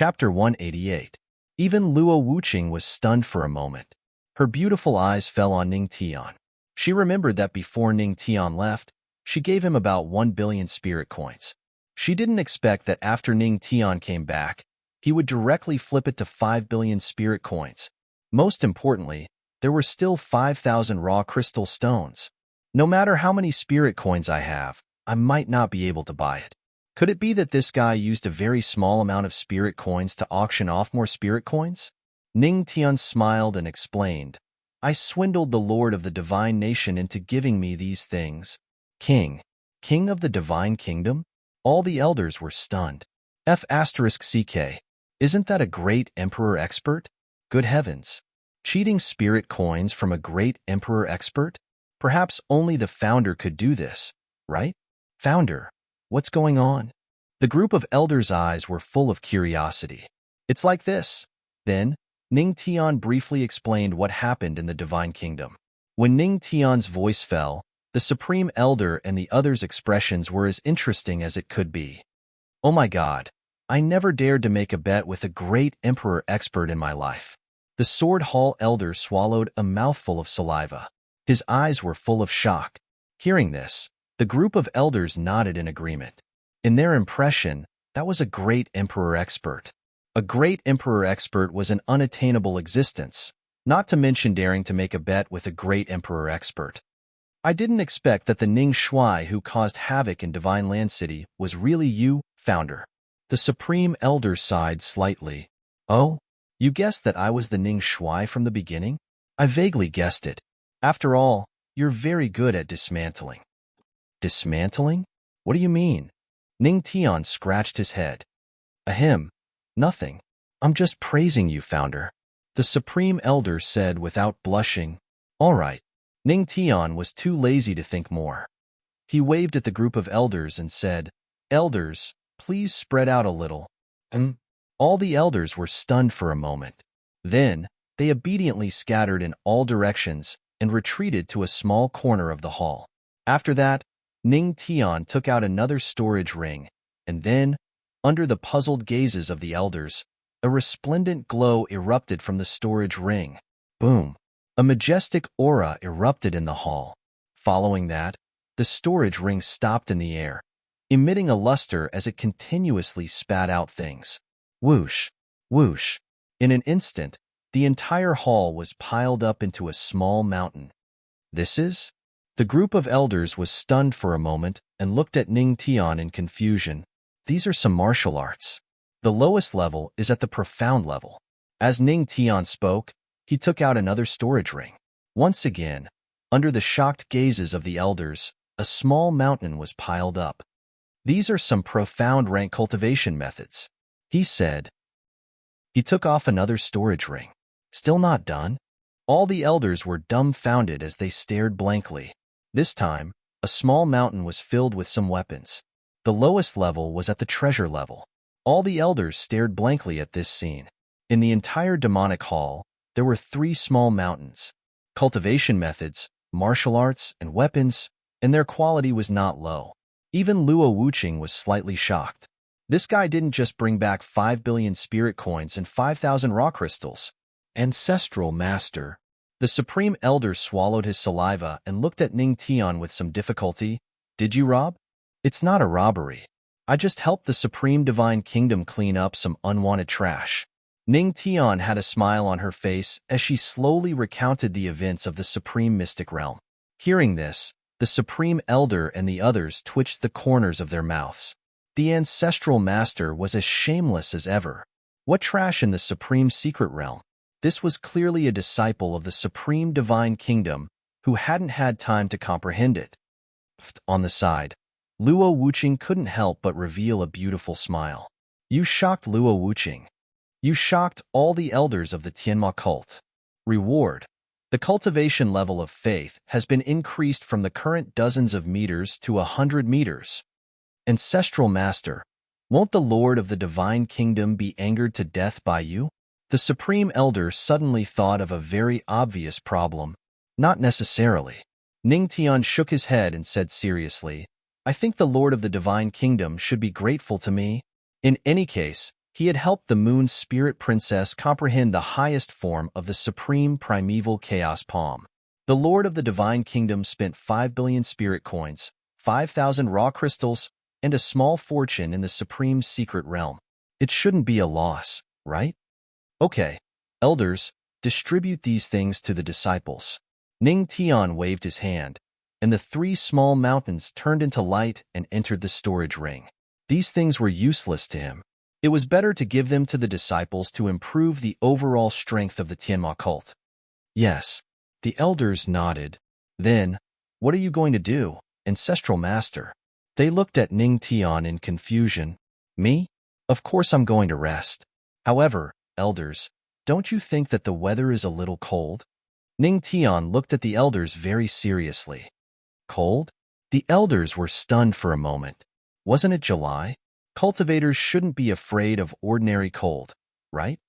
Chapter 188. Even Luo Wuqing was stunned for a moment. Her beautiful eyes fell on Ning Tian. She remembered that before Ning Tian left, she gave him about 1 billion spirit coins. She didn't expect that after Ning Tian came back, he would directly flip it to 5 billion spirit coins. Most importantly, there were still 5,000 raw crystal stones. No matter how many spirit coins I have, I might not be able to buy it. Could it be that this guy used a very small amount of spirit coins to auction off more spirit coins? Ning Tian smiled and explained, I swindled the Lord of the Divine Nation into giving me these things. King of the Divine Kingdom? All the elders were stunned. F***CK. Isn't that a great emperor expert? Good heavens. Cheating spirit coins from a great emperor expert? Perhaps only the founder could do this, right? Founder, what's going on? The group of elders' eyes were full of curiosity. It's like this. Then, Ning Tian briefly explained what happened in the Divine Kingdom. When Ning Tian's voice fell, the Supreme Elder and the others' expressions were as interesting as it could be. Oh my God, I never dared to make a bet with a great emperor expert in my life. The Sword Hall Elder swallowed a mouthful of saliva. His eyes were full of shock. Hearing this, the group of elders nodded in agreement. In their impression, that was a great emperor expert. A great emperor expert was an unattainable existence, not to mention daring to make a bet with a great emperor expert. I didn't expect that the Ning Shui who caused havoc in Divine Land City was really you, founder. The Supreme Elder sighed slightly. Oh, you guessed that I was the Ning Shui from the beginning? I vaguely guessed it. After all, you're very good at dismantling. Dismantling? What do you mean? Ning Tian scratched his head. Ahem. Nothing. I'm just praising you, founder. The Supreme Elder said without blushing. All right. Ning Tian was too lazy to think more. He waved at the group of elders and said, Elders, please spread out a little. All the elders were stunned for a moment. Then, they obediently scattered in all directions and retreated to a small corner of the hall. After that, Ning Tian took out another storage ring, and then, under the puzzled gazes of the elders, a resplendent glow erupted from the storage ring. Boom! A majestic aura erupted in the hall. Following that, the storage ring stopped in the air, emitting a luster as it continuously spat out things. Whoosh! Whoosh! In an instant, the entire hall was piled up into a small mountain. This is? The group of elders was stunned for a moment and looked at Ning Tian in confusion. These are some martial arts. The lowest level is at the profound level. As Ning Tian spoke, he took out another storage ring. Once again, under the shocked gazes of the elders, a small mountain was piled up. These are some profound rank cultivation methods, he said. He took off another storage ring. Still not done? All the elders were dumbfounded as they stared blankly. This time, a small mountain was filled with some weapons. The lowest level was at the treasure level. All the elders stared blankly at this scene. In the entire demonic hall, there were 3 small mountains. Cultivation methods, martial arts, and weapons, and their quality was not low. Even Luo Wuqing was slightly shocked. This guy didn't just bring back 5 billion spirit coins and 5,000 raw crystals. Ancestral Master. The Supreme Elder swallowed his saliva and looked at Ning Tian with some difficulty. Did you rob? It's not a robbery. I just helped the Supreme Divine Kingdom clean up some unwanted trash. Ning Tian had a smile on her face as she slowly recounted the events of the Supreme Mystic Realm. Hearing this, the Supreme Elder and the others twitched the corners of their mouths. The Ancestral Master was as shameless as ever. What trash in the Supreme Secret Realm? This was clearly a disciple of the Supreme Divine Kingdom who hadn't had time to comprehend it. On the side, Luo Wuqing couldn't help but reveal a beautiful smile. You shocked Luo Wuqing. You shocked all the elders of the Tianma cult. Reward. The cultivation level of faith has been increased from the current dozens of meters to 100 meters. Ancestral Master, won't the Lord of the Divine Kingdom be angered to death by you? The Supreme Elder suddenly thought of a very obvious problem. Not necessarily. Ning Tian shook his head and said seriously, I think the Lord of the Divine Kingdom should be grateful to me. In any case, He had helped the Moon's spirit princess comprehend the highest form of the supreme primeval chaos palm. The Lord of the Divine Kingdom spent 5 billion spirit coins, 5,000 raw crystals, and a small fortune in the supreme secret realm. It shouldn't be a loss, right? Okay, elders, distribute these things to the disciples. Ning Tian waved his hand, and the 3 small mountains turned into light and entered the storage ring. These things were useless to him. It was better to give them to the disciples to improve the overall strength of the Tianma cult. Yes, the elders nodded. Then, what are you going to do, Ancestral Master? They looked at Ning Tian in confusion. Me? Of course I'm going to rest. However, elders, don't you think that the weather is a little cold? Ning Tian looked at the elders very seriously. Cold? The elders were stunned for a moment. Wasn't it July? Cultivators shouldn't be afraid of ordinary cold, right?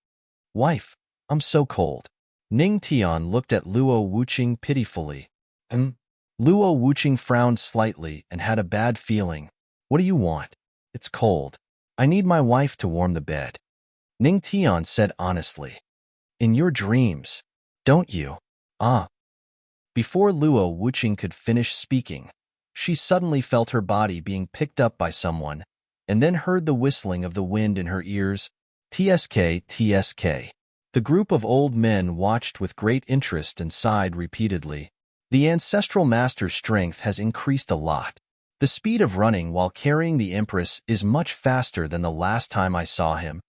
Wife, I'm so cold. Ning Tian looked at Luo Wuqing pitifully. Luo Wuqing frowned slightly and had a bad feeling. What do you want? It's cold. I need my wife to warm the bed. Ning Tian said honestly. In your dreams, don't you? Ah. Before Luo Wuqing could finish speaking, she suddenly felt her body being picked up by someone, and then heard the whistling of the wind in her ears. TSK, TSK. The group of old men watched with great interest and sighed repeatedly. The Ancestral Master's strength has increased a lot. The speed of running while carrying the Empress is much faster than the last time I saw him.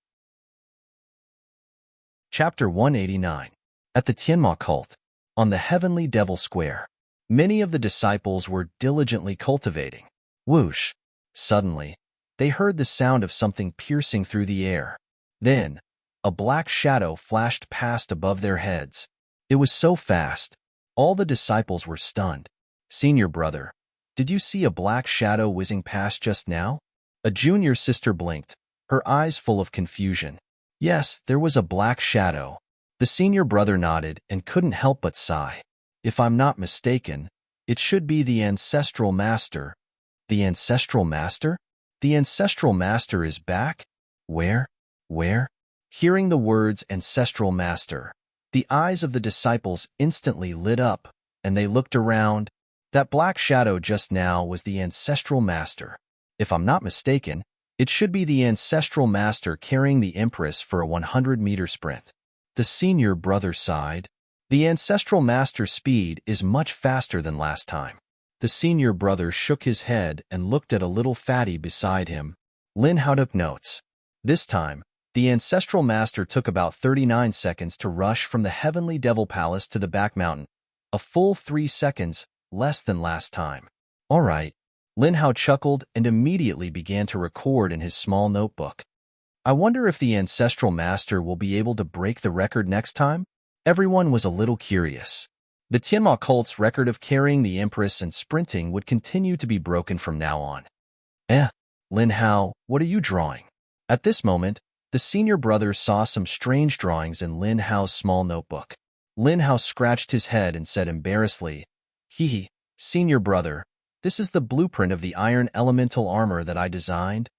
Chapter 189. At the Tianma cult, on the Heavenly Devil Square, many of the disciples were diligently cultivating. Whoosh! Suddenly, they heard the sound of something piercing through the air. Then, a black shadow flashed past above their heads. It was so fast, all the disciples were stunned. Senior brother, did you see a black shadow whizzing past just now? A junior sister blinked, her eyes full of confusion. Yes, there was a black shadow. The senior brother nodded and couldn't help but sigh. If I'm not mistaken, it should be the Ancestral Master. The Ancestral Master? The Ancestral Master is back? Where? Where? Hearing the words Ancestral Master, the eyes of the disciples instantly lit up, and they looked around. That black shadow just now was the Ancestral Master. If I'm not mistaken, it should be the Ancestral Master carrying the Empress for a 100-meter sprint. The senior brother sighed. The Ancestral Master's speed is much faster than last time. The senior brother shook his head and looked at a little fatty beside him. Lin Hao took notes. This time, the Ancestral Master took about 39 seconds to rush from the Heavenly Devil Palace to the back mountain. A full 3 seconds, less than last time. All right. Lin Hao chuckled and immediately began to record in his small notebook. I wonder if the Ancestral Master will be able to break the record next time? Everyone was a little curious. The Tianma cult's record of carrying the Empress and sprinting would continue to be broken from now on. Lin Hao, what are you drawing? At this moment, the senior brother saw some strange drawings in Lin Hao's small notebook. Lin Hao scratched his head and said embarrassedly, Hee, senior brother, this is the blueprint of the iron elemental armor that I designed.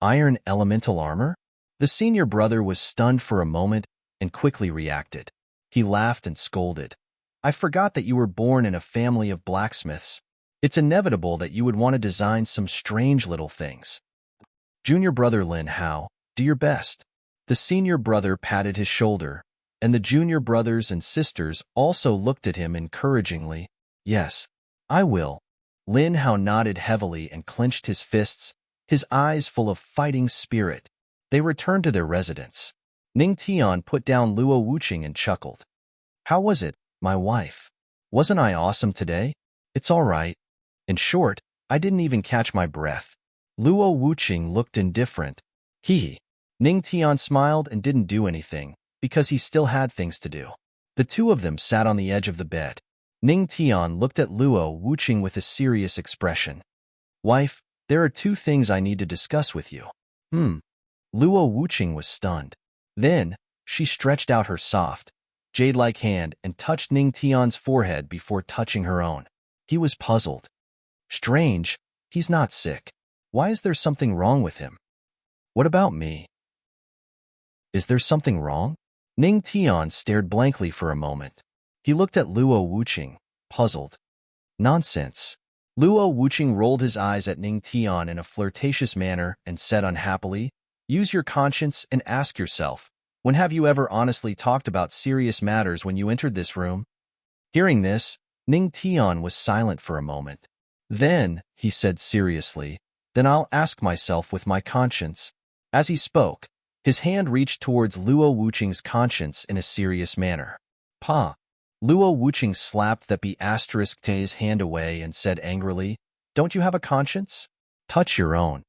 Iron elemental armor? The senior brother was stunned for a moment and quickly reacted. He laughed and scolded. I forgot that you were born in a family of blacksmiths. It's inevitable that you would want to design some strange little things. Junior brother Lin Hao, do your best. The senior brother patted his shoulder, and the junior brothers and sisters also looked at him encouragingly. Yes, I will. Lin Hao nodded heavily and clenched his fists, his eyes full of fighting spirit. They returned to their residence. Ning Tian put down Luo Wuqing and chuckled. How was it, my wife? Wasn't I awesome today? It's all right. In short, I didn't even catch my breath. Luo Wuqing looked indifferent. Hee. Ning Tian smiled and didn't do anything, because he still had things to do. The two of them sat on the edge of the bed. Ning Tian looked at Luo Wuqing with a serious expression. Wife, there are 2 things I need to discuss with you. Luo Wuqing was stunned. Then, she stretched out her soft, jade-like hand and touched Ning Tian's forehead before touching her own. He was puzzled. Strange, he's not sick. Why is there something wrong with him? What about me? Is there something wrong? Ning Tian stared blankly for a moment. He looked at Luo Wuqing, puzzled. Nonsense. Luo Wuqing rolled his eyes at Ning Tian in a flirtatious manner and said unhappily, use your conscience and ask yourself, when have you ever honestly talked about serious matters when you entered this room? Hearing this, Ning Tian was silent for a moment. Then, he said seriously, then I'll ask myself with my conscience. As he spoke, his hand reached towards Luo Wuqing's conscience in a serious manner. Pa. Luo Wuqing slapped that B***''s hand away and said angrily, don't you have a conscience? Touch your own.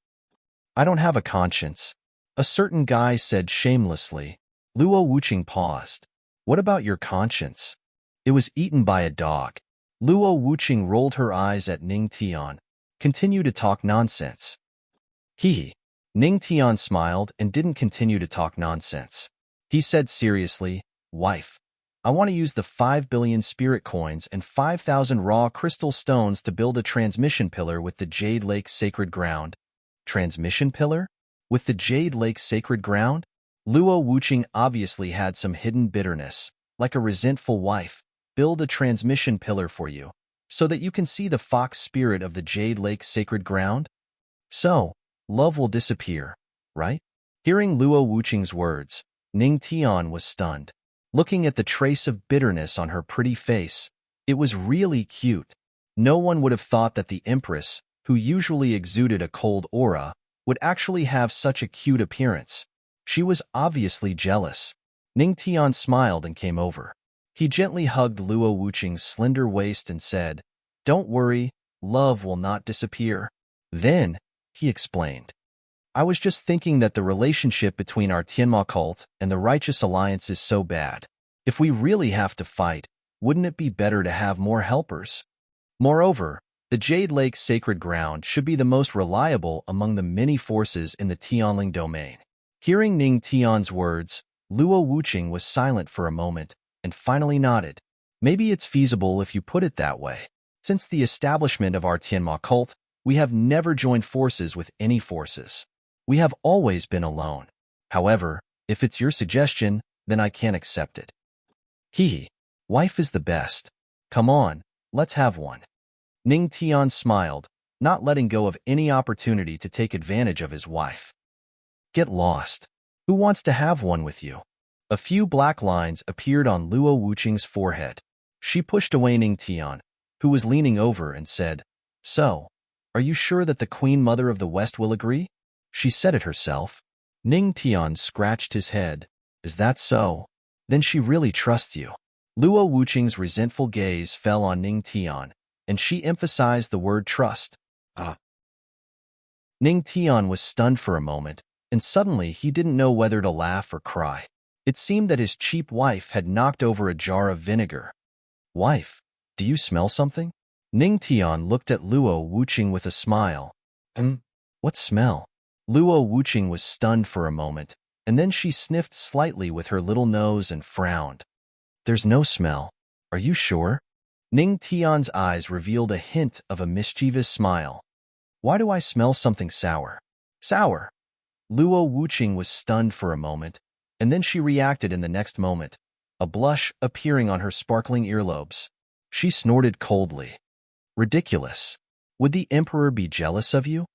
I don't have a conscience. A certain guy said shamelessly. Luo Wuqing paused. What about your conscience? It was eaten by a dog. Luo Wuqing rolled her eyes at Ning Tian. Continue to talk nonsense. He. Ning Tian smiled and didn't continue to talk nonsense. He said seriously, wife, I want to use the 5 billion spirit coins and 5,000 raw crystal stones to build a transmission pillar with the Jade Lake Sacred Ground. Transmission pillar? With the Jade Lake Sacred Ground? Luo Wuqing obviously had some hidden bitterness, like a resentful wife. Build a transmission pillar for you, so that you can see the fox spirit of the Jade Lake Sacred Ground? So, love will disappear, right? Hearing Luo Wuqing's words, Ning Tian was stunned. Looking at the trace of bitterness on her pretty face, it was really cute. No one would have thought that the Empress, who usually exuded a cold aura, would actually have such a cute appearance. She was obviously jealous. Ning Tian smiled and came over. He gently hugged Luo Wuqing's slender waist and said, don't worry, love will not disappear. Then, he explained, I was just thinking that the relationship between our Tianma cult and the Righteous Alliance is so bad. If we really have to fight, wouldn't it be better to have more helpers? Moreover, the Jade Lake Sacred Ground should be the most reliable among the many forces in the Tianling domain. Hearing Ning Tian's words, Luo Wuqing was silent for a moment and finally nodded. Maybe it's feasible if you put it that way. Since the establishment of our Tianma cult, we have never joined forces with any forces. We have always been alone. However, if it's your suggestion, then I can't accept it. Wife is the best. Come on, let's have one. Ning Tian smiled, not letting go of any opportunity to take advantage of his wife. Get lost. Who wants to have one with you? A few black lines appeared on Luo Wuqing's forehead. She pushed away Ning Tian, who was leaning over, and said, so, are you sure that the Queen Mother of the West will agree? She said it herself. Ning Tian scratched his head. Is that so? Then she really trusts you. Luo Wuqing's resentful gaze fell on Ning Tian, and she emphasized the word trust. Ning Tian was stunned for a moment, and suddenly he didn't know whether to laugh or cry. It seemed that his cheap wife had knocked over a jar of vinegar. Wife, do you smell something? Ning Tian looked at Luo Wuqing with a smile. What smell? Luo Wuqing was stunned for a moment, and then she sniffed slightly with her little nose and frowned. There's no smell. Are you sure? Ning Tian's eyes revealed a hint of a mischievous smile. Why do I smell something sour? Sour? Luo Wuqing was stunned for a moment, and then she reacted in the next moment, a blush appearing on her sparkling earlobes. She snorted coldly. Ridiculous. Would the Emperor be jealous of you?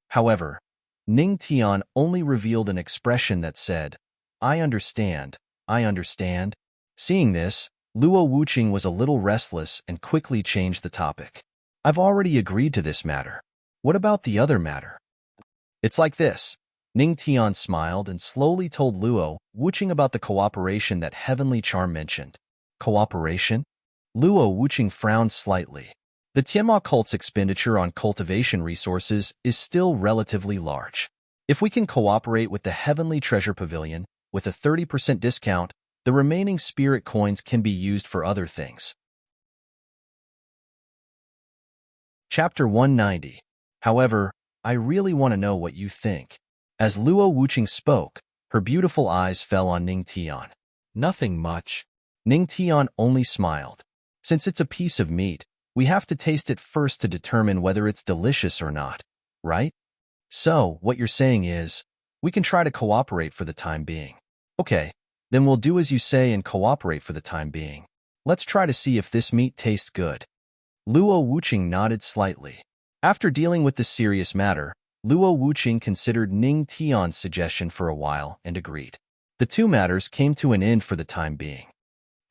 However, Ning Tian only revealed an expression that said, I understand, I understand. Seeing this, Luo Wuqing was a little restless and quickly changed the topic. I've already agreed to this matter. What about the other matter? It's like this. Ning Tian smiled and slowly told Luo Wuqing about the cooperation that Heavenly Charm mentioned. Cooperation? Luo Wuqing frowned slightly. The Tianma cult's expenditure on cultivation resources is still relatively large. If we can cooperate with the Heavenly Treasure Pavilion with a 30% discount, the remaining spirit coins can be used for other things. Chapter 190. However, I really want to know what you think. As Luo Wuqing spoke, her beautiful eyes fell on Ning Tian. Nothing much. Ning Tian only smiled. Since it's a piece of meat, we have to taste it first to determine whether it's delicious or not, right? So, what you're saying is, We can try to cooperate for the time being. Okay, then we'll do as you say and cooperate for the time being. Let's try to see if this meat tastes good. Luo Wuqing nodded slightly. After dealing with this serious matter, Luo Wuqing considered Ning Tian's suggestion for a while and agreed. The two matters came to an end for the time being.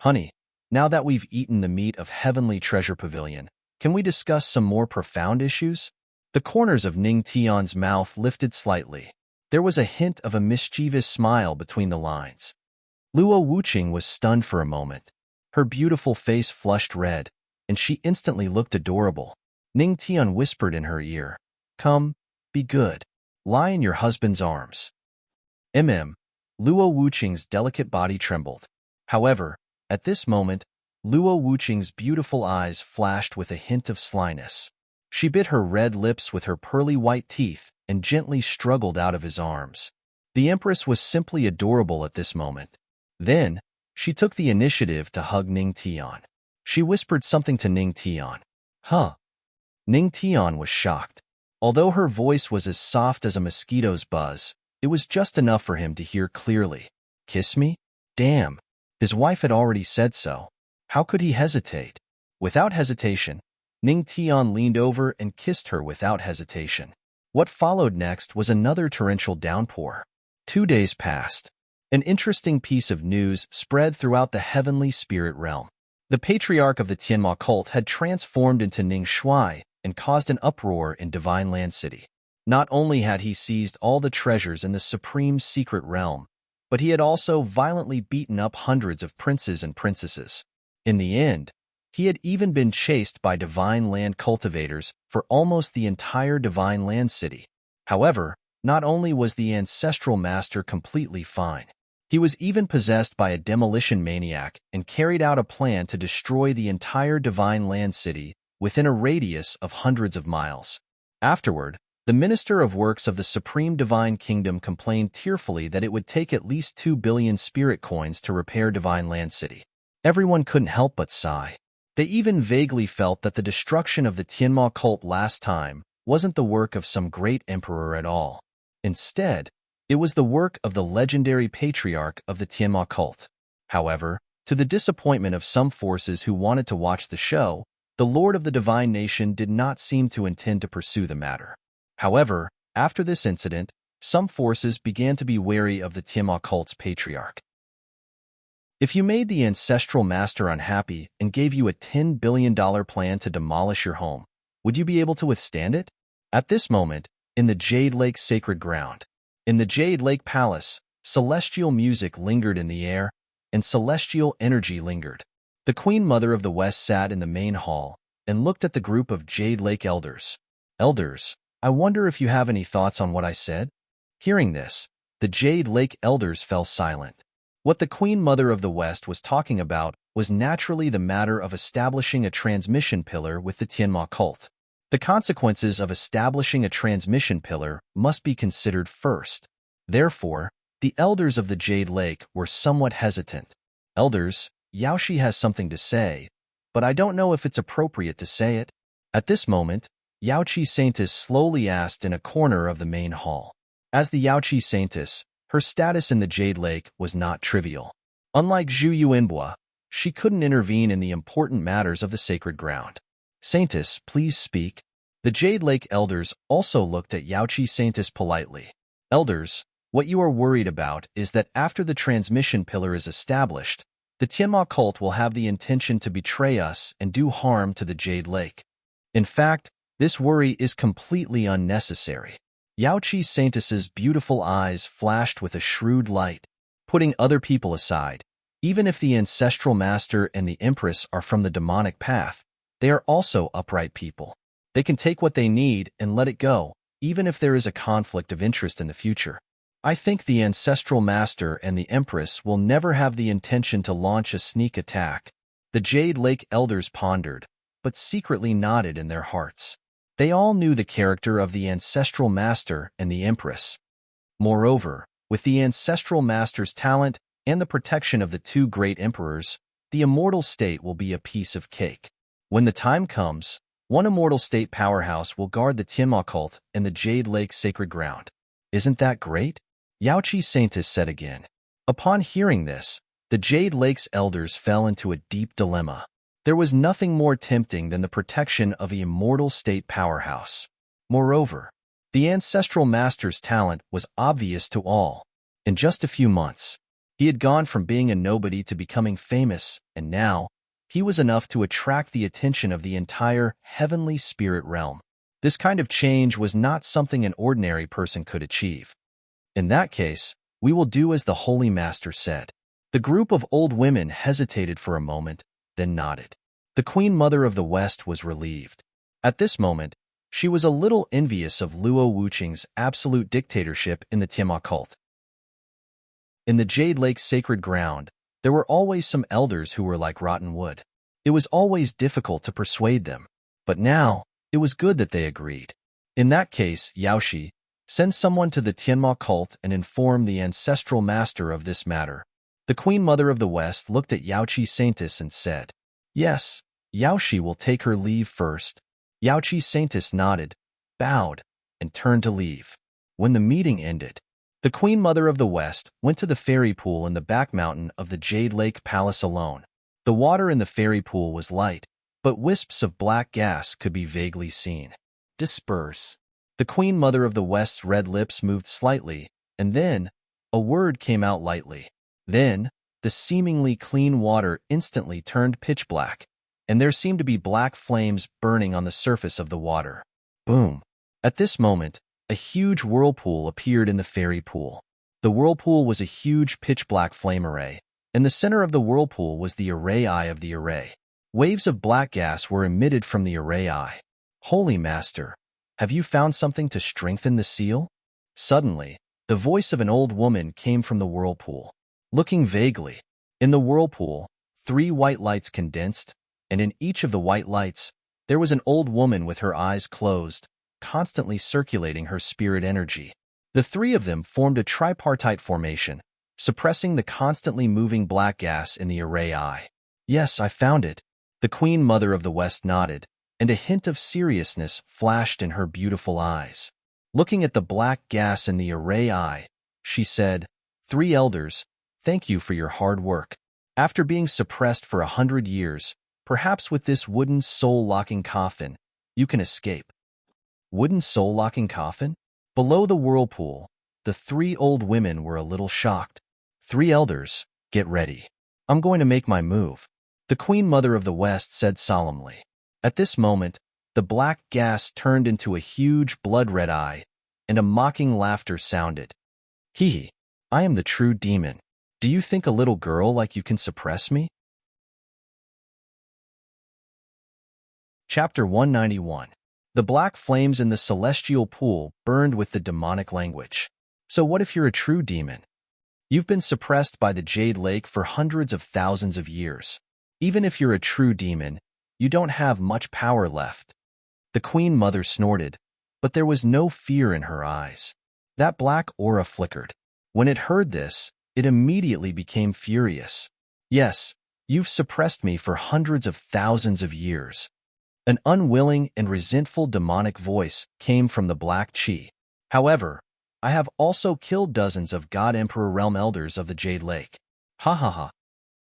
Honey, now that we've eaten the meat of Heavenly Treasure Pavilion, can we discuss some more profound issues? The corners of Ning Tian's mouth lifted slightly. There was a hint of a mischievous smile between the lines. Luo Wuqing was stunned for a moment. Her beautiful face flushed red, and she instantly looked adorable. Ning Tian whispered in her ear, "Come, be good. Lie in your husband's arms." Luo Wuqing's delicate body trembled. However, at this moment, Luo Wuqing's beautiful eyes flashed with a hint of slyness. She bit her red lips with her pearly white teeth and gently struggled out of his arms. The Empress was simply adorable at this moment. Then, she took the initiative to hug Ning Tian. She whispered something to Ning Tian. Huh? Ning Tian was shocked. Although her voice was as soft as a mosquito's buzz, it was just enough for him to hear clearly. Kiss me? Damn. His wife had already said so. How could he hesitate? Without hesitation, Ning Tian leaned over and kissed her without hesitation. What followed next was another torrential downpour. 2 days passed. An interesting piece of news spread throughout the heavenly spirit realm. The patriarch of the Tianma cult had transformed into Ning Shui and caused an uproar in Divine Land City. Not only had he seized all the treasures in the supreme secret realm, but he had also violently beaten up hundreds of princes and princesses. In the end, he had even been chased by Divine Land cultivators for almost the entire Divine Land City. However, not only was the ancestral master completely fine, he was even possessed by a demolition maniac and carried out a plan to destroy the entire Divine Land City within a radius of hundreds of miles. Afterward, the Minister of Works of the Supreme Divine Kingdom complained tearfully that it would take at least 2 billion spirit coins to repair Divine Land City. Everyone couldn't help but sigh. They even vaguely felt that the destruction of the Tianma cult last time wasn't the work of some great emperor at all. Instead, it was the work of the legendary patriarch of the Tianma cult. However, to the disappointment of some forces who wanted to watch the show, the Lord of the Divine Nation did not seem to intend to pursue the matter. However, after this incident, some forces began to be wary of the Tianma cult's patriarch. If you made the ancestral master unhappy and gave you a $10 billion plan to demolish your home, would you be able to withstand it? At this moment, in the Jade Lake sacred ground, in the Jade Lake Palace, celestial music lingered in the air, and celestial energy lingered. The Queen Mother of the West sat in the main hall and looked at the group of Jade Lake elders. Elders, I wonder if you have any thoughts on what I said? Hearing this, the Jade Lake elders fell silent. What the Queen Mother of the West was talking about was naturally the matter of establishing a transmission pillar with the Tianma cult. The consequences of establishing a transmission pillar must be considered first. Therefore, the elders of the Jade Lake were somewhat hesitant. Elders, Yaoshi has something to say, but I don't know if it's appropriate to say it. At this moment, Yaoqi Saintess slowly asked in a corner of the main hall. As the Yaoqi Saintess, her status in the Jade Lake was not trivial. Unlike Zhu Yuanbua, she couldn't intervene in the important matters of the sacred ground. Saintess, please speak. The Jade Lake elders also looked at Yaoqi Saintess politely. Elders, what you are worried about is that after the transmission pillar is established, the Tianma cult will have the intention to betray us and do harm to the Jade Lake. In fact, this worry is completely unnecessary. Yaoqi Saintess's beautiful eyes flashed with a shrewd light. Putting other people aside, even if the ancestral master and the empress are from the demonic path, they are also upright people. They can take what they need and let it go, even if there is a conflict of interest in the future. I think the ancestral master and the empress will never have the intention to launch a sneak attack. The Jade Lake elders pondered, but secretly nodded in their hearts. They all knew the character of the ancestral master and the empress. Moreover, with the ancestral master's talent and the protection of the two great emperors, the immortal state will be a piece of cake. When the time comes, one immortal state powerhouse will guard the Tianma cult and the Jade Lake sacred ground. Isn't that great? Yaochi Saintis said again. Upon hearing this, the Jade Lake's elders fell into a deep dilemma. There was nothing more tempting than the protection of an immortal state powerhouse. Moreover, the ancestral master's talent was obvious to all. In just a few months, he had gone from being a nobody to becoming famous, and now, he was enough to attract the attention of the entire heavenly spirit realm. This kind of change was not something an ordinary person could achieve. In that case, we will do as the Holy Master said. The group of old women hesitated for a moment, then nodded. The Queen Mother of the West was relieved. At this moment, she was a little envious of Luo Wuqing's absolute dictatorship in the Tiamat cult. In the Jade Lake sacred ground, there were always some elders who were like rotten wood. It was always difficult to persuade them, but now, it was good that they agreed. In that case, Yaoshi, send someone to the Tianma cult and inform the ancestral master of this matter. The Queen Mother of the West looked at Yaochi Saintis and said, Yes, Yaoshi will take her leave first. Yaochi Saintis nodded, bowed, and turned to leave. When the meeting ended, the Queen Mother of the West went to the fairy pool in the back mountain of the Jade Lake Palace alone. The water in the fairy pool was light, but wisps of black gas could be vaguely seen. Disperse. The Queen Mother of the West's red lips moved slightly, and then, a word came out lightly. Then, the seemingly clean water instantly turned pitch black, and there seemed to be black flames burning on the surface of the water. Boom. At this moment, a huge whirlpool appeared in the fairy pool. The whirlpool was a huge pitch-black flame array. In the center of the whirlpool was the array eye of the array. Waves of black gas were emitted from the array eye. Holy Master, have you found something to strengthen the seal? Suddenly, the voice of an old woman came from the whirlpool. Looking vaguely, in the whirlpool, 3 white lights condensed, and in each of the white lights, there was an old woman with her eyes closed, constantly circulating her spirit energy. The 3 of them formed a tripartite formation, suppressing the constantly moving black gas in the array eye. Yes, I found it. The Queen Mother of the West nodded, and a hint of seriousness flashed in her beautiful eyes. Looking at the black gas in the array eye, she said, 3 elders, thank you for your hard work. After being suppressed for 100 years, perhaps with this wooden soul-locking coffin, you can escape. Wooden soul-locking coffin? Below the whirlpool, the 3 old women were a little shocked. 3 elders, get ready. I'm going to make my move. The Queen Mother of the West said solemnly. At this moment, the black gas turned into a huge blood-red eye, and a mocking laughter sounded. Hee, I am the true demon. Do you think a little girl like you can suppress me? Chapter 191. The black flames in the celestial pool burned with the demonic language. So what if you're a true demon? You've been suppressed by the Jade Lake for hundreds of thousands of years. Even if you're a true demon, you don't have much power left. The Queen Mother snorted, but there was no fear in her eyes. That black aura flickered. When it heard this, it immediately became furious. Yes, you've suppressed me for hundreds of thousands of years. An unwilling and resentful demonic voice came from the black chi. However, I have also killed dozens of God Emperor Realm Elders of the Jade Lake. Ha ha ha.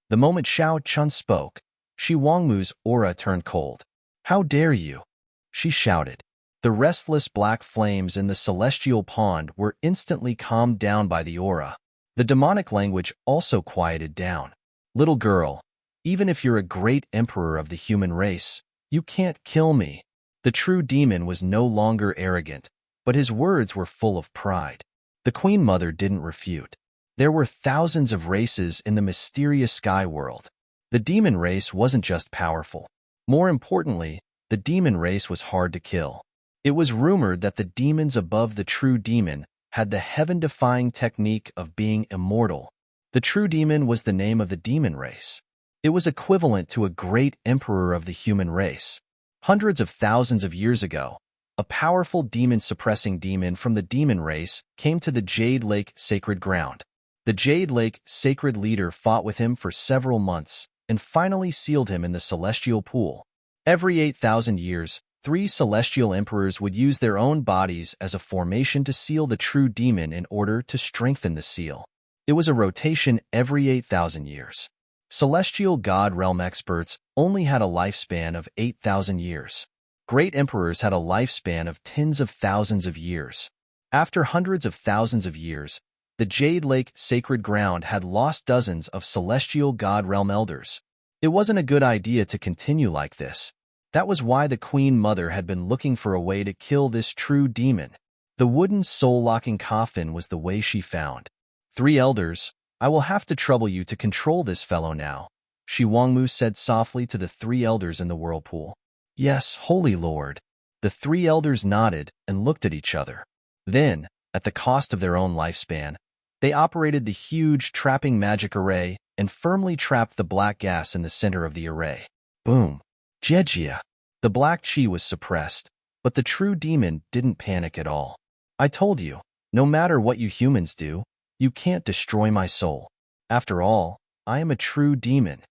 The moment Xiao Chun spoke, Shi Wangmu's aura turned cold. How dare you? She shouted. The restless black flames in the celestial pond were instantly calmed down by the aura. The demonic language also quieted down. Little girl, even if you're a great emperor of the human race, you can't kill me. The true demon was no longer arrogant, but his words were full of pride. The Queen Mother didn't refute. There were thousands of races in the mysterious sky world. The demon race wasn't just powerful. More importantly, the demon race was hard to kill. It was rumored that the demons above the true demon had the heaven-defying technique of being immortal. The true demon was the name of the demon race. It was equivalent to a great emperor of the human race. Hundreds of thousands of years ago, a powerful demon-suppressing demon from the demon race came to the Jade Lake sacred ground. The Jade Lake sacred leader fought with him for several months and finally sealed him in the celestial pool. Every 8,000 years, 3 celestial emperors would use their own bodies as a formation to seal the true demon in order to strengthen the seal. It was a rotation every 8,000 years. Celestial God realm experts only had a lifespan of 8,000 years. Great emperors had a lifespan of tens of thousands of years. After hundreds of thousands of years, the Jade Lake sacred ground had lost dozens of celestial God realm elders. It wasn't a good idea to continue like this. That was why the Queen Mother had been looking for a way to kill this true demon. The wooden soul-locking coffin was the way she found. 3 elders, I will have to trouble you to control this fellow now, Shi Wangmu said softly to the 3 elders in the whirlpool. Yes, Holy Lord. The 3 elders nodded and looked at each other. Then, at the cost of their own lifespan, they operated the huge trapping magic array and firmly trapped the black gas in the center of the array. Boom. Jejia. The black chi was suppressed, but the true demon didn't panic at all. I told you, no matter what you humans do, you can't destroy my soul. After all, I am a true demon.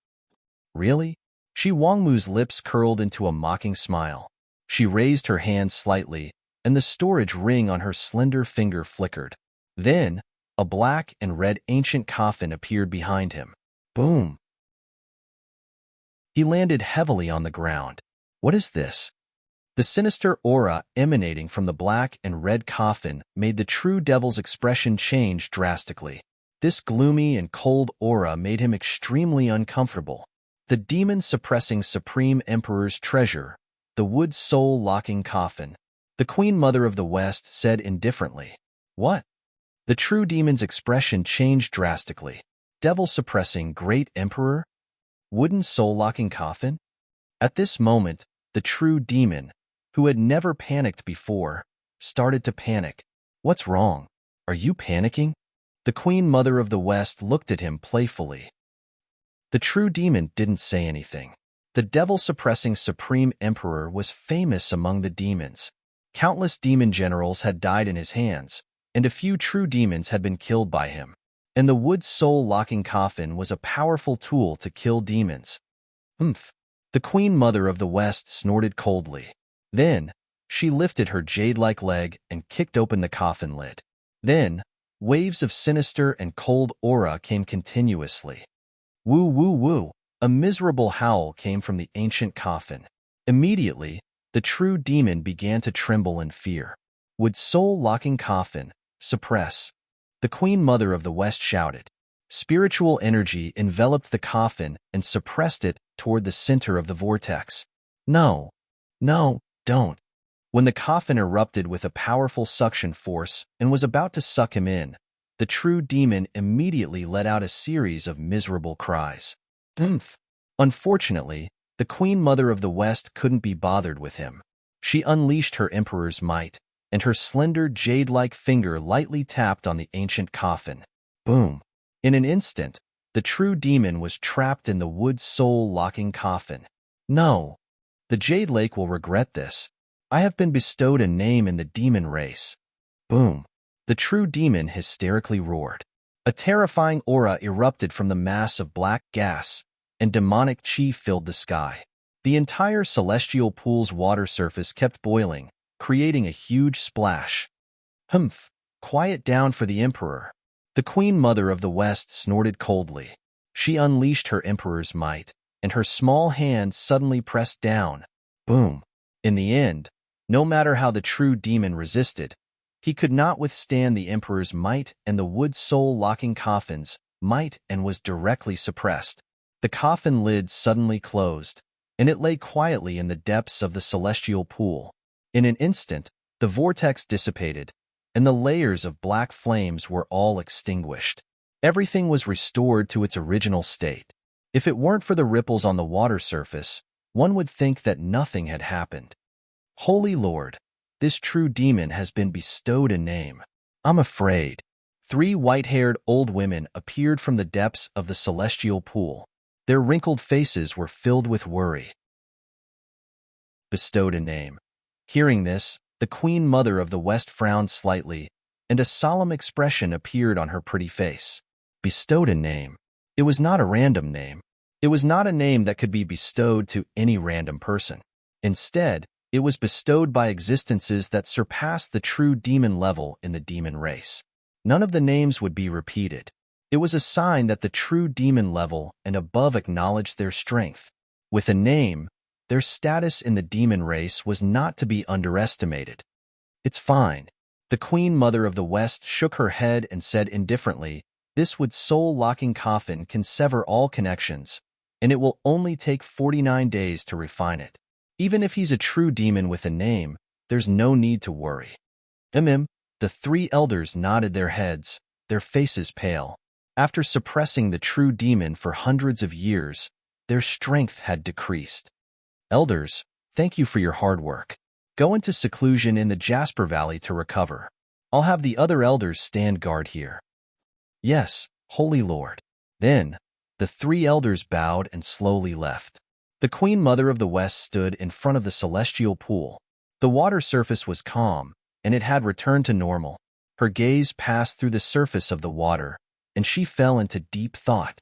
Really? Shi Wangmu's lips curled into a mocking smile. She raised her hand slightly, and the storage ring on her slender finger flickered. Then, a black and red ancient coffin appeared behind him. Boom! He landed heavily on the ground. What is this? The sinister aura emanating from the black and red coffin made the true devil's expression change drastically. This gloomy and cold aura made him extremely uncomfortable. The demon-suppressing Supreme Emperor's treasure, the wood soul-locking coffin. The Queen Mother of the West said indifferently. What? The true demon's expression changed drastically. Devil-suppressing Great Emperor? Wooden soul-locking coffin? At this moment, the true demon, who had never panicked before, started to panic. What's wrong? Are you panicking? The Queen Mother of the West looked at him playfully. The true demon didn't say anything. The devil-suppressing Supreme Emperor was famous among the demons. Countless demon generals had died in his hands, and a few true demons had been killed by him. And the wood soul-locking coffin was a powerful tool to kill demons. Humph! The Queen Mother of the West snorted coldly. Then, she lifted her jade-like leg and kicked open the coffin lid. Then, waves of sinister and cold aura came continuously. Woo woo woo! A miserable howl came from the ancient coffin. Immediately, the true demon began to tremble in fear. Would soul-locking coffin suppress? The Queen Mother of the West shouted. Spiritual energy enveloped the coffin and suppressed it toward the center of the vortex. No, no, don't. When the coffin erupted with a powerful suction force and was about to suck him in, the true demon immediately let out a series of miserable cries. Humph! Unfortunately, the Queen Mother of the West couldn't be bothered with him. She unleashed her Emperor's might, and her slender jade-like finger lightly tapped on the ancient coffin. Boom! In an instant, the true demon was trapped in the wood soul-locking coffin. No! The Jade Lake will regret this. I have been bestowed a name in the demon race. Boom! The true demon hysterically roared. A terrifying aura erupted from the mass of black gas, and demonic chi filled the sky. The entire celestial pool's water surface kept boiling, creating a huge splash. Humph! Quiet down for the Emperor. The Queen Mother of the West snorted coldly. She unleashed her Emperor's might, and her small hand suddenly pressed down. Boom! In the end, no matter how the true demon resisted, he could not withstand the Emperor's might and the wood soul-locking coffin's might and was directly suppressed. The coffin lid suddenly closed, and it lay quietly in the depths of the celestial pool. In an instant, the vortex dissipated, and the layers of black flames were all extinguished. Everything was restored to its original state. If it weren't for the ripples on the water surface, one would think that nothing had happened. Holy Lord, this true demon has been bestowed a name. I'm afraid. 3 white-haired old women appeared from the depths of the celestial pool. Their wrinkled faces were filled with worry. Bestowed a name. Hearing this, the Queen Mother of the West frowned slightly, and a solemn expression appeared on her pretty face. Bestowed a name. It was not a random name. It was not a name that could be bestowed to any random person. Instead, It was bestowed by existences that surpassed the true demon level in the demon race. None of the names would be repeated. It was a sign that the true demon level and above acknowledged their strength. With a name, their status in the demon race was not to be underestimated. It's fine. The Queen Mother of the West shook her head and said indifferently, this would soul-locking coffin can sever all connections, and it will only take 49 days to refine it. Even if he's a true demon with a name, there's no need to worry. The three elders nodded their heads, their faces pale. After suppressing the true demon for hundreds of years, their strength had decreased. Elders, thank you for your hard work. Go into seclusion in the Jasper Valley to recover. I'll have the other elders stand guard here. Yes, Holy Lord. Then, the three elders bowed and slowly left. The Queen Mother of the West stood in front of the celestial pool. The water surface was calm, and it had returned to normal. Her gaze passed through the surface of the water, and she fell into deep thought.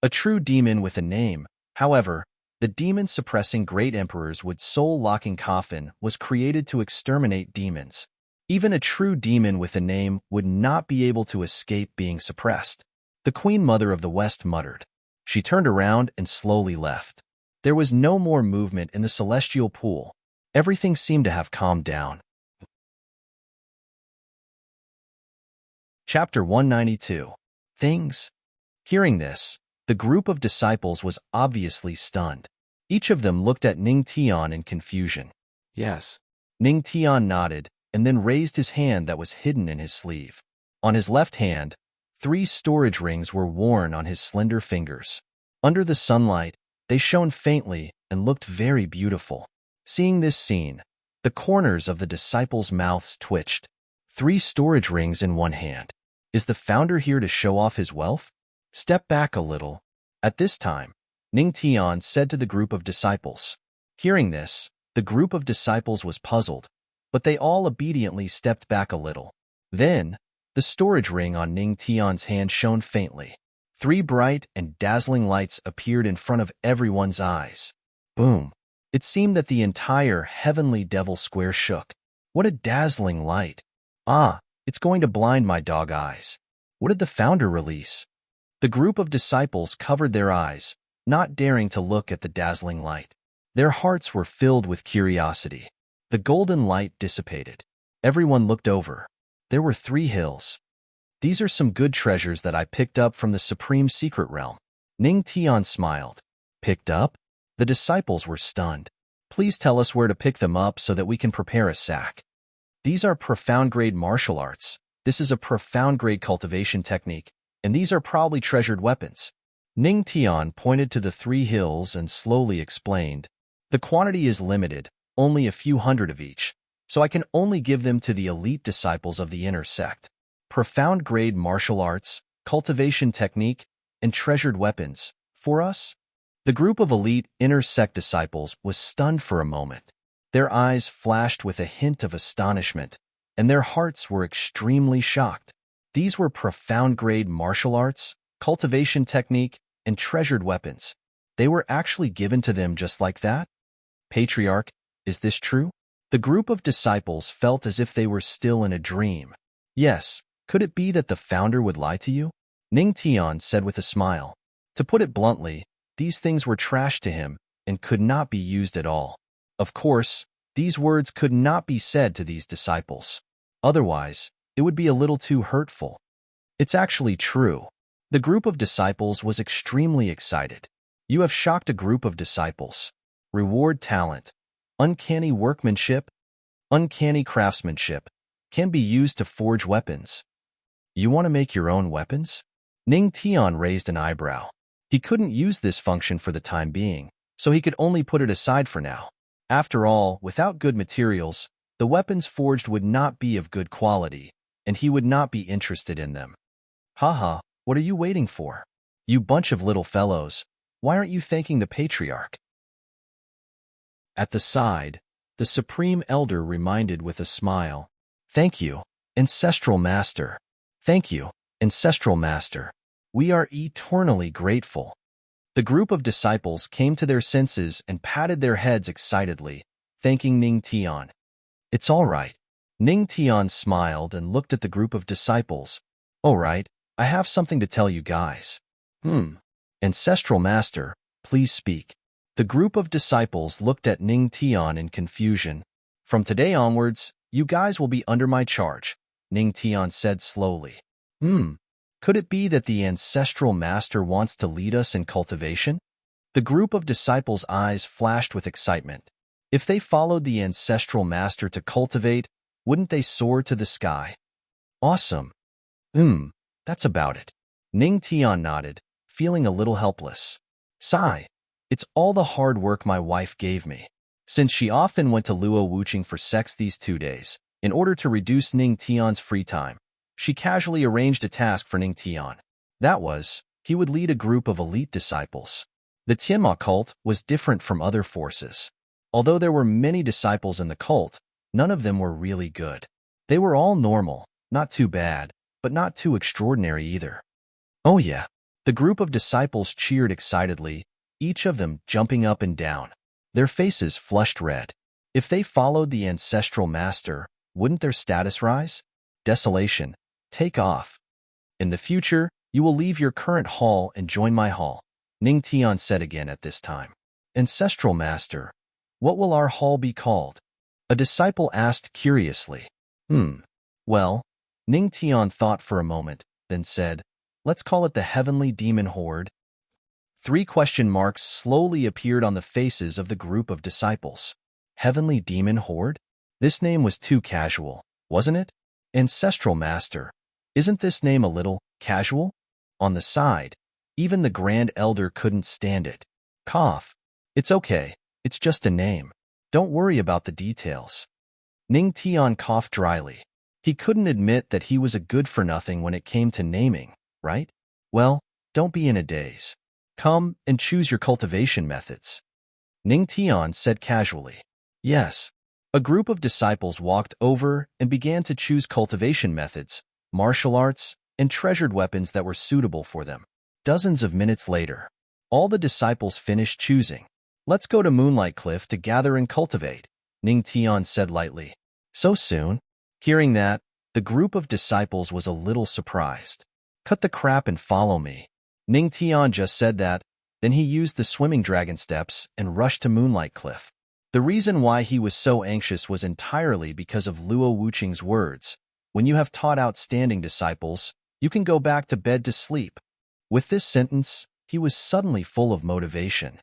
A true demon with a name, however, the demon-suppressing great emperor's wood soul-locking coffin was created to exterminate demons. Even a true demon with a name would not be able to escape being suppressed. The Queen Mother of the West muttered. She turned around and slowly left. There was no more movement in the celestial pool. Everything seemed to have calmed down. Chapter 192. Things. Hearing this, the group of disciples was obviously stunned. Each of them looked at Ning Tian in confusion. Yes. Ning Tian nodded and then raised his hand that was hidden in his sleeve. On his left hand, 3 storage rings were worn on his slender fingers. Under the sunlight, they shone faintly and looked very beautiful. Seeing this scene, the corners of the disciples' mouths twitched. 3 storage rings in one hand. Is the founder here to show off his wealth? Step back a little. At this time, Ning Tian said to the group of disciples. Hearing this, the group of disciples was puzzled, but they all obediently stepped back a little. Then, the storage ring on Ning Tian's hand shone faintly. 3 bright and dazzling lights appeared in front of everyone's eyes. Boom! It seemed that the entire heavenly devil square shook. What a dazzling light! Ah, it's going to blind my dog eyes. What did the founder release? The group of disciples covered their eyes, not daring to look at the dazzling light. Their hearts were filled with curiosity. The golden light dissipated. Everyone looked over. There were 3 hills. These are some good treasures that I picked up from the supreme secret realm. Ning Tian smiled. Picked up? The disciples were stunned. Please tell us where to pick them up so that we can prepare a sack. These are profound-grade martial arts. This is a profound-grade cultivation technique, and these are probably treasured weapons. Ning Tian pointed to the 3 hills and slowly explained. The quantity is limited, only a few hundred of each, so I can only give them to the elite disciples of the inner sect. Profound-grade martial arts, cultivation technique, and treasured weapons. For us? The group of elite inner sect disciples was stunned for a moment. Their eyes flashed with a hint of astonishment, and their hearts were extremely shocked. These were profound-grade martial arts, cultivation technique, and treasured weapons. They were actually given to them just like that? Patriarch, is this true? The group of disciples felt as if they were still in a dream. Yes, could it be that the founder would lie to you? Ning Tian said with a smile. To put it bluntly, these things were trash to him and could not be used at all. Of course, these words could not be said to these disciples. Otherwise, it would be a little too hurtful. It's actually true. The group of disciples was extremely excited. You have shocked a group of disciples. Reward talent. Uncanny workmanship. Uncanny craftsmanship can be used to forge weapons. You want to make your own weapons? Ning Tian raised an eyebrow. He couldn't use this function for the time being, so he could only put it aside for now. After all, without good materials, the weapons forged would not be of good quality, and he would not be interested in them. Haha, what are you waiting for? You bunch of little fellows, why aren't you thanking the patriarch? At the side, the Supreme Elder reminded with a smile. Thank you, Ancestral Master. Thank you, Ancestral Master. We are eternally grateful. The group of disciples came to their senses and patted their heads excitedly. thanking Ning Tian. It's all right. Ning Tian smiled and looked at the group of disciples. All right, I have something to tell you guys. Ancestral Master, please speak. The group of disciples looked at Ning Tian in confusion. From today onwards, you guys will be under my charge, Ning Tian said slowly. Could it be that the Ancestral Master wants to lead us in cultivation? The group of disciples' eyes flashed with excitement. If they followed the Ancestral Master to cultivate, wouldn't they soar to the sky? Awesome. That's about it. Ning Tian nodded, feeling a little helpless. Sigh. It's all the hard work my wife gave me. Since she often went to Luo Wuching for sex these 2 days, in order to reduce Ning Tian's free time, she casually arranged a task for Ning Tian. That was, he would lead a group of elite disciples. The Tianma cult was different from other forces. Although there were many disciples in the cult, none of them were really good. They were all normal, not too bad, but not too extraordinary either. Oh yeah. The group of disciples cheered excitedly, each of them jumping up and down. Their faces flushed red. If they followed the Ancestral Master, wouldn't their status rise? Desolation. Take off. In the future, you will leave your current hall and join my hall, Ning Tian said again at this time. Ancestral Master, what will our hall be called? A disciple asked curiously. Well, Ning Tian thought for a moment, then said, let's call it the Heavenly Demon Horde. 3 question marks slowly appeared on the faces of the group of disciples. Heavenly Demon Horde? This name was too casual, wasn't it? Ancestral Master, isn't this name a little casual? On the side, even the Grand Elder couldn't stand it. Cough. It's okay, it's just a name. Don't worry about the details. Ning Tian coughed dryly. He couldn't admit that he was a good-for-nothing when it came to naming, right? Well, don't be in a daze. Come and choose your cultivation methods. Ning Tian said casually. Yes. A group of disciples walked over and began to choose cultivation methods, martial arts, and treasured weapons that were suitable for them. Dozens of minutes later, all the disciples finished choosing. Let's go to Moonlight Cliff to gather and cultivate, Ning Tian said lightly. So soon? Hearing that, the group of disciples was a little surprised. Cut the crap and follow me. Ning Tian just said that, then he used the swimming dragon steps and rushed to Moonlight Cliff. The reason why he was so anxious was entirely because of Luo Wuqing's words. When you have taught outstanding disciples, you can go back to bed to sleep. With this sentence, he was suddenly full of motivation.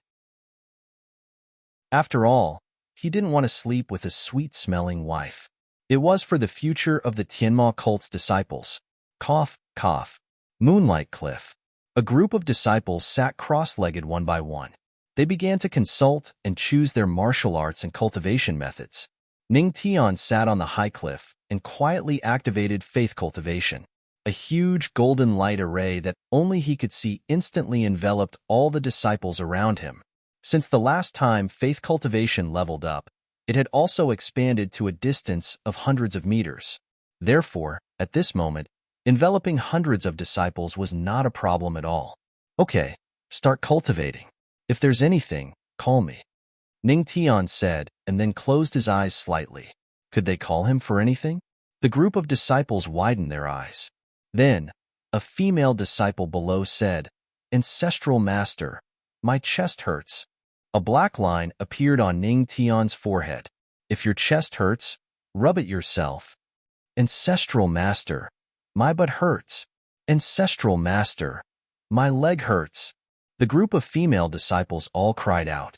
After all, he didn't want to sleep with a sweet-smelling wife. It was for the future of the Tianma cult's disciples. Cough, cough. Moonlight Cliff. A group of disciples sat cross-legged one by one. They began to consult and choose their martial arts and cultivation methods. Ning Tian sat on the high cliff and quietly activated faith cultivation. A huge golden light array that only he could see instantly enveloped all the disciples around him. Since the last time faith cultivation leveled up, it had also expanded to a distance of hundreds of meters. Therefore, at this moment, enveloping hundreds of disciples was not a problem at all. Okay, start cultivating. If there's anything, call me, Ning Tian said, and then closed his eyes slightly. Could they call him for anything? The group of disciples widened their eyes. Then, a female disciple below said, Ancestral Master, my chest hurts. A black line appeared on Ning Tian's forehead. If your chest hurts, rub it yourself. Ancestral Master, my butt hurts. Ancestral Master, my leg hurts. The group of female disciples all cried out.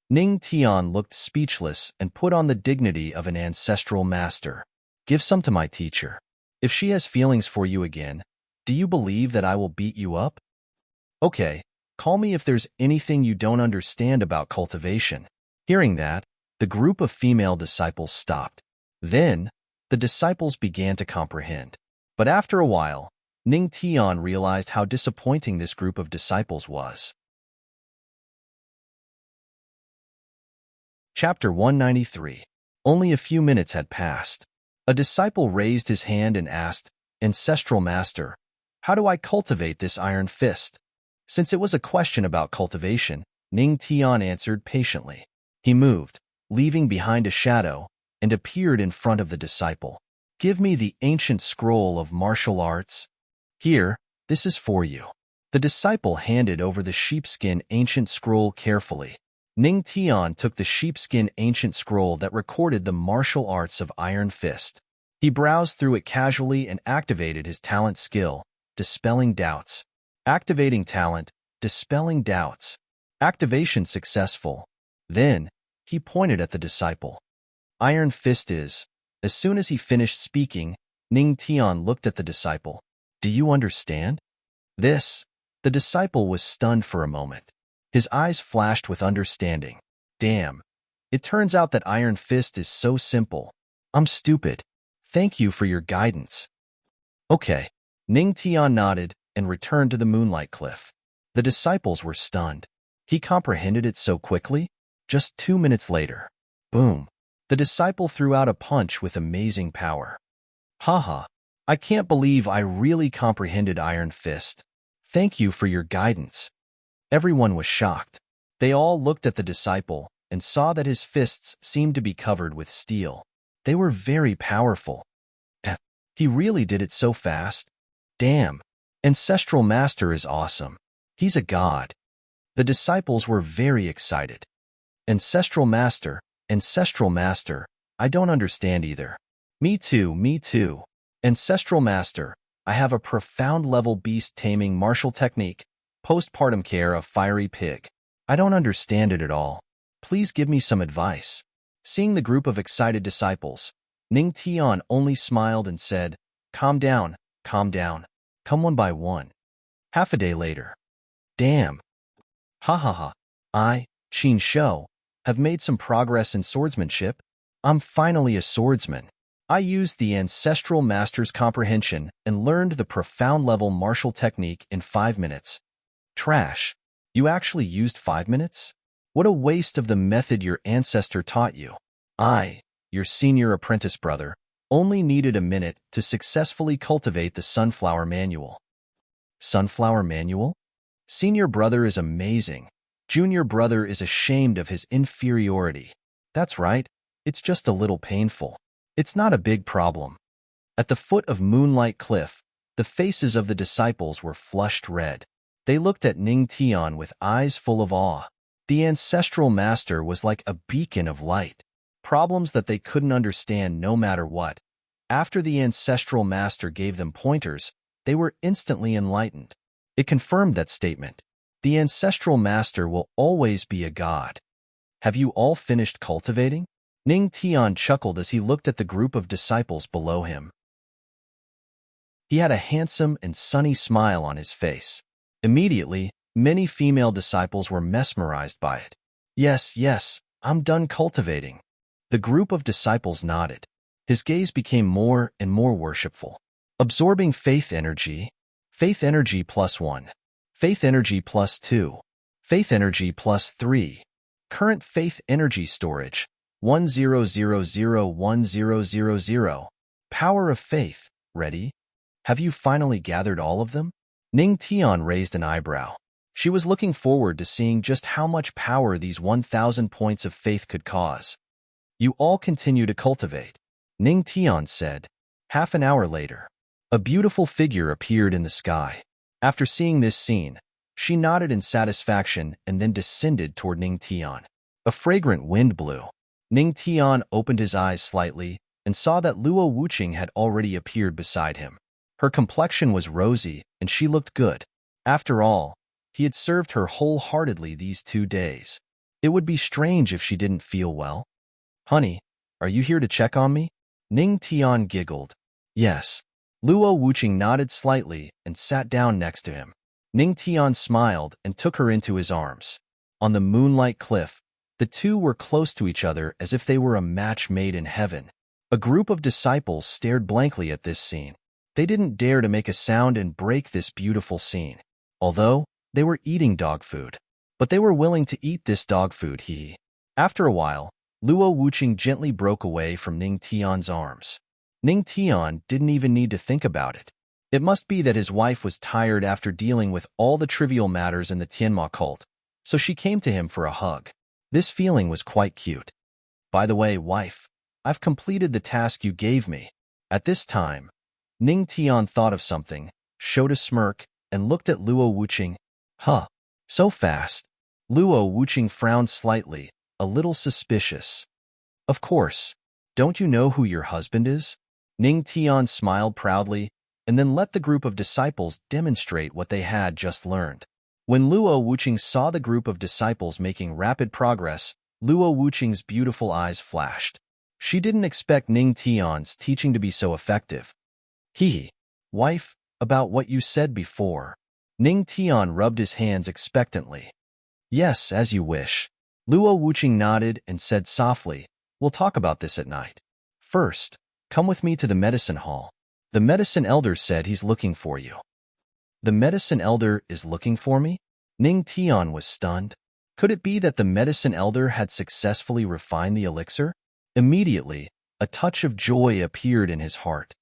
Ning Tian looked speechless and put on the dignity of an ancestral master. Give some to my teacher. If she has feelings for you again, do you believe that I will beat you up? Okay, call me if there's anything you don't understand about cultivation. Hearing that, the group of female disciples stopped. Then, the disciples began to comprehend. But after a while, Ning Tian realized how disappointing this group of disciples was. Chapter 193. Only a few minutes had passed. A disciple raised his hand and asked, Ancestral Master, how do I cultivate this iron fist? Since it was a question about cultivation, Ning Tian answered patiently. He moved. leaving behind a shadow, and appeared in front of the disciple. "Give me the ancient scroll of martial arts. Here, this is for you." The disciple handed over the sheepskin ancient scroll carefully. Ning Tian took the sheepskin ancient scroll that recorded the martial arts of Iron Fist. He browsed through it casually and activated his talent skill, dispelling doubts. Activating talent, dispelling doubts. Activation successful. Then, he pointed at the disciple. "Iron Fist is." As soon as he finished speaking, Ning Tian looked at the disciple. "Do you understand this?" The disciple was stunned for a moment. His eyes flashed with understanding. "Damn. It turns out that Iron Fist is so simple. I'm stupid. Thank you for your guidance." "Okay." Ning Tian nodded and returned to the Moonlight Cliff. The disciples were stunned. He comprehended it so quickly? Just 2 minutes later. Boom. The disciple threw out a punch with amazing power. "Haha. I can't believe I really comprehended Iron Fist. Thank you for your guidance." Everyone was shocked. They all looked at the disciple and saw that his fists seemed to be covered with steel. They were very powerful. He really did it so fast. Damn. Ancestral Master is awesome. He's a god. The disciples were very excited. Ancestral Master, I don't understand either. Me too. Ancestral Master, I have a profound level beast taming martial technique, postpartum care of fiery pig. I don't understand it at all. Please give me some advice. Seeing the group of excited disciples, Ning Tian only smiled and said, calm down. Come one by one." Half a day later. Damn. I, Qin Shou, have made some progress in swordsmanship. I'm finally a swordsman. I used the Ancestral Master's comprehension and learned the profound level martial technique in 5 minutes. Trash. You actually used 5 minutes? What a waste of the method your ancestor taught you. I, your senior apprentice brother, only needed a minute to successfully cultivate the Sunflower Manual. Sunflower Manual? Senior brother is amazing. Junior brother is ashamed of his inferiority. That's right. It's just a little painful. It's not a big problem. At the foot of Moonlight Cliff, the faces of the disciples were flushed red. They looked at Ning Tian with eyes full of awe. The Ancestral Master was like a beacon of light. Problems that they couldn't understand no matter what. After the Ancestral Master gave them pointers, they were instantly enlightened. It confirmed that statement. The Ancestral Master will always be a god. Have you all finished cultivating? Ning Tian chuckled as he looked at the group of disciples below him. He had a handsome and sunny smile on his face. Immediately, many female disciples were mesmerized by it. Yes, I'm done cultivating." The group of disciples nodded. His gaze became more and more worshipful. Absorbing faith energy +1, faith energy +2, faith energy +3. Current faith energy storage 10001000. Power of faith, ready? Have you finally gathered all of them? Ning Tian raised an eyebrow. She was looking forward to seeing just how much power these 1,000 points of faith could cause. You all continue to cultivate, Ning Tian said. Half an hour later, a beautiful figure appeared in the sky. After seeing this scene, she nodded in satisfaction and then descended toward Ning Tian. A fragrant wind blew. Ning Tian opened his eyes slightly and saw that Luo Wuqing had already appeared beside him. Her complexion was rosy and she looked good. After all, he had served her wholeheartedly these 2 days. It would be strange if she didn't feel well. Honey, are you here to check on me? Ning Tian giggled. Yes. Luo Wuqing nodded slightly and sat down next to him. Ning Tian smiled and took her into his arms. On the Moonlight Cliff, the two were close to each other as if they were a match made in heaven. A group of disciples stared blankly at this scene. They didn't dare to make a sound and break this beautiful scene. Although, they were eating dog food. But they were willing to eat this dog food, After a while, Luo Wuqing gently broke away from Ning Tian's arms. Ning Tian didn't even need to think about it. It must be that his wife was tired after dealing with all the trivial matters in the Tianma cult, so she came to him for a hug. This feeling was quite cute. By the way, wife, I've completed the task you gave me. At this time, Ning Tian thought of something, showed a smirk, and looked at Luo Wuqing. Huh, so fast. Luo Wuqing frowned slightly, a little suspicious. Of course. Don't you know who your husband is? Ning Tian smiled proudly, and then let the group of disciples demonstrate what they had just learned. When Luo Wuqing saw the group of disciples making rapid progress, Luo Wuqing's beautiful eyes flashed. She didn't expect Ning Tian's teaching to be so effective. Wife, about what you said before. Ning Tian rubbed his hands expectantly. Yes, as you wish. Luo Wuqing nodded and said softly, we'll talk about this at night. First, come with me to the medicine hall. The medicine elder said he's looking for you. The medicine elder is looking for me? Ning Tian was stunned. Could it be that the medicine elder had successfully refined the elixir? Immediately, a touch of joy appeared in his heart.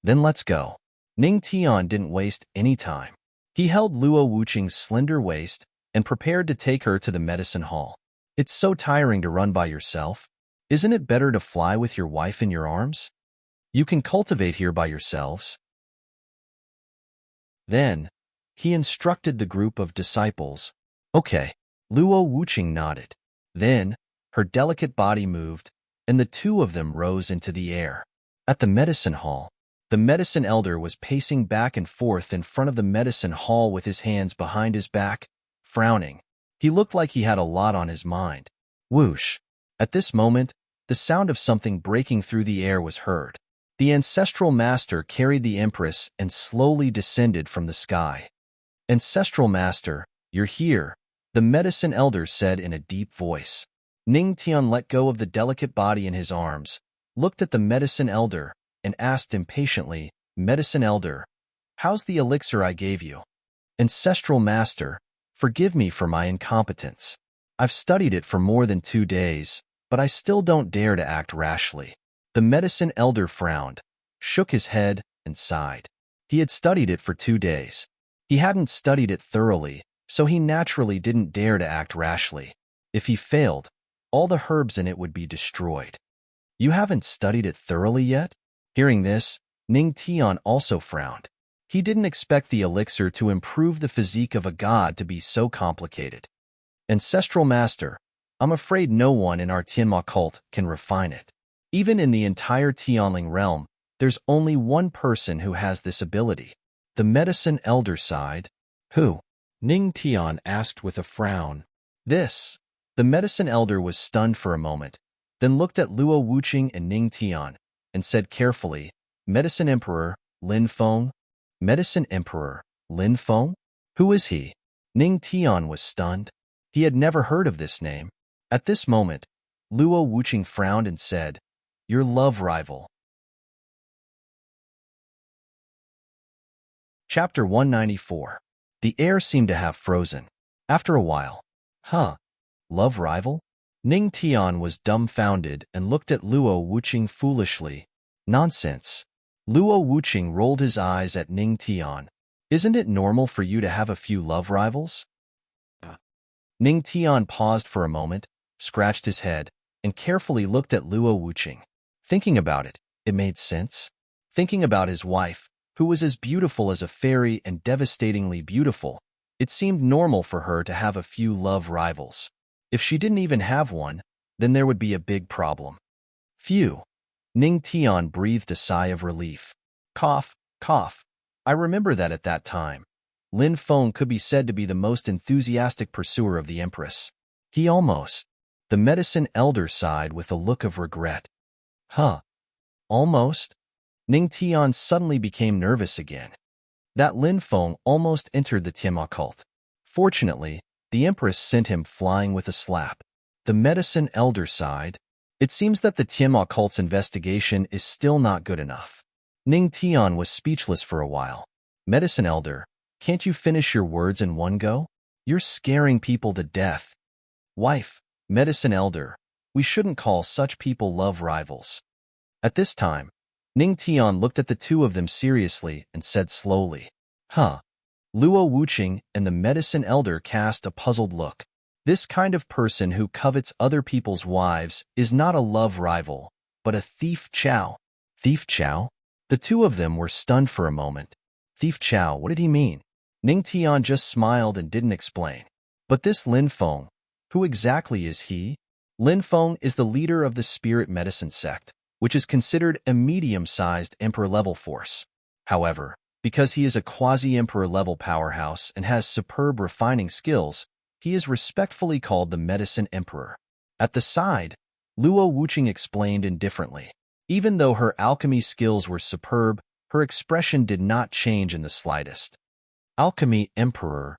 Then let's go. Ning Tian didn't waste any time. He held Luo Wuqing's slender waist and prepared to take her to the medicine hall. It's so tiring to run by yourself. Isn't it better to fly with your wife in your arms? You can cultivate here by yourselves. Then, he instructed the group of disciples. Okay. Luo Wuqing nodded. Then, her delicate body moved, and the two of them rose into the air. At the medicine hall, the medicine elder was pacing back and forth in front of the medicine hall with his hands behind his back, frowning. He looked like he had a lot on his mind. Whoosh! At this moment, the sound of something breaking through the air was heard. The ancestral master carried the empress and slowly descended from the sky. Ancestral master, you're here, the medicine elder said in a deep voice. Ning Tian let go of the delicate body in his arms, looked at the medicine elder, and asked impatiently, Medicine elder, how's the elixir I gave you? Ancestral master, forgive me for my incompetence. I've studied it for more than 2 days, but I still don't dare to act rashly. The medicine elder frowned, shook his head, and sighed. He had studied it for 2 days. He hadn't studied it thoroughly, so he naturally didn't dare to act rashly. If he failed, all the herbs in it would be destroyed. You haven't studied it thoroughly yet? Hearing this, Ning Tian also frowned. He didn't expect the elixir to improve the physique of a god to be so complicated. Ancestral master, I'm afraid no one in our Tianma cult can refine it. Even in the entire Tianling realm, there's only one person who has this ability. The medicine elder sighed. Who? Ning Tian asked with a frown. This. The medicine elder was stunned for a moment, then looked at Luo Wuqing and Ning Tian, and said carefully, Medicine Emperor, Lin Feng? Medicine Emperor, Lin Feng? Who is he? Ning Tian was stunned. He had never heard of this name. At this moment, Luo Wuqing frowned and said, Your love rival. Chapter 194. The air seemed to have frozen. After a while, love rival? Ning Tian was dumbfounded and looked at Luo Wuqing foolishly. Nonsense. Luo Wuqing rolled his eyes at Ning Tian. Isn't it normal for you to have a few love rivals? Ning Tian paused for a moment, scratched his head, and carefully looked at Luo Wuqing. Thinking about it, it made sense. Thinking about his wife, who was as beautiful as a fairy and devastatingly beautiful, it seemed normal for her to have a few love rivals. If she didn't even have one, then there would be a big problem. Phew. Ning Tian breathed a sigh of relief. Cough, cough. I remember that at that time, Lin Feng could be said to be the most enthusiastic pursuer of the empress. He almost. The medicine elder sighed with a look of regret. Almost? Ning Tian suddenly became nervous again. That Lin Feng almost entered the Tianma cult. Fortunately, the empress sent him flying with a slap. The medicine elder sighed. It seems that the Tianma cult's investigation is still not good enough. Ning Tian was speechless for a while. Medicine elder, can't you finish your words in one go? You're scaring people to death. Wife, medicine elder, we shouldn't call such people love rivals. At this time, Ning Tian looked at the two of them seriously and said slowly, Luo Wuqing and the medicine elder cast a puzzled look. This kind of person who covets other people's wives is not a love rival, but a thief chow. Thief chow? The two of them were stunned for a moment. Thief chow, what did he mean? Ning Tian just smiled and didn't explain. But this Lin Feng, who exactly is he? Lin Feng is the leader of the spirit medicine sect, which is considered a medium-sized emperor-level force. However, because he is a quasi-emperor-level powerhouse and has superb refining skills, he is respectfully called the Medicine Emperor. At the side, Luo Wuqing explained indifferently. Even though her alchemy skills were superb, her expression did not change in the slightest. Alchemy Emperor.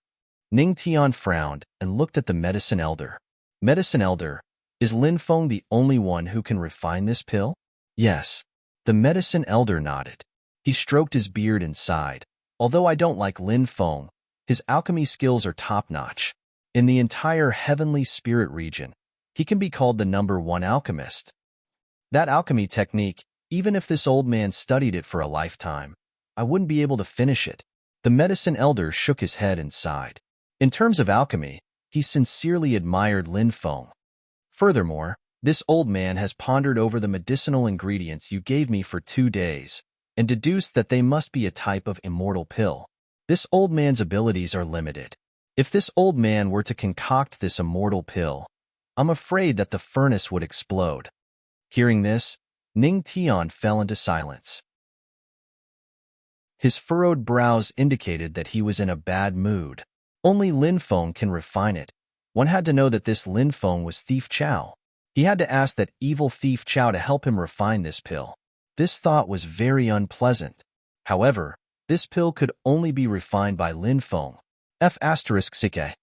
Ning Tian frowned and looked at the Medicine Elder. Medicine Elder, is Lin Feng the only one who can refine this pill? Yes. The Medicine Elder nodded. He stroked his beard and sighed. Although I don't like Lin Feng, his alchemy skills are top-notch. In the entire heavenly spirit region, he can be called the #1 alchemist. That alchemy technique, even if this old man studied it for a lifetime, I wouldn't be able to finish it. The Medicine Elder shook his head and sighed. In terms of alchemy, he sincerely admired Lin Feng. Furthermore, this old man has pondered over the medicinal ingredients you gave me for 2 days and deduced that they must be a type of immortal pill. This old man's abilities are limited. If this old man were to concoct this immortal pill, I'm afraid that the furnace would explode. Hearing this, Ning Tian fell into silence. His furrowed brows indicated that he was in a bad mood. Only Lin Feng can refine it. One had to know that this Lin Feng was Thief Chow. He had to ask that evil Thief Chow to help him refine this pill. This thought was very unpleasant. However, this pill could only be refined by Lin Feng. F***Sike.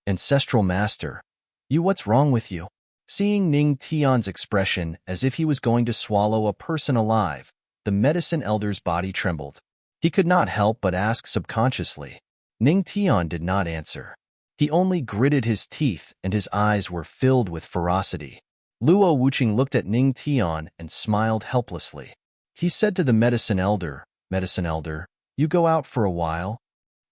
Ancestral Master. What's wrong with you? Seeing Ning Tian's expression as if he was going to swallow a person alive, the Medicine Elder's body trembled. He could not help but ask subconsciously. Ning Tian did not answer. He only gritted his teeth and his eyes were filled with ferocity. Luo Wuqing looked at Ning Tian and smiled helplessly. He said to the Medicine Elder, Medicine Elder, you go out for a while?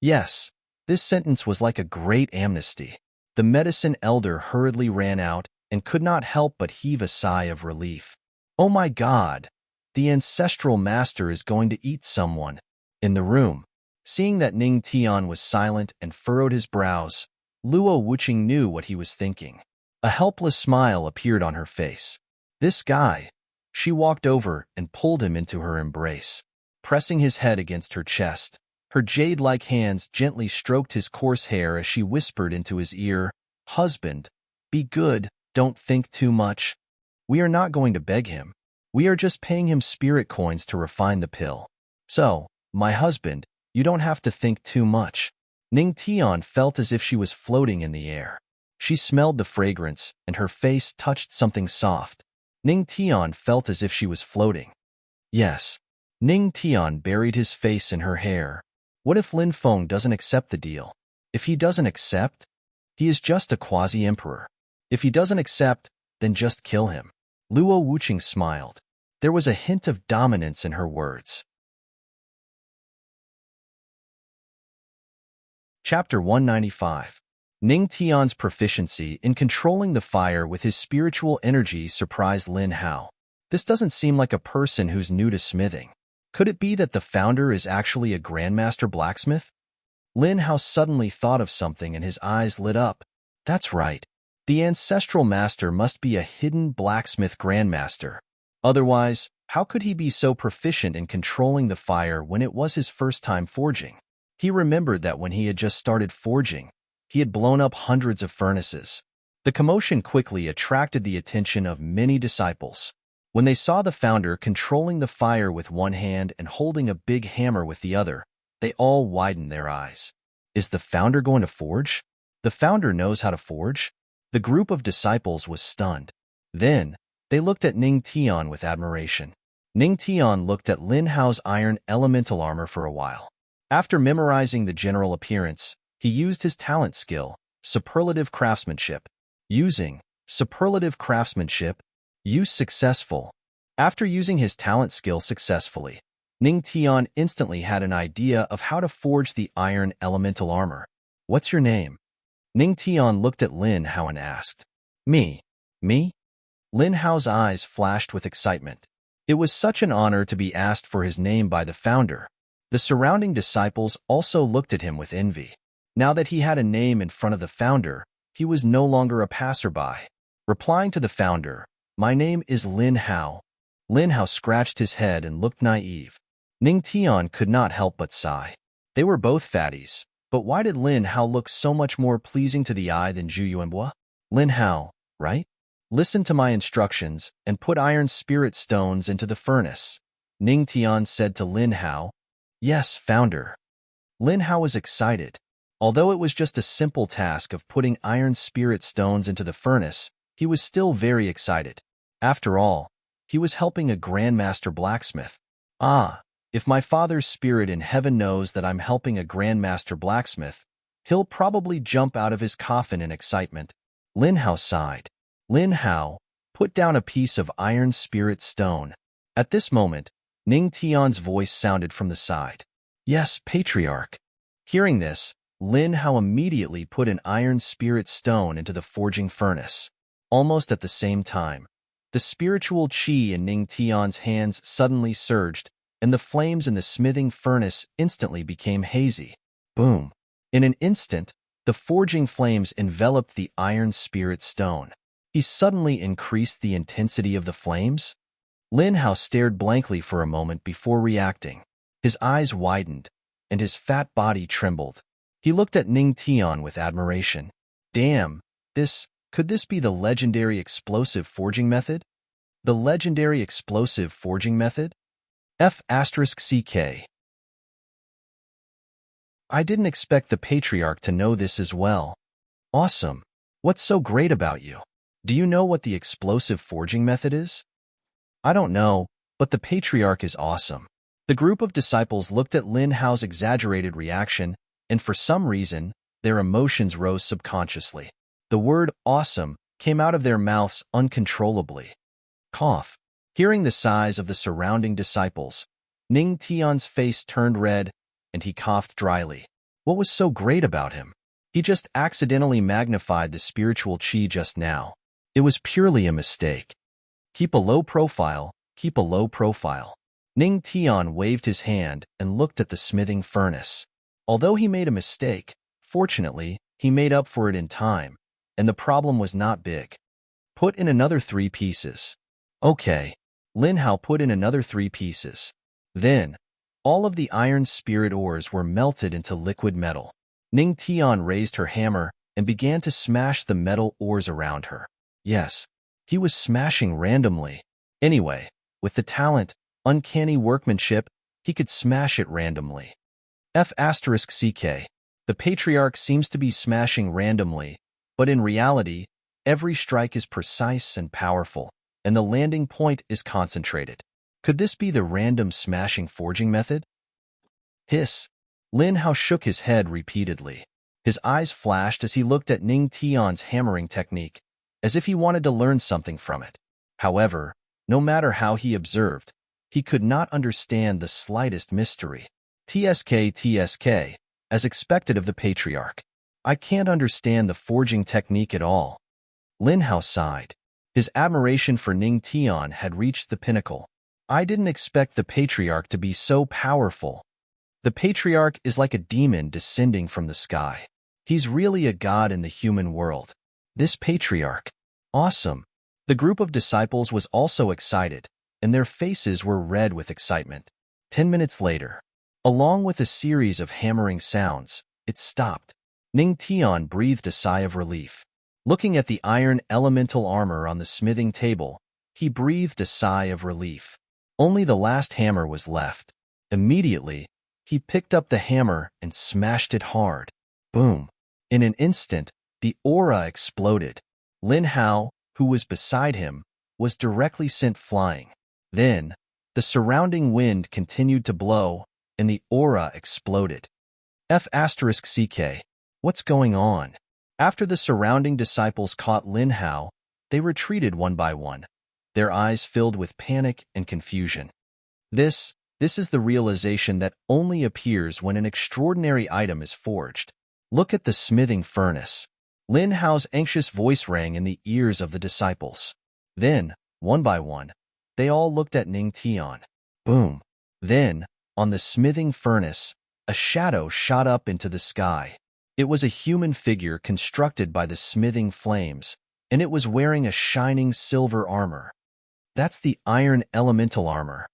Yes. This sentence was like a great amnesty. The Medicine Elder hurriedly ran out and could not help but heave a sigh of relief. Oh my God! The Ancestral Master is going to eat someone. In the room, seeing that Ning Tian was silent and furrowed his brows, Luo Wuqing knew what he was thinking. A helpless smile appeared on her face. This guy. She walked over and pulled him into her embrace. Pressing his head against her chest, her jade-like hands gently stroked his coarse hair as she whispered into his ear, Husband, be good, don't think too much. We are not going to beg him. We are just paying him spirit coins to refine the pill. So, my husband, you don't have to think too much. Ning Tian felt as if she was floating in the air. She smelled the fragrance, and her face touched something soft. Ning Tian felt as if she was floating. Yes. Ning Tian buried his face in her hair. What if Lin Feng doesn't accept the deal? If he doesn't accept, he is just a quasi-emperor. If he doesn't accept, then just kill him. Luo Wuqing smiled. There was a hint of dominance in her words. Chapter 195. Ning Tian's proficiency in controlling the fire with his spiritual energy surprised Lin Hao. This doesn't seem like a person who's new to smithing. Could it be that the founder is actually a grandmaster blacksmith? Lin Hao suddenly thought of something and his eyes lit up. That's right. The Ancestral Master must be a hidden blacksmith grandmaster. Otherwise, how could he be so proficient in controlling the fire when it was his first time forging? He remembered that when he had just started forging, he had blown up hundreds of furnaces. The commotion quickly attracted the attention of many disciples. When they saw the founder controlling the fire with one hand and holding a big hammer with the other, they all widened their eyes. Is the founder going to forge? The founder knows how to forge? The group of disciples was stunned. Then, they looked at Ning Tian with admiration. Ning Tian looked at Lin Hao's iron elemental armor for a while. After memorizing the general appearance, he used his talent skill, superlative craftsmanship. Using superlative craftsmanship, use successful. After using his talent skill successfully, Ning Tian instantly had an idea of how to forge the iron elemental armor. What's your name? Ning Tian looked at Lin Hao and asked, Me? Me? Lin Hao's eyes flashed with excitement. It was such an honor to be asked for his name by the founder. The surrounding disciples also looked at him with envy. Now that he had a name in front of the founder, he was no longer a passerby. Replying to the founder, My name is Lin Hao. Lin Hao scratched his head and looked naive. Ning Tian could not help but sigh. They were both fatties, but why did Lin Hao look so much more pleasing to the eye than Zhu Yuanhua? Lin Hao, right? Listen to my instructions and put iron spirit stones into the furnace. Ning Tian said to Lin Hao. Yes, founder. Lin Hao was excited. Although it was just a simple task of putting iron spirit stones into the furnace, he was still very excited. After all, he was helping a grandmaster blacksmith. If my father's spirit in heaven knows that I'm helping a grandmaster blacksmith, he'll probably jump out of his coffin in excitement. Lin Hao sighed. Lin Hao, put down a piece of iron spirit stone. At this moment, Ning Tian's voice sounded from the side. Yes, Patriarch. Hearing this, Lin Hao immediately put an iron spirit stone into the forging furnace. Almost at the same time, the spiritual qi in Ning Tian's hands suddenly surged, and the flames in the smithing furnace instantly became hazy. Boom! In an instant, the forging flames enveloped the iron spirit stone. He suddenly increased the intensity of the flames. Lin Hao stared blankly for a moment before reacting. His eyes widened, and his fat body trembled. He looked at Ning Tian with admiration. Damn, could this be the legendary explosive forging method? The legendary explosive forging method? F***CK. I didn't expect the Patriarch to know this as well. Awesome. What's so great about you? Do you know what the explosive forging method is? I don't know, but the Patriarch is awesome. The group of disciples looked at Lin Hao's exaggerated reaction, and for some reason, their emotions rose subconsciously. The word awesome came out of their mouths uncontrollably. Cough. Hearing the sighs of the surrounding disciples, Ning Tian's face turned red, and he coughed dryly. What was so great about him? He just accidentally magnified the spiritual qi just now. It was purely a mistake. Keep a low profile, keep a low profile. Ning Tian waved his hand and looked at the smithing furnace. Although he made a mistake, fortunately, he made up for it in time, and the problem was not big. Put in another 3 pieces. Okay. Lin Hao put in another 3 pieces. Then, all of the iron spirit ores were melted into liquid metal. Ning Tian raised her hammer and began to smash the metal ores around her. Yes, he was smashing randomly. Anyway, with the talent, uncanny workmanship, he could smash it randomly. F***CK. The Patriarch seems to be smashing randomly, but in reality, every strike is precise and powerful, and the landing point is concentrated. Could this be the random smashing forging method? Hiss. Lin Hao shook his head repeatedly. His eyes flashed as he looked at Ning Tian's hammering technique, as if he wanted to learn something from it. However, no matter how he observed, he could not understand the slightest mystery. TSK, as expected of the Patriarch. I can't understand the forging technique at all. Lin Hao sighed. His admiration for Ning Tian had reached the pinnacle. I didn't expect the Patriarch to be so powerful. The Patriarch is like a demon descending from the sky. He's really a god in the human world. This Patriarch. Awesome. The group of disciples was also excited, and their faces were red with excitement. 10 minutes later, along with a series of hammering sounds, it stopped. Ning Tian breathed a sigh of relief. Looking at the iron elemental armor on the smithing table, he breathed a sigh of relief. Only the last hammer was left. Immediately, he picked up the hammer and smashed it hard. Boom. In an instant, the aura exploded. Lin Hao, who was beside him, was directly sent flying. Then, the surrounding wind continued to blow, and the aura exploded. F***CK. What's going on? After the surrounding disciples caught Lin Hao, they retreated one by one, their eyes filled with panic and confusion. This is the realization that only appears when an extraordinary item is forged. Look at the smithing furnace. Lin Hao's anxious voice rang in the ears of the disciples. Then, one by one, they all looked at Ning Tian. Boom. Then, on the smithing furnace, a shadow shot up into the sky. It was a human figure constructed by the smithing flames, and it was wearing a shining silver armor. That's the iron elemental armor.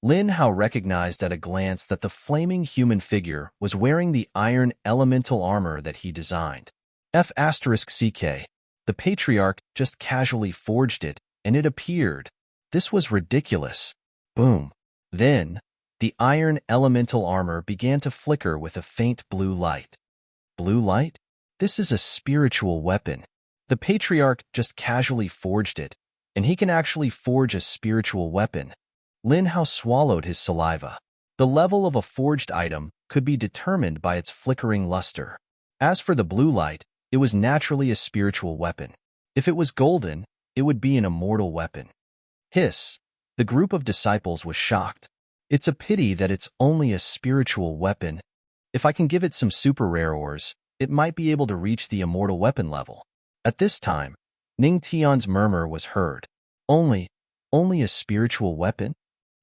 Lin Hao recognized at a glance that the flaming human figure was wearing the iron elemental armor that he designed. F***CK. The patriarch just casually forged it, and it appeared. This was ridiculous. Boom. Then, the iron elemental armor began to flicker with a faint blue light. Blue light? This is a spiritual weapon. The patriarch just casually forged it, and he can actually forge a spiritual weapon. Lin Hao swallowed his saliva. The level of a forged item could be determined by its flickering luster. As for the blue light, it was naturally a spiritual weapon. If it was golden, it would be an immortal weapon. Hiss. The group of disciples was shocked. It's a pity that it's only a spiritual weapon. If I can give it some super rare ores, it might be able to reach the immortal weapon level. At this time, Ning Tian's murmur was heard. Only a spiritual weapon?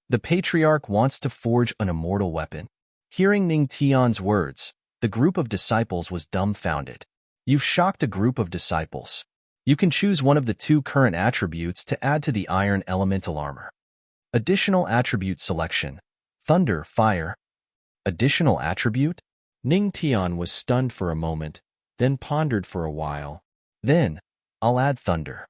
The patriarch wants to forge an immortal weapon. Hearing Ning Tian's words, the group of disciples was dumbfounded. You've shocked a group of disciples. You can choose one of the two current attributes to add to the iron elemental armor. Additional attribute selection. Thunder, fire. Additional attribute? Ning Tian was stunned for a moment, then pondered for a while. Then, I'll add thunder.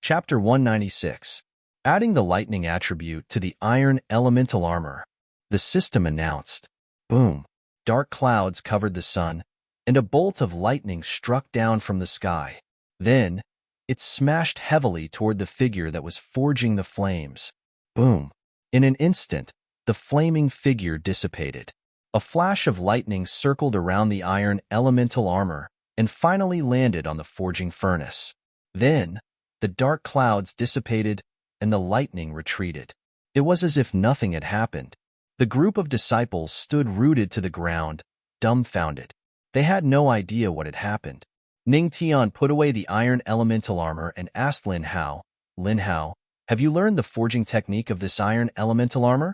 Chapter 196. Adding the lightning attribute to the iron elemental armor. The system announced. Boom. Dark clouds covered the sun, and a bolt of lightning struck down from the sky. Then, it smashed heavily toward the figure that was forging the flames. Boom. In an instant, the flaming figure dissipated. A flash of lightning circled around the iron elemental armor and finally landed on the forging furnace. Then, the dark clouds dissipated and the lightning retreated. It was as if nothing had happened. The group of disciples stood rooted to the ground, dumbfounded. They had no idea what had happened. Ning Tian put away the iron elemental armor and asked Lin Hao, Lin Hao, have you learned the forging technique of this iron elemental armor?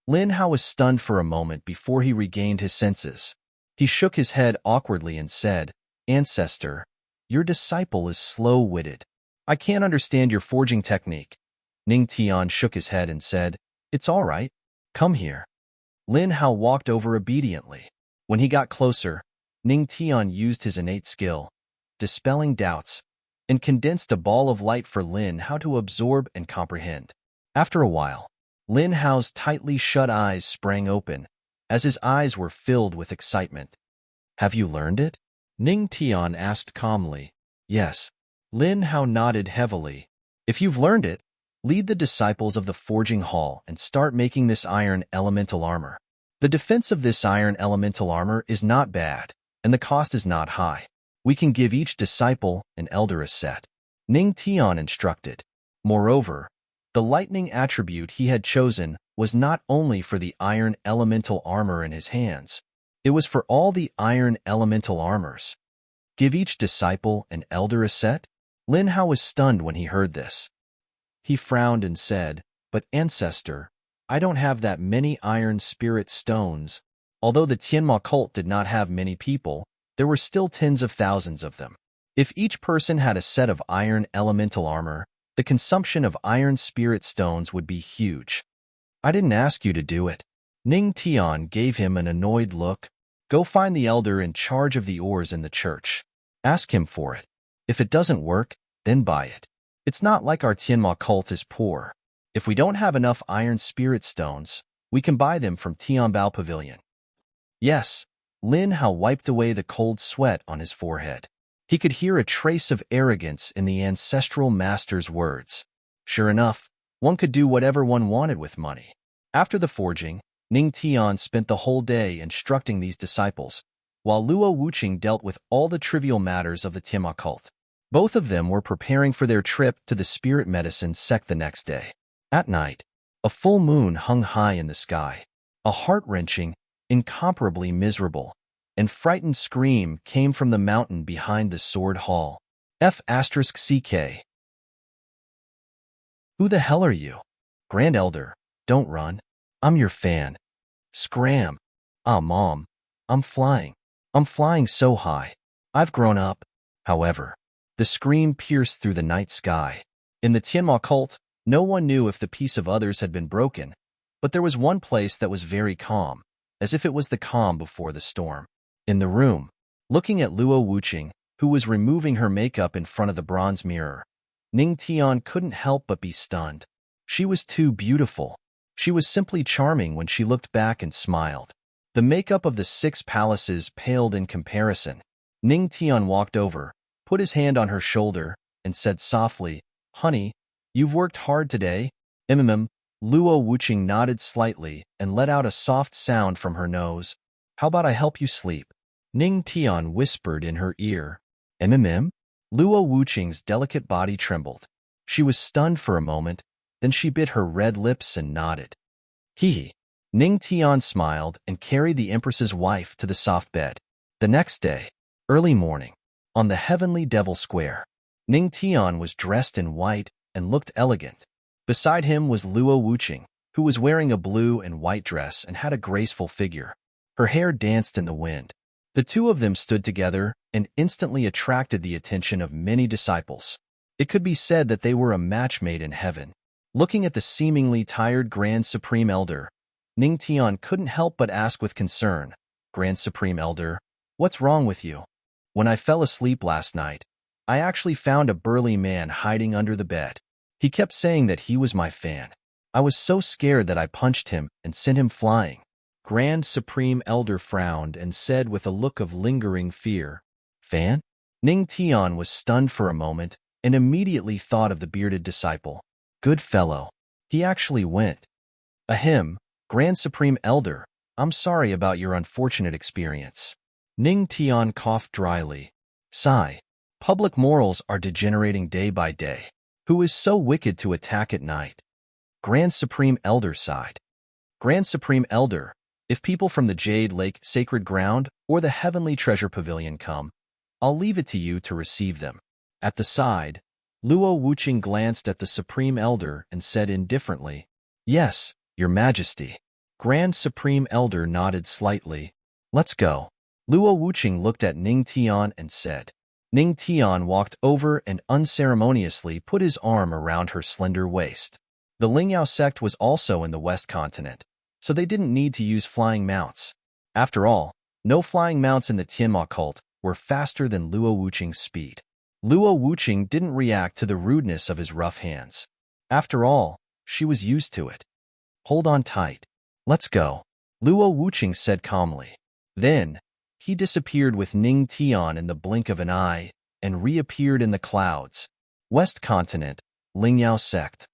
Lin Hao was stunned for a moment before he regained his senses. He shook his head awkwardly and said, Ancestor, your disciple is slow-witted. I can't understand your forging technique. Ning Tian shook his head and said, It's all right. Come here. Lin Hao walked over obediently. When he got closer, Ning Tian used his innate skill, dispelling doubts, and condensed a ball of light for Lin Hao to absorb and comprehend. After a while, Lin Hao's tightly shut eyes sprang open, as his eyes were filled with excitement. Have you learned it? Ning Tian asked calmly. Yes. Lin Hao nodded heavily. If you've learned it, lead the disciples of the forging hall and start making this iron elemental armor. The defense of this iron elemental armor is not bad, and the cost is not high. We can give each disciple an elder set. Ning Tian instructed. Moreover, the lightning attribute he had chosen was not only for the iron elemental armor in his hands, it was for all the iron elemental armors. Give each disciple an elder set? Lin Hao was stunned when he heard this. He frowned and said, But Ancestor, I don't have that many iron spirit stones. Although the Tianma cult did not have many people, there were still tens of thousands of them. If each person had a set of iron elemental armor, the consumption of iron spirit stones would be huge. I didn't ask you to do it. Ning Tian gave him an annoyed look. Go find the elder in charge of the ores in the church. Ask him for it. If it doesn't work, then buy it. It's not like our Tianma cult is poor. If we don't have enough iron spirit stones, we can buy them from Tianbao Pavilion. Yes, Lin Hao wiped away the cold sweat on his forehead. He could hear a trace of arrogance in the ancestral master's words. Sure enough, one could do whatever one wanted with money. After the forging, Ning Tian spent the whole day instructing these disciples, while Luo Wuqing dealt with all the trivial matters of the Tianma cult. Both of them were preparing for their trip to the spirit medicine sect the next day. At night, a full moon hung high in the sky. A heart-wrenching, incomparably miserable, and frightened scream came from the mountain behind the sword hall. F***CK. Who the hell are you? Grand Elder, don't run. I'm your fan. Scram. Ah, Mom. I'm flying. I'm flying so high. I've grown up. However, the scream pierced through the night sky. In the Tianma cult, no one knew if the peace of others had been broken, but there was one place that was very calm, as if it was the calm before the storm. In the room, looking at Luo Wuqing, who was removing her makeup in front of the bronze mirror, Ning Tian couldn't help but be stunned. She was too beautiful. She was simply charming when she looked back and smiled. The makeup of the 6 palaces paled in comparison. Ning Tian walked over, put his hand on her shoulder, and said softly, "Honey, you've worked hard today?" Luo Wuqing nodded slightly and let out a soft sound from her nose. "How about I help you sleep?" Ning Tian whispered in her ear. Luo Wuqing's delicate body trembled. She was stunned for a moment, then she bit her red lips and nodded. Hee. Ning Tian smiled and carried the Empress's wife to the soft bed. The next day, early morning, on the heavenly Devil Square, Ning Tian was dressed in white and looked elegant. Beside him was Luo Wuqing, who was wearing a blue and white dress and had a graceful figure. Her hair danced in the wind. The two of them stood together and instantly attracted the attention of many disciples. It could be said that they were a match made in heaven. Looking at the seemingly tired Grand Supreme Elder, Ning Tian couldn't help but ask with concern, "Grand Supreme Elder, what's wrong with you? When I fell asleep last night, I actually found a burly man hiding under the bed. He kept saying that he was my fan. I was so scared that I punched him and sent him flying." Grand Supreme Elder frowned and said with a look of lingering fear, "Fan?" Ning Tian was stunned for a moment and immediately thought of the bearded disciple. Good fellow. He actually went. Ahem, Grand Supreme Elder, I'm sorry about your unfortunate experience. Ning Tian coughed dryly. Sigh. Public morals are degenerating day by day. Who is so wicked to attack at night? Grand Supreme Elder sighed. Grand Supreme Elder, if people from the Jade Lake Sacred Ground or the Heavenly Treasure Pavilion come, I'll leave it to you to receive them. At the side, Luo Wuqing glanced at the Supreme Elder and said indifferently, Yes, Your Majesty. Grand Supreme Elder nodded slightly. Let's go. Luo Wuqing looked at Ning Tian and said. Ning Tian walked over and unceremoniously put his arm around her slender waist. The Lingyao sect was also in the West Continent, so they didn't need to use flying mounts. After all, no flying mounts in the Tianma cult were faster than Luo Wuqing's speed. Luo Wuqing didn't react to the rudeness of his rough hands. After all, she was used to it. Hold on tight. Let's go. Luo Wuqing said calmly. Then, he disappeared with Ning Tian in the blink of an eye and reappeared in the clouds. West Continent, Lingyao sect.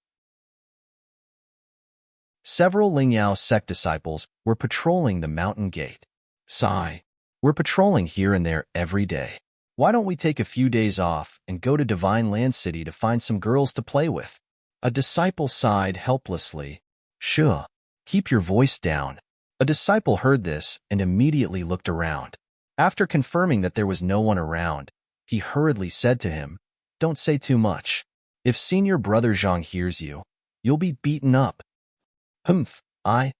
Several Lingyao sect disciples were patrolling the mountain gate. Sigh. We're patrolling here and there every day. Why don't we take a few days off and go to Divine Land City to find some girls to play with? A disciple sighed helplessly. Sure. Keep your voice down. A disciple heard this and immediately looked around. After confirming that there was no one around, he hurriedly said to him, Don't say too much. If Senior Brother Zhang hears you, you'll be beaten up. Humph, I'm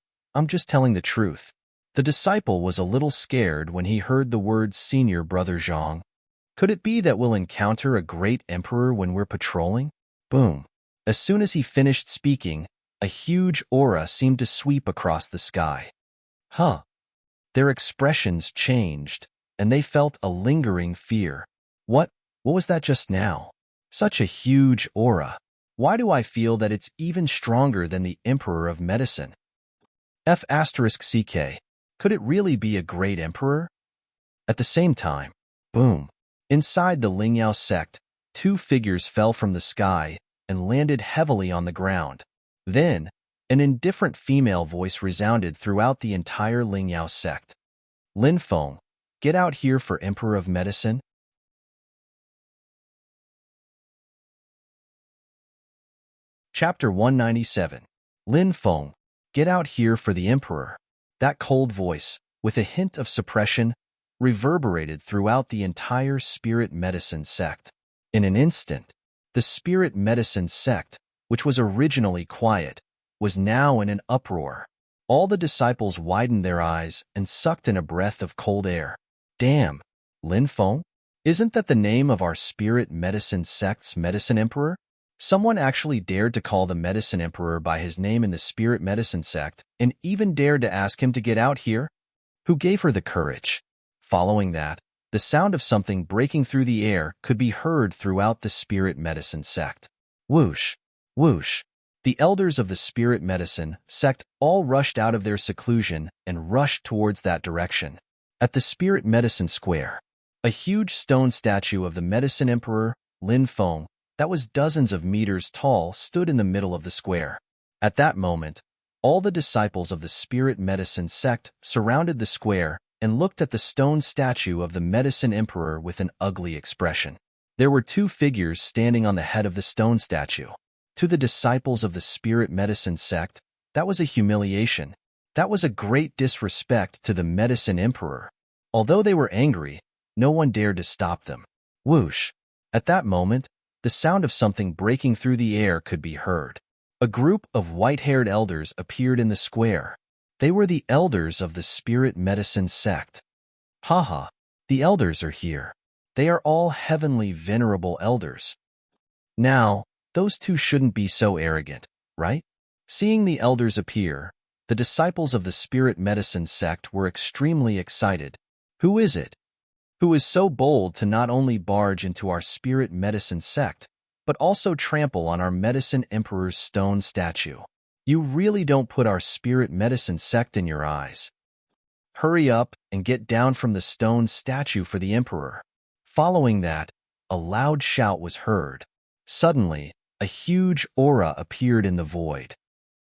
just telling the truth. The disciple was a little scared when he heard the words Senior Brother Zhang. Could it be that we'll encounter a great emperor when we're patrolling? Boom. As soon as he finished speaking, a huge aura seemed to sweep across the sky. Huh. Their expressions changed, and they felt a lingering fear. What was that just now? Such a huge aura. Why do I feel that it's even stronger than the Emperor of Medicine? F***CK. Could it really be a great emperor? At the same time, boom. Inside the Lingyao sect, 2 figures fell from the sky and landed heavily on the ground. Then, an indifferent female voice resounded throughout the entire Lingyao sect. Lin Feng, get out here for Emperor of Medicine. Chapter 197. Lin Feng, get out here for the Emperor. That cold voice, with a hint of suppression, reverberated throughout the entire spirit medicine sect. In an instant, the spirit medicine sect, which was originally quiet, was now in an uproar. All the disciples widened their eyes and sucked in a breath of cold air. Damn, Lin Feng? Isn't that the name of our spirit medicine sect's medicine emperor? Someone actually dared to call the medicine emperor by his name in the spirit medicine sect and even dared to ask him to get out here? Who gave her the courage? Following that, the sound of something breaking through the air could be heard throughout the spirit medicine sect. Whoosh, whoosh. The elders of the spirit medicine sect all rushed out of their seclusion and rushed towards that direction. At the spirit medicine square, a huge stone statue of the medicine emperor, Lin Feng, that was dozens of meters tall, stood in the middle of the square. At that moment, all the disciples of the spirit medicine sect surrounded the square and looked at the stone statue of the medicine emperor with an ugly expression. There were two figures standing on the head of the stone statue. To the disciples of the spirit medicine sect, that was a humiliation. That was a great disrespect to the medicine emperor. Although they were angry, no one dared to stop them. Whoosh! At that moment, the sound of something breaking through the air could be heard. A group of white-haired elders appeared in the square. They were the elders of the spirit medicine sect. Haha, the elders are here. They are all heavenly venerable elders. Now, those two shouldn't be so arrogant, right? Seeing the elders appear, the disciples of the spirit medicine sect were extremely excited. Who is it? Who is so bold to not only barge into our spirit medicine sect, but also trample on our medicine emperor's stone statue? You really don't put our spirit medicine sect in your eyes. Hurry up and get down from the stone statue for the emperor. Following that, a loud shout was heard. Suddenly, a huge aura appeared in the void.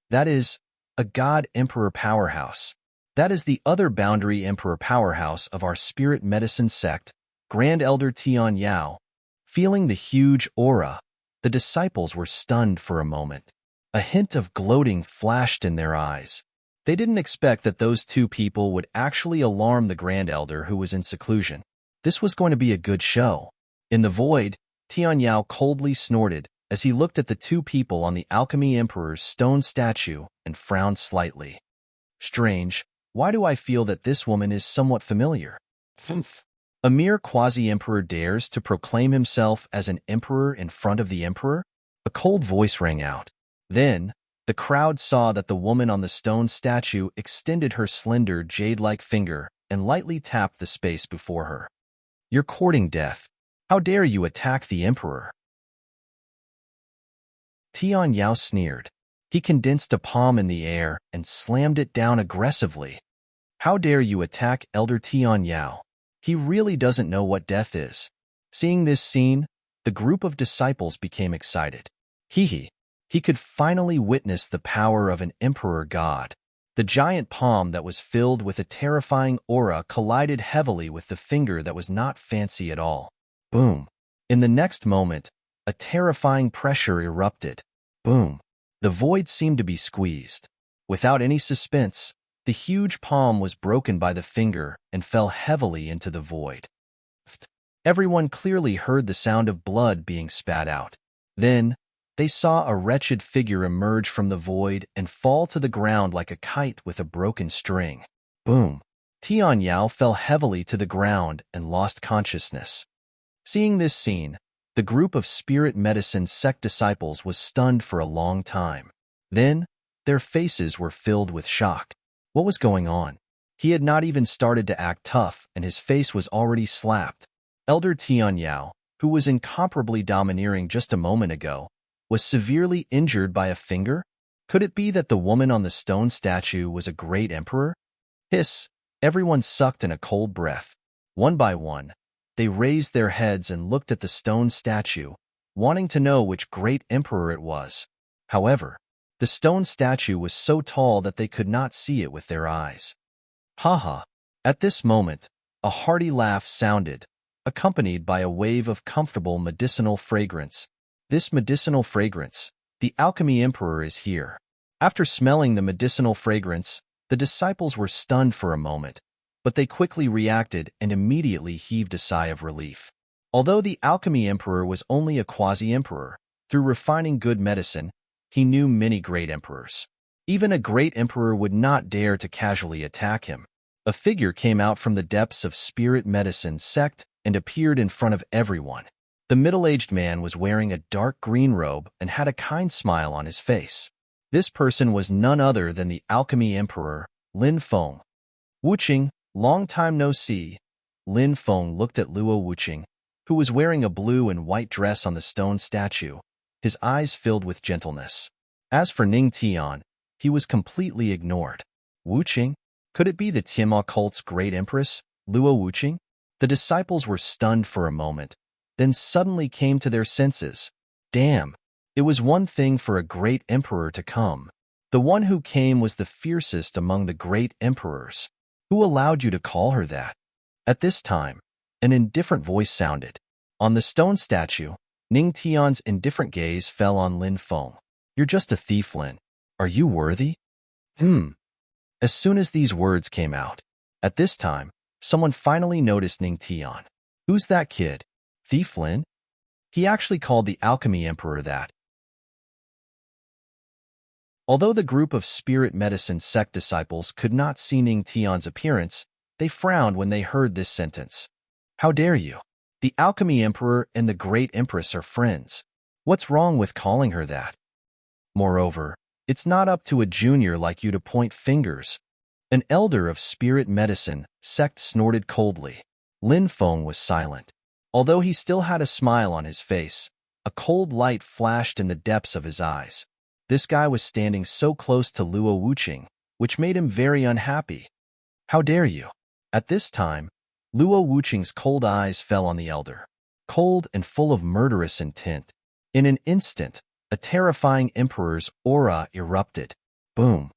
That is, a God Emperor powerhouse. That is the other boundary Emperor powerhouse of our spirit medicine sect, Grand Elder Tian Yao. Feeling the huge aura, the disciples were stunned for a moment. A hint of gloating flashed in their eyes. They didn't expect that those two people would actually alarm the Grand Elder who was in seclusion. This was going to be a good show. In the void, Tian Yao coldly snorted as he looked at the two people on the Alchemy Emperor's stone statue and frowned slightly. Strange, why do I feel that this woman is somewhat familiar? Humph. A mere quasi-emperor dares to proclaim himself as an emperor in front of the emperor? A cold voice rang out. Then, the crowd saw that the woman on the stone statue extended her slender jade-like finger and lightly tapped the space before her. You're courting death. How dare you attack the emperor? Tian Yao sneered. He condensed a palm in the air and slammed it down aggressively. How dare you attack Elder Tian Yao? He really doesn't know what death is. Seeing this scene, the group of disciples became excited. He could finally witness the power of an emperor god. The giant palm that was filled with a terrifying aura collided heavily with the finger that was not fancy at all. Boom. In the next moment, a terrifying pressure erupted. Boom. The void seemed to be squeezed. Without any suspense, the huge palm was broken by the finger and fell heavily into the void. Everyone clearly heard the sound of blood being spat out. Then, they saw a wretched figure emerge from the void and fall to the ground like a kite with a broken string. Boom. Tian Yao fell heavily to the ground and lost consciousness. Seeing this scene, the group of spirit medicine sect disciples was stunned for a long time. Then, their faces were filled with shock. What was going on? He had not even started to act tough and his face was already slapped. Elder Tian Yao, who was incomparably domineering just a moment ago, was severely injured by a finger? Could it be that the woman on the stone statue was a great emperor? Hiss! Everyone sucked in a cold breath. One by one, they raised their heads and looked at the stone statue, wanting to know which great emperor it was. However, the stone statue was so tall that they could not see it with their eyes. Haha! At this moment, a hearty laugh sounded, accompanied by a wave of comfortable medicinal fragrance. This medicinal fragrance, the Alchemy Emperor is here. After smelling the medicinal fragrance, The disciples were stunned for a moment, but they quickly reacted and immediately heaved a sigh of relief. Although the alchemy emperor was only a quasi-emperor, through refining good medicine, he knew many great emperors. Even a great emperor would not dare to casually attack him. A figure came out from the depths of spirit medicine sect and appeared in front of everyone. The middle-aged man was wearing a dark green robe and had a kind smile on his face. This person was none other than the alchemy emperor, Lin Feng. Wuqing, long time no see. Lin Feng looked at Luo Wuqing, who was wearing a blue and white dress on the stone statue, his eyes filled with gentleness. As for Ning Tian, he was completely ignored. Wuqing? Could it be the Tianma cult's great empress, Luo Wuqing? The disciples were stunned for a moment, then suddenly came to their senses. Damn, it was one thing for a great emperor to come. The one who came was the fiercest among the great emperors. Who allowed you to call her that? At this time, an indifferent voice sounded. On the stone statue, Ning Tian's indifferent gaze fell on Lin Feng. You're just a thief, Lin. Are you worthy? As soon as these words came out, at this time, someone finally noticed Ning Tian. Who's that kid? Thief Lin? He actually called the alchemy emperor that. Although the group of spirit medicine sect disciples could not see Ning Tian's appearance, they frowned when they heard this sentence. How dare you? The alchemy emperor and the great empress are friends. What's wrong with calling her that? Moreover, it's not up to a junior like you to point fingers. An elder of spirit medicine sect snorted coldly. Lin Feng was silent. Although he still had a smile on his face, a cold light flashed in the depths of his eyes. This guy was standing so close to Luo Wuqing, which made him very unhappy. How dare you? At this time, Luo Wuqing's cold eyes fell on the elder, cold and full of murderous intent. In an instant, a terrifying emperor's aura erupted. Boom.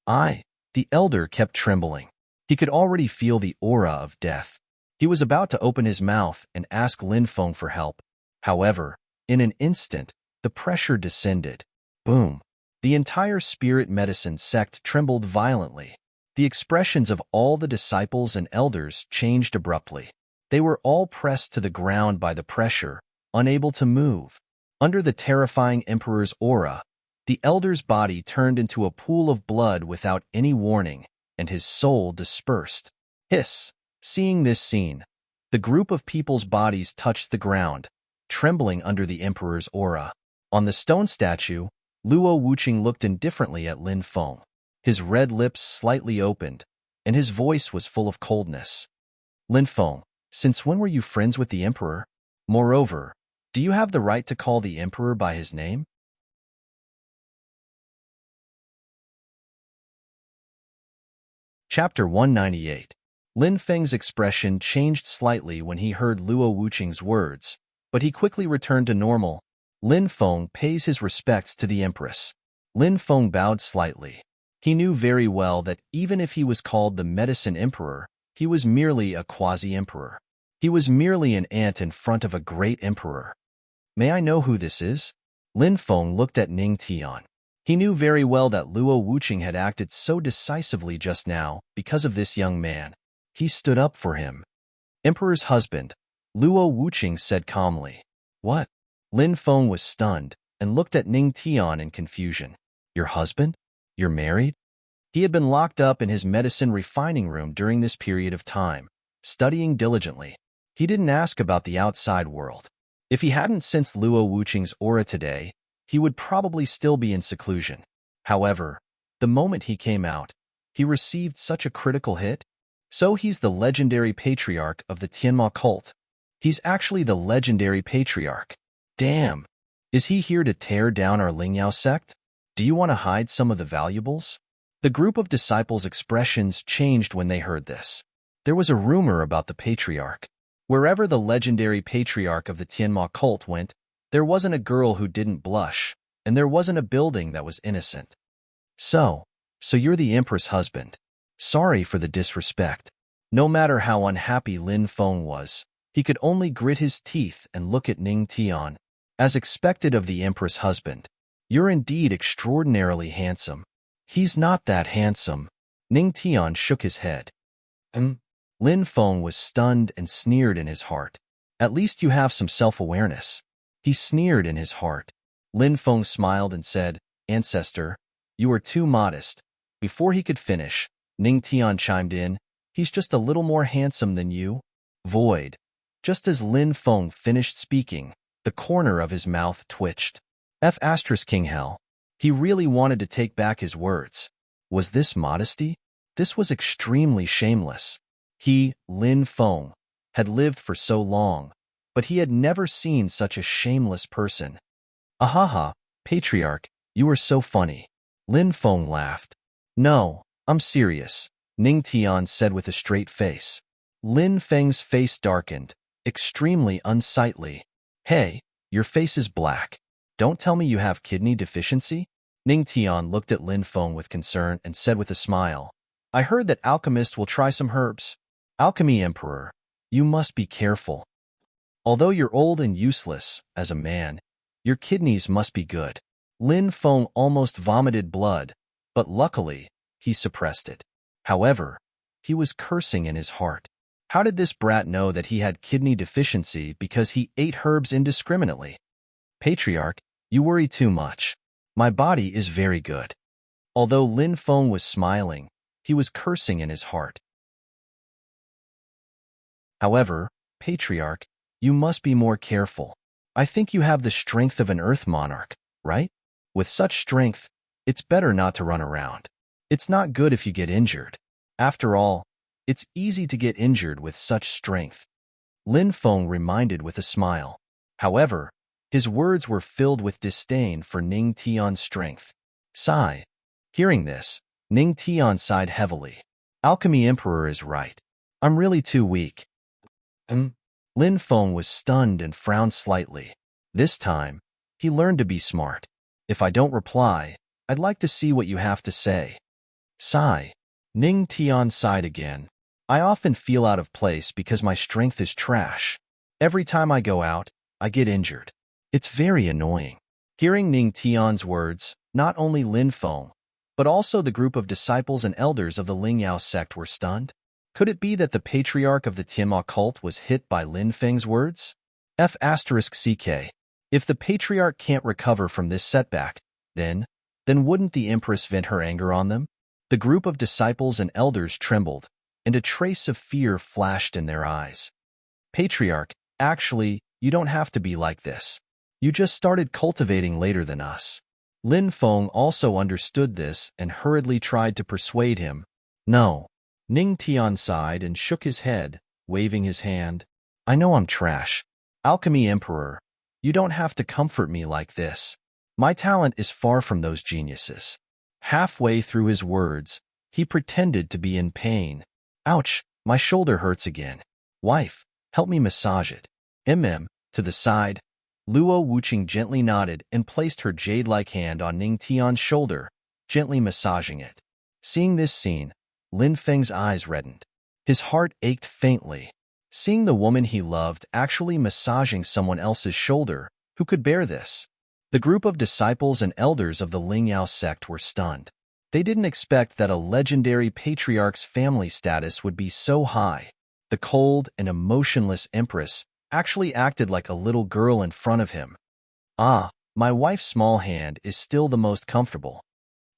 The elder kept trembling. He could already feel the aura of death. He was about to open his mouth and ask Lin Feng for help. However, in an instant, the pressure descended. Boom. The entire spirit medicine sect trembled violently. The expressions of all the disciples and elders changed abruptly. They were all pressed to the ground by the pressure, unable to move. Under the terrifying emperor's aura, the elder's body turned into a pool of blood without any warning, and his soul dispersed. Hiss! Seeing this scene, the group of people's bodies touched the ground, trembling under the emperor's aura. On the stone statue, Luo Wuqing looked indifferently at Lin Feng. His red lips slightly opened, and his voice was full of coldness. Lin Feng, since when were you friends with the emperor? Moreover, do you have the right to call the emperor by his name? Chapter 198. Lin Feng's expression changed slightly when he heard Luo Wuqing's words, but he quickly returned to normal. Lin Feng pays his respects to the empress. Lin Feng bowed slightly. He knew very well that even if he was called the medicine emperor, he was merely a quasi-emperor. He was merely an ant in front of a great emperor. May I know who this is? Lin Feng looked at Ning Tian. He knew very well that Luo Wuqing had acted so decisively just now because of this young man. He stood up for him. Emperor's husband, Luo Wuqing said calmly. What? Lin Feng was stunned and looked at Ning Tian in confusion. Your husband? You're married? He had been locked up in his medicine refining room during this period of time, studying diligently. He didn't ask about the outside world. If he hadn't sensed Luo Wuqing's aura today, he would probably still be in seclusion. However, the moment he came out, he received such a critical hit. So he's the legendary patriarch of the Tianma cult. He's actually the legendary patriarch. Damn! Is he here to tear down our Lingyao sect? Do you want to hide some of the valuables? The group of disciples' expressions changed when they heard this. There was a rumor about the patriarch. Wherever the legendary patriarch of the Tianma cult went, there wasn't a girl who didn't blush, and there wasn't a building that was innocent. So you're the empress' husband. Sorry for the disrespect. No matter how unhappy Lin Feng was, he could only grit his teeth and look at Ning Tian. As expected of the empress' husband, you're indeed extraordinarily handsome. He's not that handsome. Ning Tian shook his head. Lin Feng was stunned and sneered in his heart. At least you have some self-awareness. He sneered in his heart. Lin Feng smiled and said, Ancestor, you are too modest. Before he could finish, Ning Tian chimed in, he's just a little more handsome than you. Void. Just as Lin Feng finished speaking, the corner of his mouth twitched. King Hell. He really wanted to take back his words. Was this modesty? This was extremely shameless. He, Lin Feng, had lived for so long, but he had never seen such a shameless person. Ahaha, Patriarch, you are so funny. Lin Feng laughed. No, I'm serious, Ning Tian said with a straight face. Lin Feng's face darkened, extremely unsightly. Hey, your face is black. Don't tell me you have kidney deficiency? Ning Tian looked at Lin Feng with concern and said with a smile, I heard that alchemists will try some herbs. Alchemy Emperor, you must be careful. Although you're old and useless, as a man, your kidneys must be good. Lin Feng almost vomited blood, but luckily, he suppressed it. However, he was cursing in his heart. How did this brat know that he had kidney deficiency because he ate herbs indiscriminately? Patriarch, you worry too much. My body is very good. Although Lin Feng was smiling, he was cursing in his heart. However, Patriarch, you must be more careful. I think you have the strength of an earth monarch, right? With such strength, it's better not to run around. It's not good if you get injured. After all, it's easy to get injured with such strength. Lin Feng reminded with a smile. However, his words were filled with disdain for Ning Tian's strength. Sigh. Hearing this, Ning Tian sighed heavily. Alchemy Emperor is right. I'm really too weak. Lin Feng was stunned and frowned slightly. This time, he learned to be smart. If I don't reply, I'd like to see what you have to say. Sigh. Ning Tian sighed again. I often feel out of place because my strength is trash. Every time I go out, I get injured. It's very annoying. Hearing Ning Tian's words, not only Lin Feng, but also the group of disciples and elders of the Lingyao sect were stunned. Could it be that the patriarch of the Tianma cult was hit by Lin Feng's words? Ck. If the patriarch can't recover from this setback, then wouldn't the empress vent her anger on them? The group of disciples and elders trembled, and a trace of fear flashed in their eyes. Patriarch, actually, you don't have to be like this. You just started cultivating later than us. Lin Feng also understood this and hurriedly tried to persuade him. No. Ning Tian sighed and shook his head, waving his hand. I know I'm trash. Alchemy Emperor, you don't have to comfort me like this. My talent is far from those geniuses. Halfway through his words, he pretended to be in pain. Ouch, my shoulder hurts again. Wife, help me massage it. To the side, Luo Wuqing gently nodded and placed her jade-like hand on Ning Tian's shoulder, gently massaging it. Seeing this scene, Lin Feng's eyes reddened. His heart ached faintly. Seeing the woman he loved actually massaging someone else's shoulder, who could bear this? The group of disciples and elders of the Lingyao sect were stunned. They didn't expect that a legendary patriarch's family status would be so high. The cold and emotionless empress actually acted like a little girl in front of him. Ah, my wife's small hand is still the most comfortable.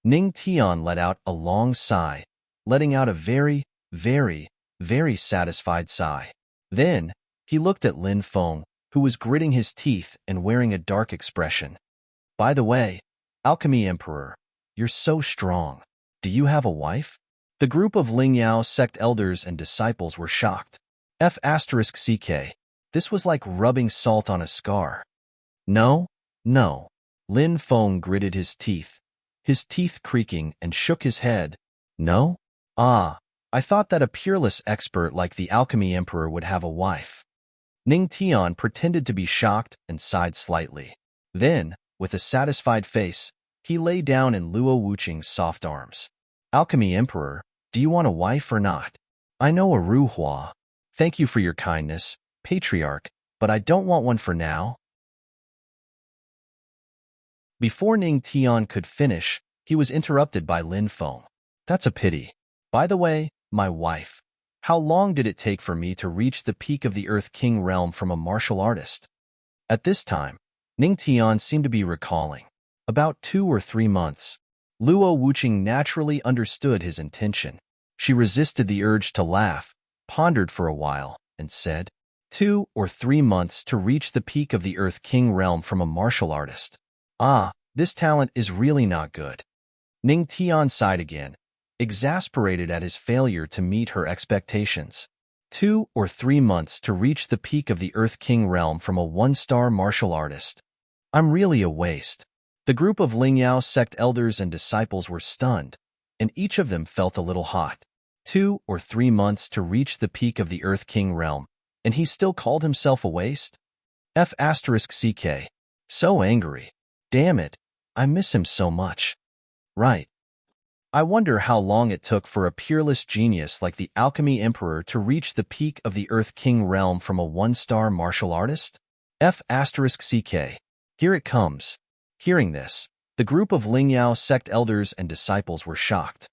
Ning Tian let out a long sigh, letting out a very, very, very satisfied sigh. Then, he looked at Lin Feng, who was gritting his teeth and wearing a dark expression. By the way, Alchemy Emperor, you're so strong. Do you have a wife? The group of Lingyao sect elders and disciples were shocked. Ck. This was like rubbing salt on a scar. No. Lin Feng gritted his teeth creaking, and shook his head. No? Ah, I thought that a peerless expert like the Alchemy Emperor would have a wife. Ning Tian pretended to be shocked and sighed slightly. Then, with a satisfied face, he lay down in Luo Wuqing's soft arms. Alchemy Emperor, do you want a wife or not? I know a Ruhua. Thank you for your kindness, Patriarch, but I don't want one for now. Before Ning Tian could finish, he was interrupted by Lin Feng. That's a pity. By the way, my wife, how long did it take for me to reach the peak of the Earth King realm from a martial artist? At this time, Ning Tian seemed to be recalling. About 2 or 3 months. Luo Wuqing naturally understood his intention. She resisted the urge to laugh, pondered for a while, and said, 2 or 3 months to reach the peak of the Earth King realm from a martial artist. Ah, this talent is really not good. Ning Tian sighed again, exasperated at his failure to meet her expectations. 2 or 3 months to reach the peak of the Earth King realm from a 1-star martial artist. I'm really a waste. The group of Lingyao sect elders and disciples were stunned, and each of them felt a little hot. 2 or 3 months to reach the peak of the Earth King realm, and he still called himself a waste? F***ck. So angry. Damn it, I miss him so much. Right. I wonder how long it took for a peerless genius like the Alchemy Emperor to reach the peak of the Earth King realm from a 1-star martial artist? F***ck. Here it comes. Hearing this, the group of Lingyao sect elders and disciples were shocked.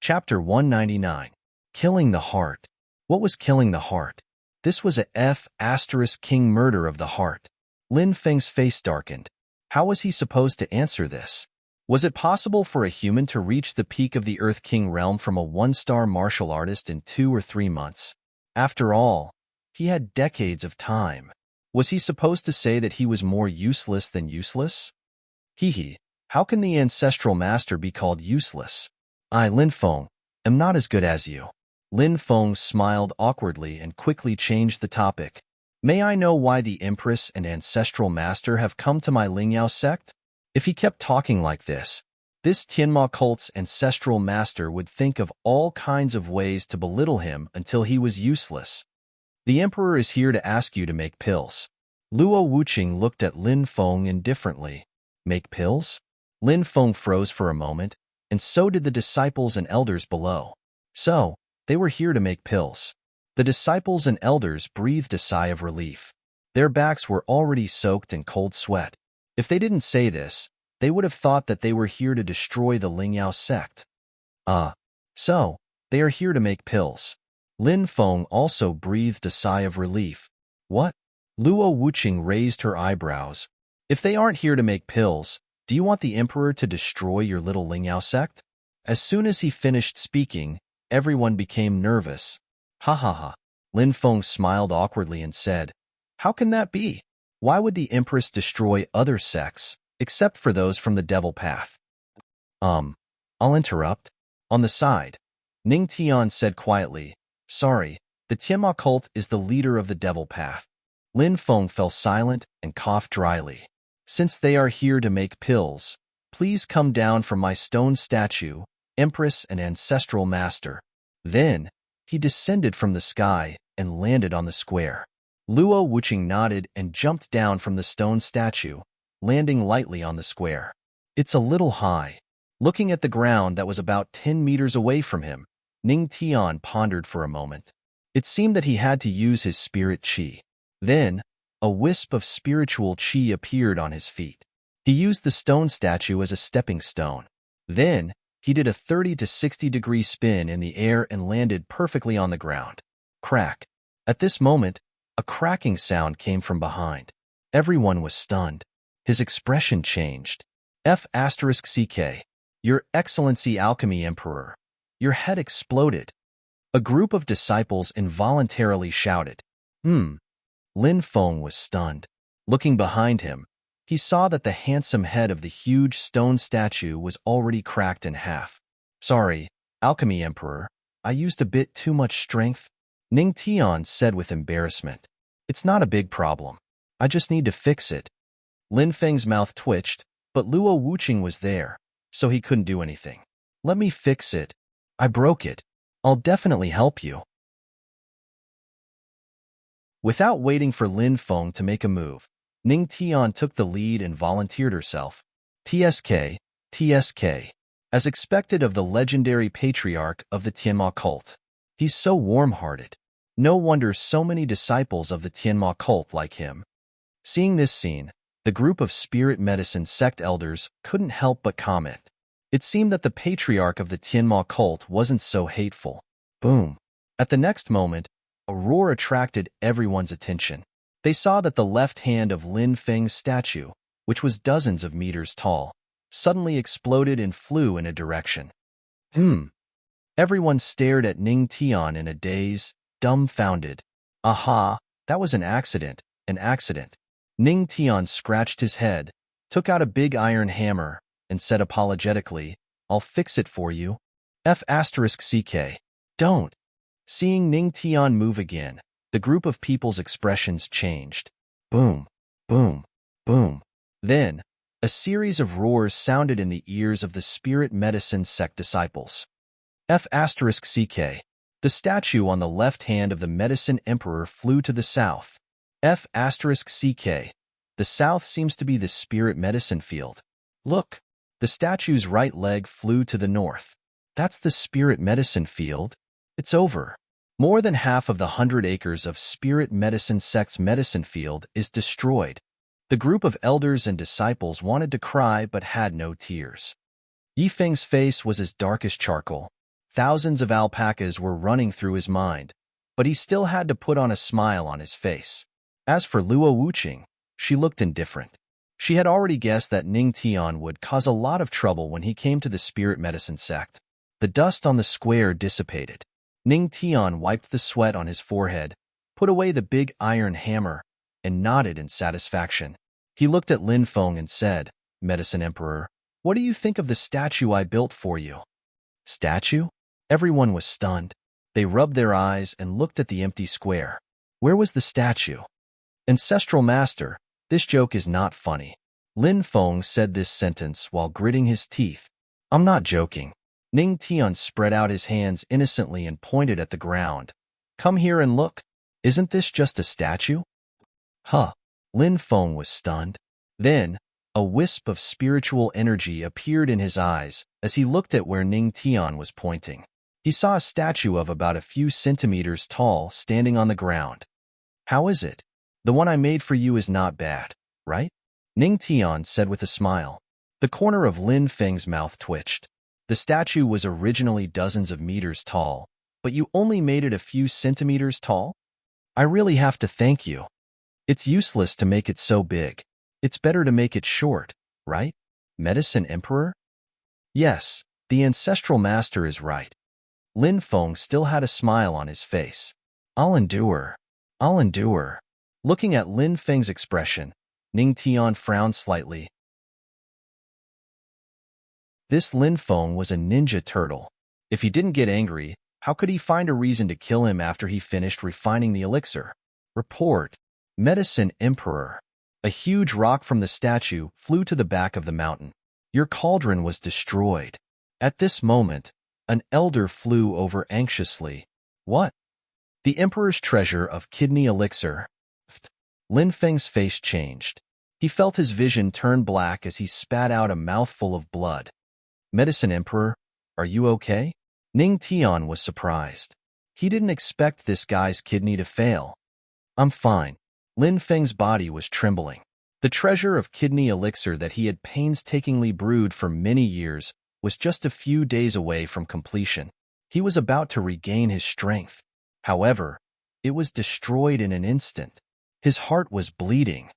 Chapter 199. Killing the Heart. What was killing the heart? This was a F***king murder of the heart. Lin Feng's face darkened. How was he supposed to answer this? Was it possible for a human to reach the peak of the Earth King realm from a 1-star martial artist in 2 or 3 months? After all, he had decades of time. Was he supposed to say that he was more useless than useless? Hee, how can the ancestral master be called useless? I, Lin Feng, am not as good as you. Lin Feng smiled awkwardly and quickly changed the topic. May I know why the Empress and ancestral master have come to my Lingyao sect? If he kept talking like this Tianma cult's ancestral master would think of all kinds of ways to belittle him until he was useless. The Emperor is here to ask you to make pills. Luo Wuqing looked at Lin Feng indifferently. Make pills? Lin Feng froze for a moment, and so did the disciples and elders below. So, they were here to make pills. The disciples and elders breathed a sigh of relief. Their backs were already soaked in cold sweat. If they didn't say this, they would have thought that they were here to destroy the Lingyao sect. So, they are here to make pills. Lin Feng also breathed a sigh of relief. What? Luo Wuqing raised her eyebrows. If they aren't here to make pills, do you want the Emperor to destroy your little Lingyao sect? As soon as he finished speaking, everyone became nervous. Ha ha ha. Lin Feng smiled awkwardly and said, How can that be? Why would the Empress destroy other sects, except for those from the Devil Path? I'll interrupt. On the side, Ning Tian said quietly, Sorry, the Tianma cult is the leader of the Devil Path. Lin Feng fell silent and coughed dryly. Since they are here to make pills, please come down from my stone statue, Empress and Ancestral Master. Then, he descended from the sky and landed on the square. Luo Wuqing nodded and jumped down from the stone statue, landing lightly on the square. It's a little high. Looking at the ground that was about 10 meters away from him, Ning Tian pondered for a moment. It seemed that he had to use his spirit qi. Then, a wisp of spiritual qi appeared on his feet. He used the stone statue as a stepping stone. Then, he did a 30 to 60 degree spin in the air and landed perfectly on the ground. Crack. At this moment, a cracking sound came from behind. Everyone was stunned. His expression changed. F***ck. Your Excellency Alchemy Emperor. Your head exploded. A group of disciples involuntarily shouted. Lin Feng was stunned. Looking behind him, he saw that the handsome head of the huge stone statue was already cracked in half. Sorry, Alchemy Emperor, I used a bit too much strength. Ning Tian said with embarrassment. It's not a big problem. I just need to fix it. Lin Feng's mouth twitched, but Luo Wuqing was there, so he couldn't do anything. Let me fix it. I broke it. I'll definitely help you. Without waiting for Lin Feng to make a move, Ning Tian took the lead and volunteered herself. TSK. As expected of the legendary patriarch of the Tianma cult. He's so warm-hearted. No wonder so many disciples of the Tianma cult like him. Seeing this scene, The group of spirit medicine sect elders couldn't help but comment. It seemed that the patriarch of the Tianma cult wasn't so hateful. Boom. At the next moment, a roar attracted everyone's attention. They saw that the left hand of Lin Feng's statue, which was dozens of meters tall, suddenly exploded and flew in a direction. Everyone stared at Ning Tian in a daze, dumbfounded. Aha, that was an accident, an accident. Ning Tian scratched his head, took out a big iron hammer, and said apologetically, I'll fix it for you. F***CK. Don't. Seeing Ning Tian move again, the group of people's expressions changed. Boom, boom, boom. Then, a series of roars sounded in the ears of the spirit medicine sect disciples. F***CK. The statue on the left hand of the medicine emperor flew to the south. F***CK. The south seems to be the spirit medicine field. Look, the statue's right leg flew to the north. That's the spirit medicine field. It's over. More than half of the 100 acres of spirit medicine sect's medicine field is destroyed. The group of elders and disciples wanted to cry but had no tears. Yifeng's face was as dark as charcoal. Thousands of alpacas were running through his mind, but he still had to put on a smile on his face. As for Luo Wuqing, she looked indifferent. She had already guessed that Ning Tian would cause a lot of trouble when he came to the spirit medicine sect. The dust on the square dissipated. Ning Tian wiped the sweat on his forehead, put away the big iron hammer, and nodded in satisfaction. He looked at Lin Feng and said, Medicine Emperor, what do you think of the statue I built for you? Statue? Everyone was stunned. They rubbed their eyes and looked at the empty square. Where was the statue? Ancestral Master, this joke is not funny. Lin Feng said this sentence while gritting his teeth. I'm not joking. Ning Tian spread out his hands innocently and pointed at the ground. Come here and look. Isn't this just a statue? Huh. Lin Feng was stunned. Then, a wisp of spiritual energy appeared in his eyes as he looked at where Ning Tian was pointing. He saw a statue of about a few centimeters tall standing on the ground. How is it? The one I made for you is not bad, right? Ning Tian said with a smile. The corner of Lin Feng's mouth twitched. The statue was originally dozens of meters tall, but you only made it a few centimeters tall? I really have to thank you. It's useless to make it so big. It's better to make it short, right? Medicine Emperor? Yes, the Ancestral Master is right. Lin Feng still had a smile on his face. I'll endure. I'll endure. Looking at Lin Feng's expression, Ning Tian frowned slightly. This Lin Feng was a ninja turtle. If he didn't get angry, how could he find a reason to kill him after he finished refining the elixir? Report. Medicine Emperor. A huge rock from the statue flew to the back of the mountain. Your cauldron was destroyed. At this moment, an elder flew over anxiously. What? The Emperor's treasure of kidney elixir. Lin Feng's face changed. He felt his vision turn black as he spat out a mouthful of blood. Medicine Emperor, are you okay? Ning Tian was surprised. He didn't expect this guy's kidney to fail. I'm fine. Lin Feng's body was trembling. The treasure of kidney elixir that he had painstakingly brewed for many years was just a few days away from completion. He was about to regain his strength. However, it was destroyed in an instant. His heart was bleeding.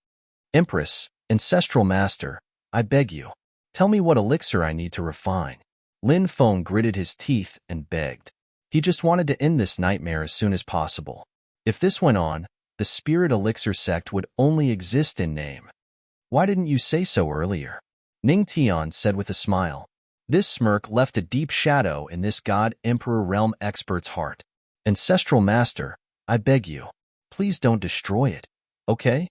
Empress, Ancestral Master, I beg you, tell me what elixir I need to refine. Lin Feng gritted his teeth and begged. He just wanted to end this nightmare as soon as possible. If this went on, the spirit elixir sect would only exist in name. Why didn't you say so earlier? Ning Tian said with a smile. This smirk left a deep shadow in this God-Emperor realm expert's heart. Ancestral Master, I beg you, please don't destroy it, okay?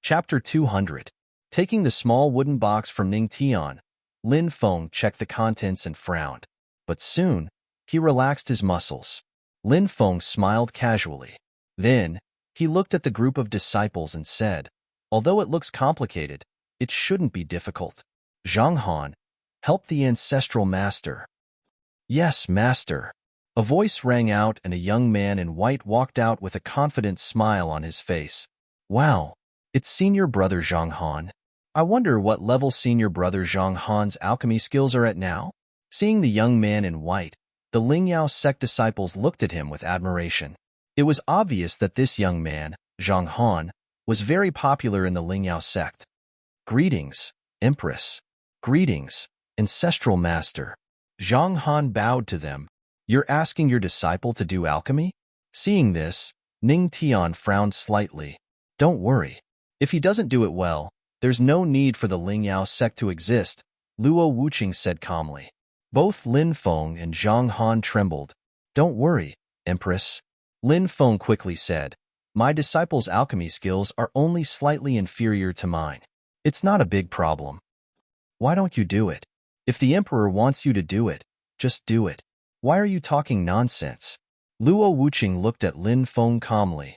Chapter 200. Taking the small wooden box from Ning Tian, Lin Feng checked the contents and frowned. But soon, he relaxed his muscles. Lin Feng smiled casually. Then, he looked at the group of disciples and said, although it looks complicated, it shouldn't be difficult. Zhang Han, help the Ancestral Master. Yes, Master. A voice rang out and a young man in white walked out with a confident smile on his face. Wow, it's senior brother Zhang Han. I wonder what level senior brother Zhang Han's alchemy skills are at now? Seeing the young man in white, the Lingyao sect disciples looked at him with admiration. It was obvious that this young man, Zhang Han, was very popular in the Lingyao sect. Greetings, Empress. Greetings, Ancestral Master. Zhang Han bowed to them. You're asking your disciple to do alchemy? Seeing this, Ning Tian frowned slightly. Don't worry. If he doesn't do it well, there's no need for the Lingyao sect to exist, Luo Wuqing said calmly. Both Lin Feng and Zhang Han trembled. Don't worry, Empress. Lin Feng quickly said, my disciple's alchemy skills are only slightly inferior to mine. It's not a big problem. Why don't you do it? If the Emperor wants you to do it, just do it. Why are you talking nonsense? Luo Wuqing looked at Lin Feng calmly.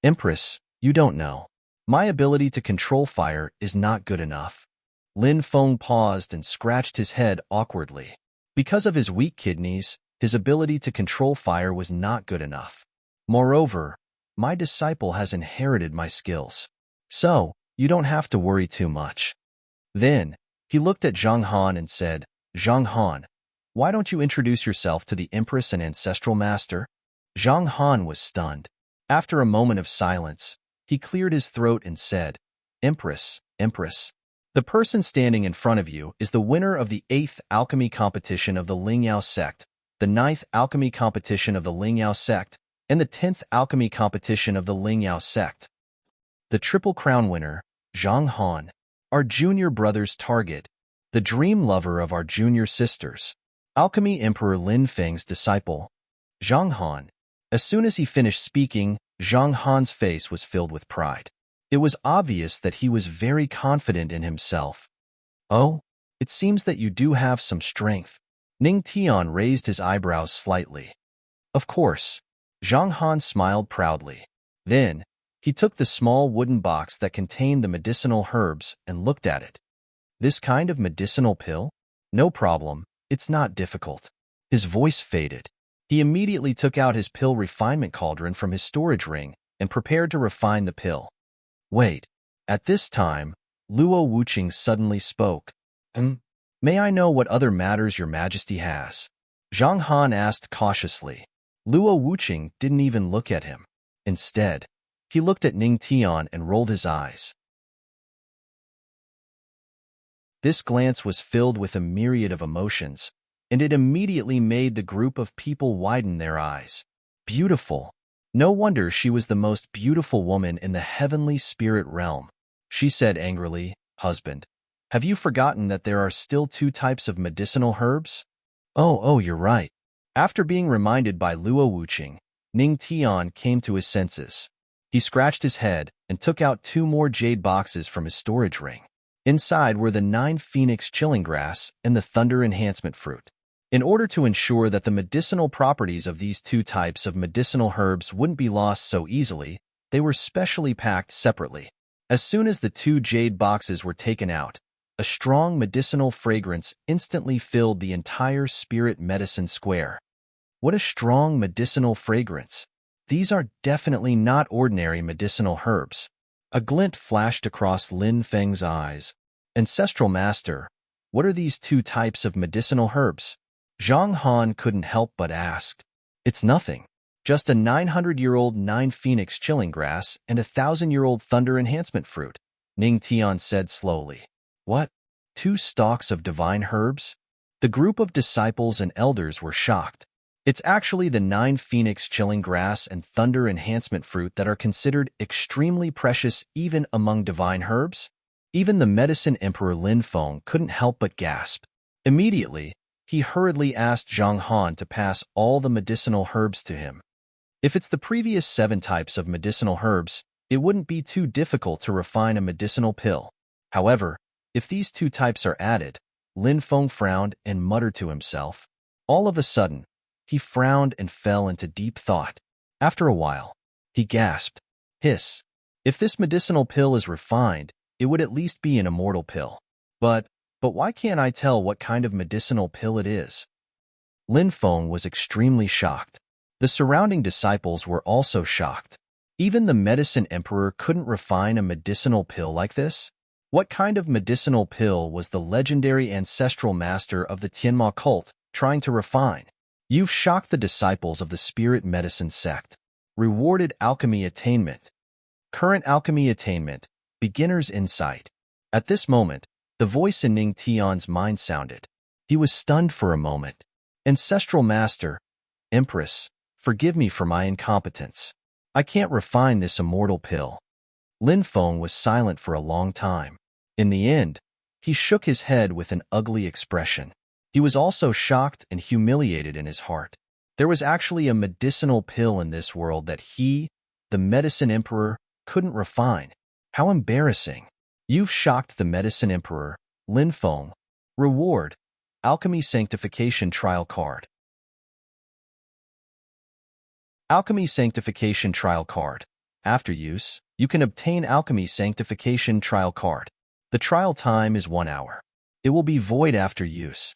Empress, you don't know. My ability to control fire is not good enough. Lin Feng paused and scratched his head awkwardly. Because of his weak kidneys, his ability to control fire was not good enough. Moreover, my disciple has inherited my skills. So, you don't have to worry too much. Then, he looked at Zhang Han and said, Zhang Han, why don't you introduce yourself to the Empress and Ancestral Master? Zhang Han was stunned. After a moment of silence, he cleared his throat and said, Empress, the person standing in front of you is the winner of the 8th alchemy competition of the Lingyao sect, the 9th alchemy competition of the Lingyao sect, and the 10th alchemy competition of the Lingyao sect. The Triple Crown winner, Zhang Han, our junior brother's target, the dream lover of our junior sisters, Alchemy Emperor Lin Feng's disciple, Zhang Han. As soon as he finished speaking, Zhang Han's face was filled with pride. It was obvious that he was very confident in himself. Oh, it seems that you do have some strength. Ning Tian raised his eyebrows slightly. Of course. Zhang Han smiled proudly. Then, he took the small wooden box that contained the medicinal herbs and looked at it. This kind of medicinal pill? No problem, it's not difficult. His voice faded. He immediately took out his pill refinement cauldron from his storage ring and prepared to refine the pill. Wait. At this time, Luo Wuqing suddenly spoke. May I know what other matters your majesty has? Zhang Han asked cautiously. Luo Wuqing didn't even look at him. Instead, he looked at Ning Tian and rolled his eyes. This glance was filled with a myriad of emotions, and it immediately made the group of people widen their eyes. Beautiful. No wonder she was the most beautiful woman in the heavenly spirit realm. She said angrily, Husband, have you forgotten that there are still 2 types of medicinal herbs? Oh, you're right. After being reminded by Luo Wuqing, Ning Tian came to his senses. He scratched his head and took out 2 more jade boxes from his storage ring. Inside were the 9 phoenix chilling grass and the thunder enhancement fruit. In order to ensure that the medicinal properties of these 2 types of medicinal herbs wouldn't be lost so easily, they were specially packed separately. As soon as the 2 jade boxes were taken out, a strong medicinal fragrance instantly filled the entire spirit medicine square. What a strong medicinal fragrance! These are definitely not ordinary medicinal herbs. A glint flashed across Lin Feng's eyes. Ancestral Master, what are these 2 types of medicinal herbs? Zhang Han couldn't help but ask. It's nothing. Just a 900-year-old 9 phoenix chilling grass and a 1,000-year-old thunder enhancement fruit, Ning Tian said slowly. What? 2 stalks of divine herbs? The group of disciples and elders were shocked. It's actually the 9 phoenix chilling grass and thunder enhancement fruit that are considered extremely precious even among divine herbs. Even the medicine emperor Lin Feng couldn't help but gasp. Immediately, he hurriedly asked Zhang Han to pass all the medicinal herbs to him. If it's the previous 7 types of medicinal herbs, it wouldn't be too difficult to refine a medicinal pill. However, if these 2 types are added, Lin Feng frowned and muttered to himself. All of a sudden, he frowned and fell into deep thought. After a while, he gasped, Hiss. If this medicinal pill is refined, it would at least be an immortal pill. But why can't I tell what kind of medicinal pill it is? Lin Feng was extremely shocked. The surrounding disciples were also shocked. Even the medicine emperor couldn't refine a medicinal pill like this? What kind of medicinal pill was the legendary ancestral master of the Tianma cult trying to refine? You've shocked the disciples of the spirit medicine sect. Rewarded alchemy attainment. Current alchemy attainment. Beginner's insight. At this moment, the voice in Ning Tian's mind sounded. He was stunned for a moment. Ancestral master, Empress, forgive me for my incompetence. I can't refine this immortal pill. Lin Feng was silent for a long time. In the end, he shook his head with an ugly expression. He was also shocked and humiliated in his heart. There was actually a medicinal pill in this world that he, the medicine emperor, couldn't refine. How embarrassing. You've shocked the medicine emperor, Lin Feng. Reward. Alchemy Sanctification Trial Card. Alchemy Sanctification Trial Card. After use, you can obtain Alchemy Sanctification Trial Card. The trial time is 1 hour. It will be void after use.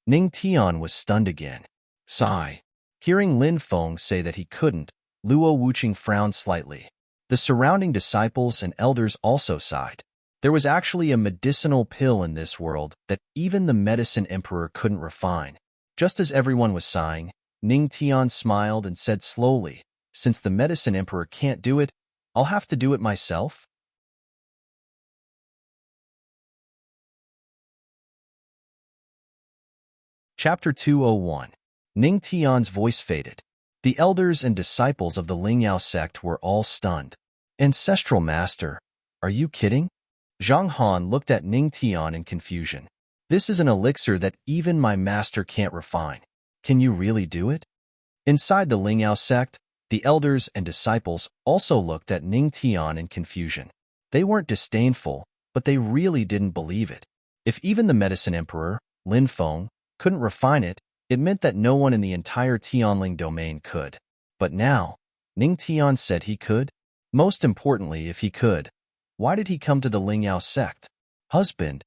Ning Tian was stunned again. Sigh. Hearing Lin Feng say that he couldn't, Luo Wuqing frowned slightly. The surrounding disciples and elders also sighed. There was actually a medicinal pill in this world that even the medicine emperor couldn't refine. Just as everyone was sighing, Ning Tian smiled and said slowly, since the medicine emperor can't do it, I'll have to do it myself. Chapter 201. Ning Tian's voice faded. The elders and disciples of the Lingyao sect were all stunned. Ancestral master, are you kidding? Zhang Han looked at Ning Tian in confusion. This is an elixir that even my master can't refine. Can you really do it? Inside the Lingyao sect, the elders and disciples also looked at Ning Tian in confusion. They weren't disdainful, but they really didn't believe it. If even the medicine emperor, Lin Feng, couldn't refine it, it meant that no one in the entire Tianling domain could. But now, Ning Tian said he could? Most importantly, if he could, why did he come to the Lingyao sect? Husband.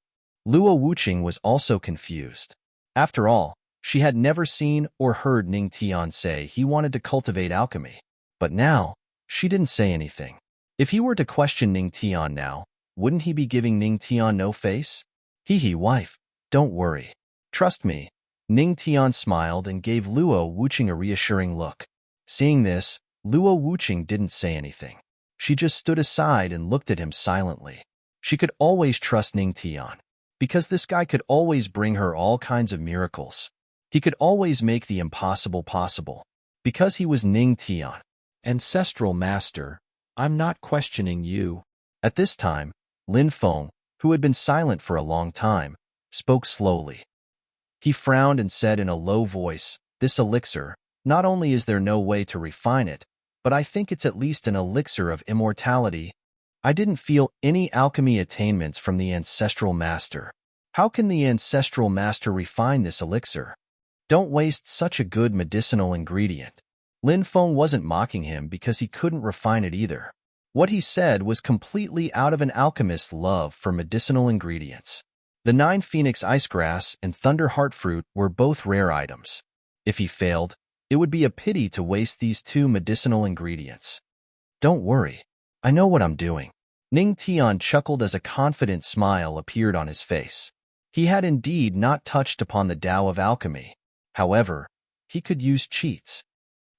Luo Wuqing was also confused. After all, she had never seen or heard Ning Tian say he wanted to cultivate alchemy. But now, she didn't say anything. If he were to question Ning Tian now, wouldn't he be giving Ning Tian no face? Hee wife, don't worry. Trust me. Ning Tian smiled and gave Luo Wuqing a reassuring look. Seeing this, Luo Wuqing didn't say anything. She just stood aside and looked at him silently. She could always trust Ning Tian, because this guy could always bring her all kinds of miracles. He could always make the impossible possible, because he was Ning Tian. Ancestral master, I'm not questioning you. At this time, Lin Feng, who had been silent for a long time, spoke slowly. He frowned and said in a low voice, this elixir, not only is there no way to refine it, but I think it's at least an elixir of immortality. I didn't feel any alchemy attainments from the ancestral master. How can the ancestral master refine this elixir? Don't waste such a good medicinal ingredient. Lin Feng wasn't mocking him because he couldn't refine it either. What he said was completely out of an alchemist's love for medicinal ingredients. The 9 Phoenix Ice Grass and Thunder Heart Fruit were both rare items. If he failed, it would be a pity to waste these 2 medicinal ingredients. Don't worry. I know what I'm doing. Ning Tian chuckled as a confident smile appeared on his face. He had indeed not touched upon the Tao of alchemy. However, he could use cheats.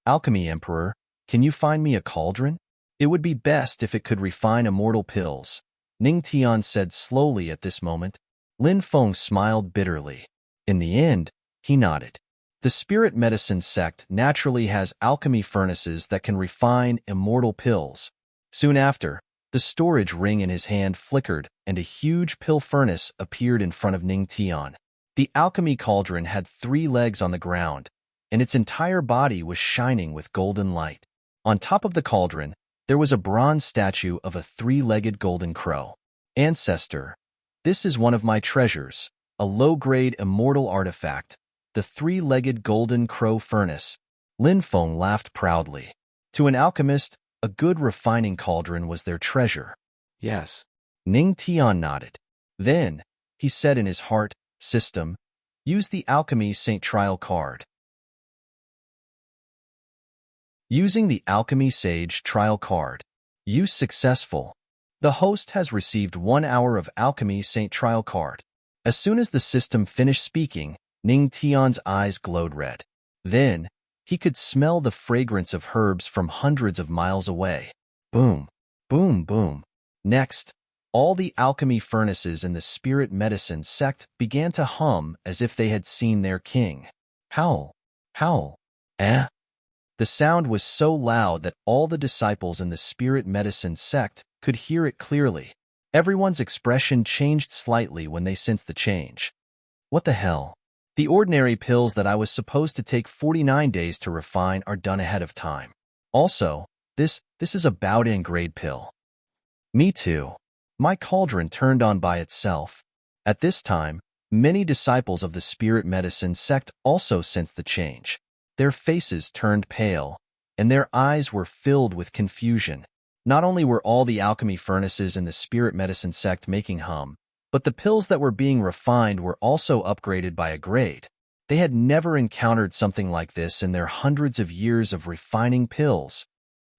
Alchemy Emperor, can you find me a cauldron? It would be best if it could refine immortal pills. Ning Tian said slowly at this moment. Lin Feng smiled bitterly. In the end, he nodded. The spirit medicine sect naturally has alchemy furnaces that can refine immortal pills. Soon after, the storage ring in his hand flickered and a huge pill furnace appeared in front of Ning Tian. The alchemy cauldron had 3 legs on the ground, and its entire body was shining with golden light. On top of the cauldron, there was a bronze statue of a 3-legged golden crow. Ancestor, this is one of my treasures, a low-grade immortal artifact, the 3-legged golden crow furnace. Lin Feng laughed proudly. To an alchemist, a good refining cauldron was their treasure. Yes. Ning Tian nodded. Then, he said in his heart, system, use the Alchemy Saint Trial card. Using the Alchemy Sage trial card. Use successful. The host has received 1 hour of Alchemy Saint trial card. As soon as the system finished speaking, Ning Tian's eyes glowed red. Then, he could smell the fragrance of herbs from hundreds of miles away. Boom, boom, boom. Next, all the alchemy furnaces in the spirit medicine sect began to hum as if they had seen their king. Howl, howl, eh? The sound was so loud that all the disciples in the spirit medicine sect could hear it clearly. Everyone's expression changed slightly when they sensed the change. What the hell? The ordinary pills that I was supposed to take 49 days to refine are done ahead of time. Also, this is a bout-in grade pill. Me too. My cauldron turned on by itself. At this time, many disciples of the spirit medicine sect also sensed the change. Their faces turned pale, and their eyes were filled with confusion. Not only were all the alchemy furnaces in the spirit medicine sect making hum, but the pills that were being refined were also upgraded by a grade. They had never encountered something like this in their hundreds of years of refining pills.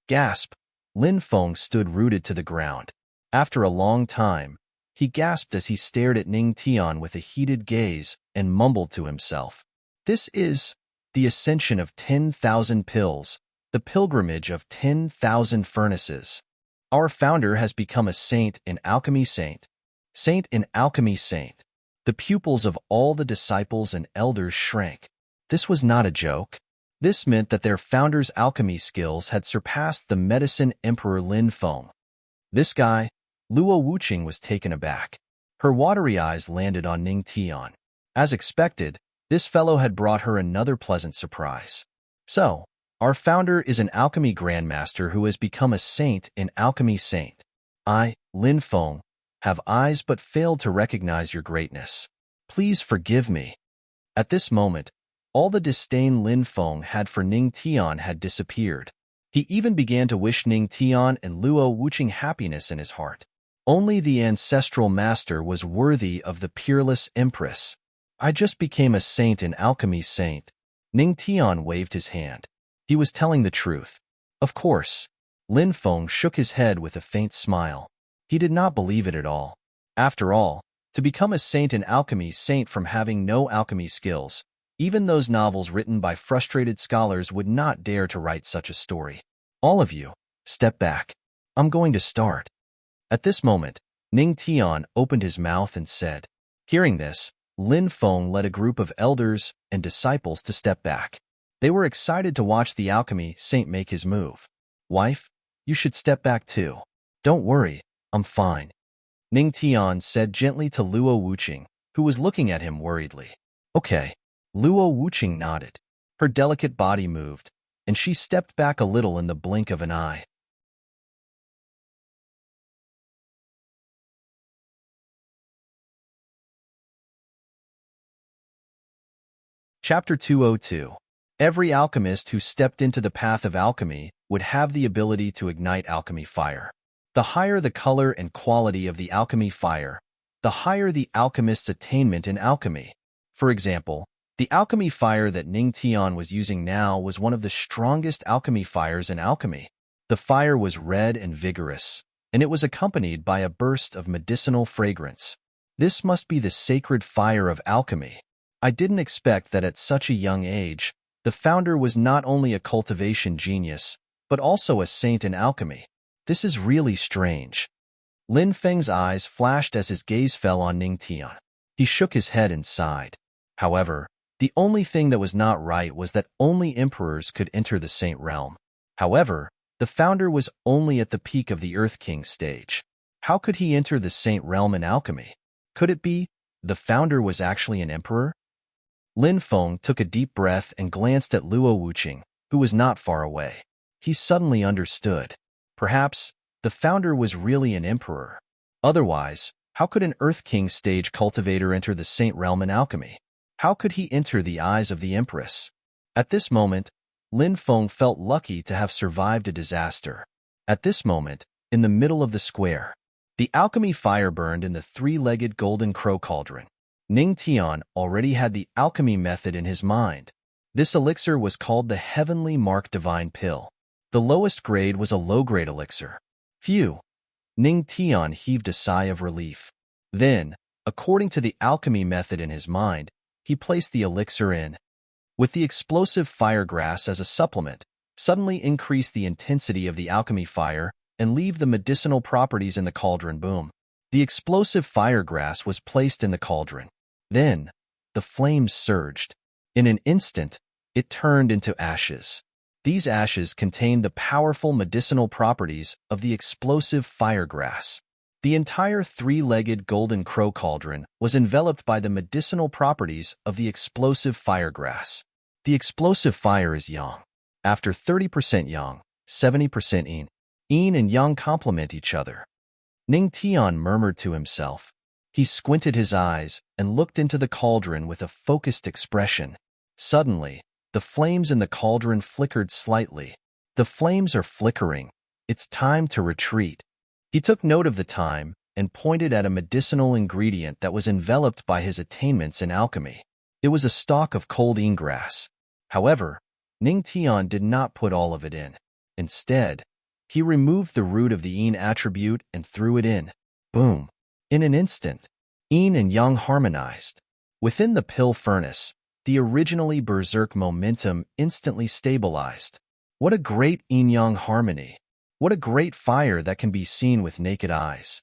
Gasp! Lin Feng stood rooted to the ground. After a long time, he gasped as he stared at Ning Tian with a heated gaze and mumbled to himself. This is the ascension of 10,000 pills, the pilgrimage of 10,000 furnaces. Our founder has become a saint in alchemy saint. Saint in alchemy saint. The pupils of all the disciples and elders shrank. This was not a joke. This meant that their founder's alchemy skills had surpassed the medicine emperor Lin Feng. This guy, Luo Wuqing, was taken aback. Her watery eyes landed on Ning Tian. As expected, this fellow had brought her another pleasant surprise. So, our founder is an alchemy grandmaster who has become a saint in alchemy saint. I, Lin Feng, have eyes but failed to recognize your greatness. Please forgive me. At this moment, all the disdain Lin Feng had for Ning Tian had disappeared. He even began to wish Ning Tian and Luo Wuqing happiness in his heart. Only the ancestral master was worthy of the peerless empress. I just became a saint in alchemy saint. Ning Tian waved his hand. He was telling the truth. Of course. Lin Feng shook his head with a faint smile. He did not believe it at all. After all, to become a saint in alchemy saint from having no alchemy skills, even those novels written by frustrated scholars would not dare to write such a story. All of you, step back. I'm going to start. At this moment, Ning Tian opened his mouth and said. Hearing this, Lin Feng led a group of elders and disciples to step back. They were excited to watch the alchemy saint make his move. Wife, you should step back too. Don't worry, I'm fine. Ning Tian said gently to Luo Wuqing, who was looking at him worriedly. Okay. Luo Wuqing nodded. Her delicate body moved, and she stepped back a little in the blink of an eye. Chapter 202. Every alchemist who stepped into the path of alchemy would have the ability to ignite alchemy fire. The higher the color and quality of the alchemy fire, the higher the alchemist's attainment in alchemy. For example, the alchemy fire that Ning Tian was using now was one of the strongest alchemy fires in alchemy. The fire was red and vigorous, and it was accompanied by a burst of medicinal fragrance. This must be the sacred fire of alchemy. I didn't expect that at such a young age, the founder was not only a cultivation genius, but also a saint in alchemy. This is really strange. Lin Feng's eyes flashed as his gaze fell on Ning Tian. He shook his head and sighed. However, the only thing that was not right was that only emperors could enter the saint realm. However, the founder was only at the peak of the Earth King stage. How could he enter the saint realm in alchemy? Could it be the founder was actually an emperor? Lin Feng took a deep breath and glanced at Luo Wuqing, who was not far away. He suddenly understood. Perhaps the founder was really an emperor. Otherwise, how could an Earth King stage cultivator enter the saint realm in alchemy? How could he enter the eyes of the empress? At this moment, Lin Feng felt lucky to have survived a disaster. At this moment, in the middle of the square, the alchemy fire burned in the three-legged golden crow cauldron. Ning Tian already had the alchemy method in his mind. This elixir was called the Heavenly Mark Divine Pill. The lowest grade was a low-grade elixir. Phew! Ning Tian heaved a sigh of relief. Then, according to the alchemy method in his mind, he placed the elixir in. With the explosive fire grass as a supplement, suddenly increase the intensity of the alchemy fire and leave the medicinal properties in the cauldron. Boom. The explosive fire grass was placed in the cauldron. Then, the flames surged. In an instant, it turned into ashes. These ashes contained the powerful medicinal properties of the explosive fire grass. The entire three-legged golden crow cauldron was enveloped by the medicinal properties of the explosive fire grass. The explosive fire is yang. After 30% yang, 70% yin. Yin and yang complement each other. Ning Tian murmured to himself. He squinted his eyes and looked into the cauldron with a focused expression. Suddenly, the flames in the cauldron flickered slightly. The flames are flickering. It's time to retreat. He took note of the time and pointed at a medicinal ingredient that was enveloped by his attainments in alchemy. It was a stalk of cold yin grass. However, Ning Tian did not put all of it in. Instead, he removed the root of the yin attribute and threw it in. Boom! In an instant, yin and yang harmonized. Within the pill furnace, the originally berserk momentum instantly stabilized. What a great yin-yang harmony! What a great fire that can be seen with naked eyes!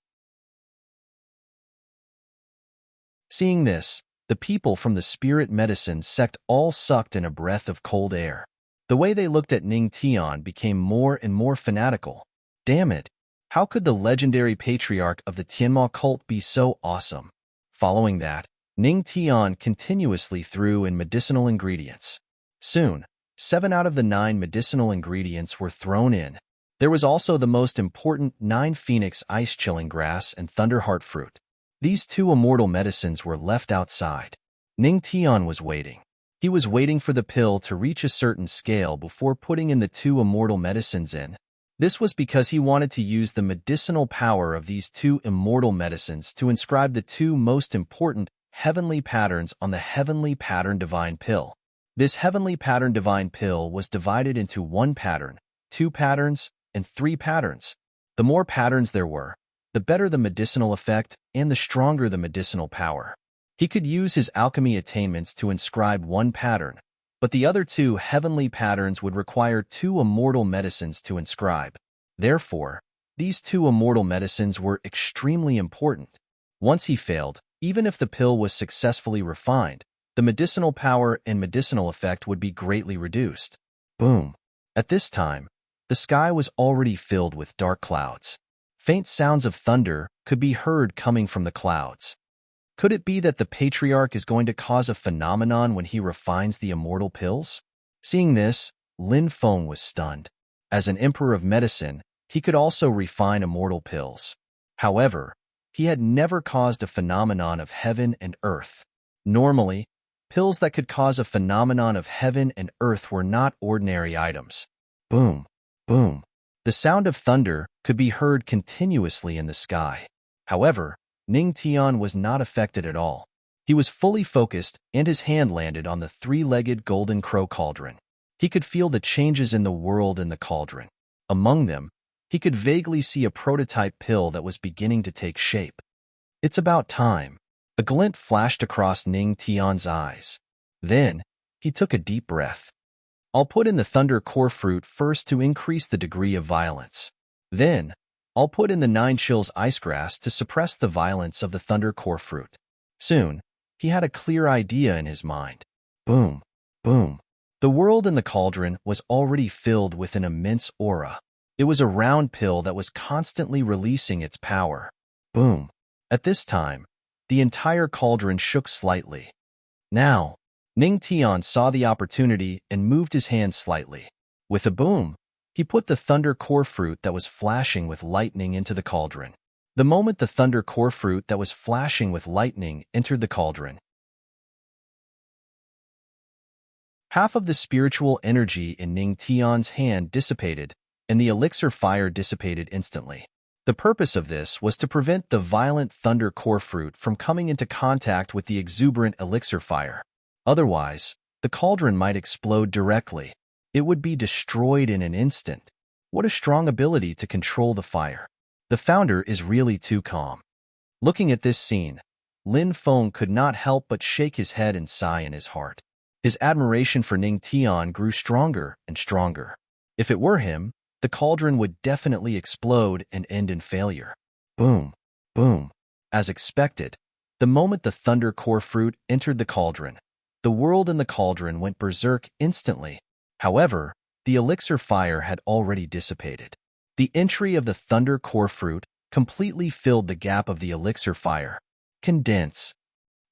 Seeing this, the people from the spirit medicine sect all sucked in a breath of cold air. The way they looked at Ning Tian became more and more fanatical. Damn it! How could the legendary patriarch of the Tianma cult be so awesome? Following that, Ning Tian continuously threw in medicinal ingredients. Soon, 7 out of the 9 medicinal ingredients were thrown in. There was also the most important 9 phoenix ice-chilling grass and thunderheart fruit. These 2 immortal medicines were left outside. Ning Tian was waiting. He was waiting for the pill to reach a certain scale before putting in the 2 immortal medicines in. This was because he wanted to use the medicinal power of these 2 immortal medicines to inscribe the 2 most important heavenly patterns on the heavenly pattern divine pill. This heavenly pattern divine pill was divided into 1 pattern, 2 patterns, and 3 patterns. The more patterns there were, the better the medicinal effect and the stronger the medicinal power. He could use his alchemy attainments to inscribe 1 pattern, but the other 2 heavenly patterns would require 2 immortal medicines to inscribe. Therefore, these 2 immortal medicines were extremely important. Once he failed, even if the pill was successfully refined, the medicinal power and medicinal effect would be greatly reduced. Boom! At this time, the sky was already filled with dark clouds. Faint sounds of thunder could be heard coming from the clouds. Could it be that the patriarch is going to cause a phenomenon when he refines the immortal pills? Seeing this, Lin Feng was stunned. As an emperor of medicine, he could also refine immortal pills. However, he had never caused a phenomenon of heaven and earth. Normally, pills that could cause a phenomenon of heaven and earth were not ordinary items. Boom, boom. The sound of thunder could be heard continuously in the sky. However, Ning Tian was not affected at all. He was fully focused and his hand landed on the 3-legged golden crow cauldron. He could feel the changes in the world in the cauldron. Among them, he could vaguely see a prototype pill that was beginning to take shape. It's about time. A glint flashed across Ning Tian's eyes. Then, he took a deep breath. I'll put in the thunder core fruit first to increase the degree of violence. Then, I'll put in the 9 chills ice grass to suppress the violence of the thunder core fruit. Soon, he had a clear idea in his mind. Boom, boom. The world in the cauldron was already filled with an immense aura. It was a round pill that was constantly releasing its power. Boom. At this time, the entire cauldron shook slightly. Now, Ning Tian saw the opportunity and moved his hand slightly. With a boom, he put the thunder core fruit that was flashing with lightning into the cauldron. The moment the thunder core fruit that was flashing with lightning entered the cauldron, half of the spiritual energy in Ning Tian's hand dissipated, and the elixir fire dissipated instantly. The purpose of this was to prevent the violent thunder core fruit from coming into contact with the exuberant elixir fire. Otherwise, the cauldron might explode directly. It would be destroyed in an instant. What a strong ability to control the fire. The founder is really too calm. Looking at this scene, Lin Feng could not help but shake his head and sigh in his heart. His admiration for Ning Tian grew stronger and stronger. If it were him, the cauldron would definitely explode and end in failure. Boom, boom. As expected, the moment the thunder core fruit entered the cauldron, the world in the cauldron went berserk instantly. However, the elixir fire had already dissipated. The entry of the thunder core fruit completely filled the gap of the elixir fire. Condense.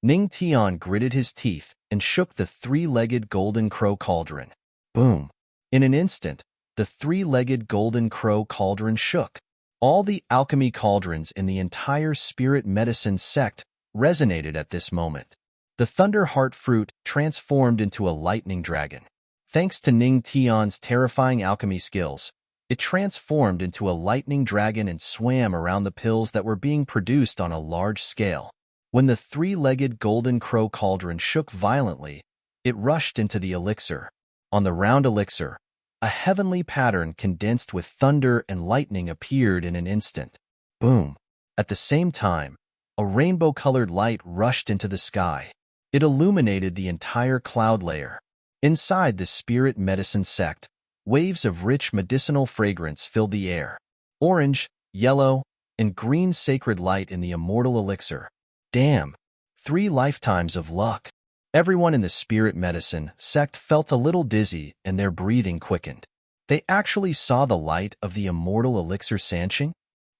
Ning Tian gritted his teeth and shook the three-legged golden crow cauldron. Boom. In an instant, the three-legged golden crow cauldron shook. All the alchemy cauldrons in the entire spirit medicine sect resonated at this moment. The thunder heart fruit transformed into a lightning dragon. Thanks to Ning Tian's terrifying alchemy skills, it transformed into a lightning dragon and swam around the pills that were being produced on a large scale. When the three-legged golden crow cauldron shook violently, it rushed into the elixir. On the round elixir, a heavenly pattern condensed with thunder and lightning appeared in an instant. Boom! At the same time, a rainbow-colored light rushed into the sky. It illuminated the entire cloud layer. Inside the spirit medicine sect, waves of rich medicinal fragrance filled the air. Orange, yellow, and green sacred light in the immortal elixir. Damn! 3 lifetimes of luck. Everyone in the spirit medicine sect felt a little dizzy and their breathing quickened. They actually saw the light of the immortal elixir sanching?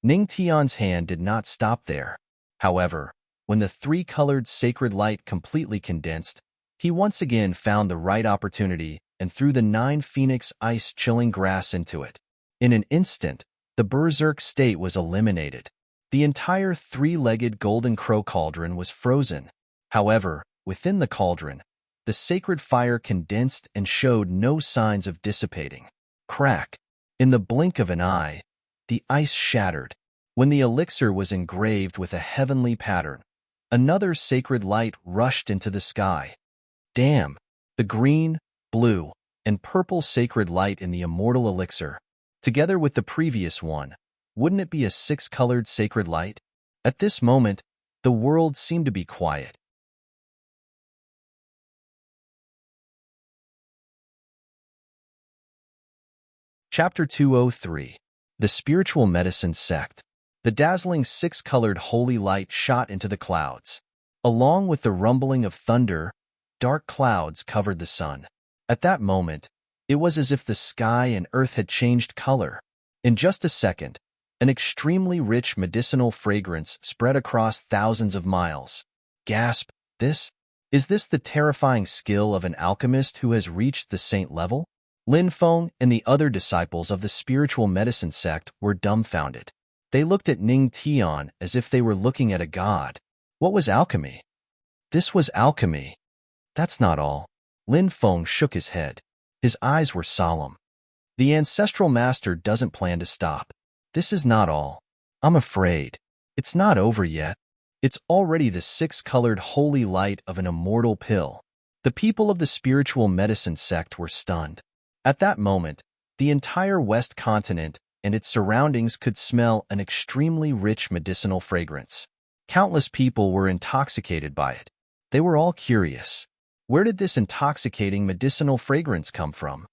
Ning Tian's hand did not stop there. However, when the 3-colored sacred light completely condensed, he once again found the right opportunity and threw the 9 phoenix ice-chilling grass into it. In an instant, the berserk state was eliminated. The entire 3-legged golden crow cauldron was frozen. However, within the cauldron, the sacred fire condensed and showed no signs of dissipating. Crack! In the blink of an eye, the ice shattered. When the elixir was engraved with a heavenly pattern, another sacred light rushed into the sky. Damn! The green, blue, and purple sacred light in the immortal elixir, together with the previous one, wouldn't it be a 6-colored sacred light? At this moment, the world seemed to be quiet. Chapter 203. The Spiritual Medicine Sect. The dazzling 6-colored holy light shot into the clouds. Along with the rumbling of thunder, dark clouds covered the sun. At that moment, it was as if the sky and earth had changed color. In just a second, an extremely rich medicinal fragrance spread across thousands of miles. Gasp! Is this the terrifying skill of an alchemist who has reached the saint level? Lin Feng and the other disciples of the spiritual medicine sect were dumbfounded. They looked at Ning Tian as if they were looking at a god. What was alchemy? This was alchemy. That's not all. Lin Feng shook his head. His eyes were solemn. The ancestral master doesn't plan to stop. This is not all. I'm afraid. It's not over yet. It's already the 6-colored holy light of an immortal pill. The people of the spiritual medicine sect were stunned. At that moment, the entire West continent and its surroundings could smell an extremely rich medicinal fragrance. Countless people were intoxicated by it. They were all curious. Where did this intoxicating medicinal fragrance come from?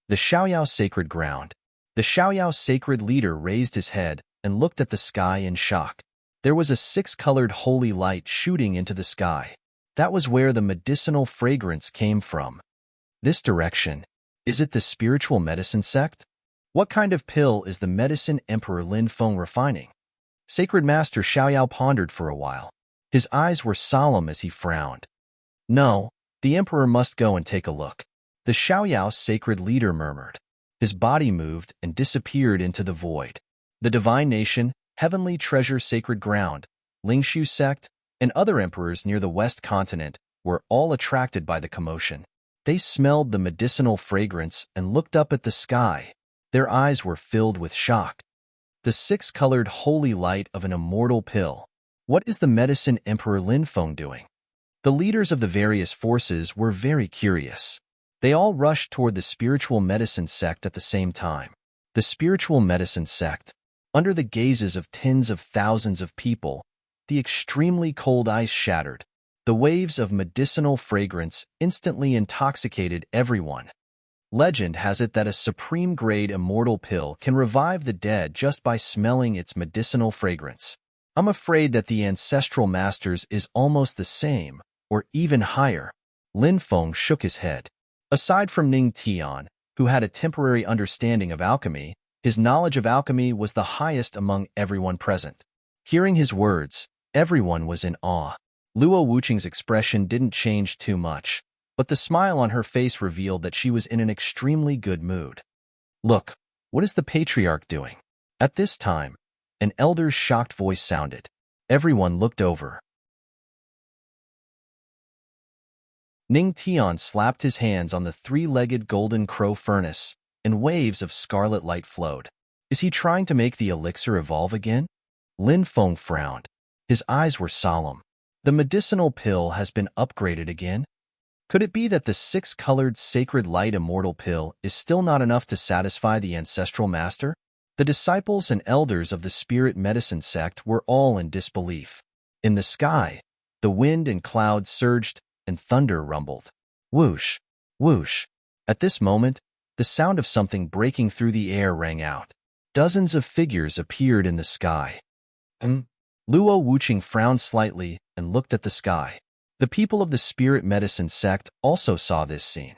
The Xiaoyao sacred ground. The Xiaoyao sacred leader raised his head and looked at the sky in shock. There was a 6-colored holy light shooting into the sky. That was where the medicinal fragrance came from. This direction. Is it the spiritual medicine sect? What kind of pill is the medicine emperor Lin Feng refining? Sacred Master Xiaoyao pondered for a while. His eyes were solemn as he frowned. No, the emperor must go and take a look. The Xiaoyao sacred leader murmured. His body moved and disappeared into the void. The divine nation, heavenly treasure sacred ground, Lingshu sect, and other emperors near the west continent were all attracted by the commotion. They smelled the medicinal fragrance and looked up at the sky. Their eyes were filled with shock. The 6-colored holy light of an immortal pill. What is the medicine emperor Lin Feng doing? The leaders of the various forces were very curious. They all rushed toward the spiritual medicine sect at the same time. the spiritual medicine sect. Under the gazes of tens of thousands of people, the extremely cold ice shattered. The waves of medicinal fragrance instantly intoxicated everyone. Legend has it that a supreme-grade immortal pill can revive the dead just by smelling its medicinal fragrance. I'm afraid that the ancestral masters is almost the same, or even higher. Lin Feng shook his head. Aside from Ning Tian, who had a temporary understanding of alchemy, his knowledge of alchemy was the highest among everyone present. Hearing his words, everyone was in awe. Luo Wuqing's expression didn't change too much, but the smile on her face revealed that she was in an extremely good mood. Look, what is the patriarch doing? At this time, an elder's shocked voice sounded. Everyone looked over. Ning Tian slapped his hands on the three-legged golden crow furnace, and waves of scarlet light flowed. Is he trying to make the elixir evolve again? Lin Feng frowned. His eyes were solemn. The medicinal pill has been upgraded again? Could it be that the six-colored sacred light immortal pill is still not enough to satisfy the ancestral master? The disciples and elders of the spirit medicine sect were all in disbelief. In the sky, the wind and clouds surged, and thunder rumbled. Whoosh, whoosh. At this moment, the sound of something breaking through the air rang out. Dozens of figures appeared in the sky. Luo Wuqing frowned slightly and looked at the sky. The people of the spirit medicine sect also saw this scene.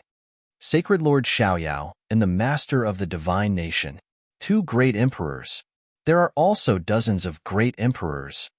Sacred Lord Xiaoyao and the Master of the Divine Nation, two great emperors. There are also dozens of great emperors.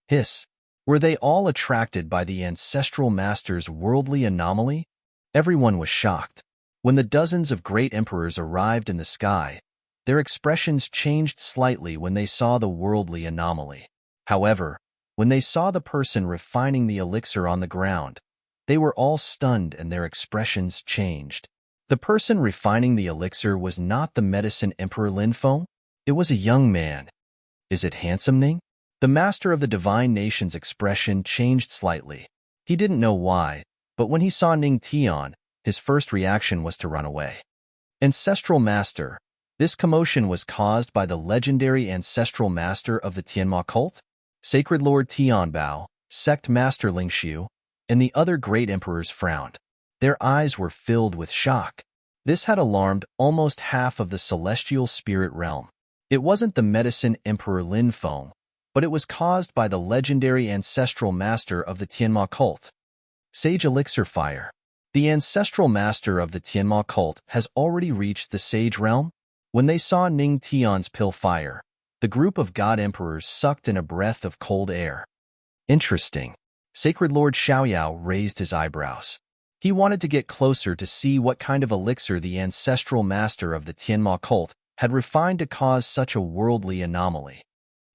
Hiss. Were they all attracted by the ancestral master's worldly anomaly? Everyone was shocked. When the dozens of great emperors arrived in the sky, their expressions changed slightly when they saw the worldly anomaly. However, when they saw the person refining the elixir on the ground, they were all stunned and their expressions changed. The person refining the elixir was not the medicine Emperor Lin Feng. It was a young man. Is it handsome, Ning? The Master of the Divine Nation's expression changed slightly. He didn't know why, but when he saw Ning Tian, his first reaction was to run away. Ancestral Master. This commotion was caused by the legendary Ancestral Master of the Tianma cult, Sacred Lord Tianbao, Sect Master Lingxiu, and the other great emperors frowned. Their eyes were filled with shock. This had alarmed almost half of the celestial spirit realm. It wasn't the medicine Emperor Lin Feng, but it was caused by the legendary Ancestral Master of the Tianma cult. Sage Elixir Fire. The Ancestral Master of the Tianma cult has already reached the Sage realm. When they saw Ning Tian's pill fire, the group of god emperors sucked in a breath of cold air. Interesting. Sacred Lord Xiaoyao raised his eyebrows. He wanted to get closer to see what kind of elixir the Ancestral Master of the Tianma cult had refined to cause such a worldly anomaly.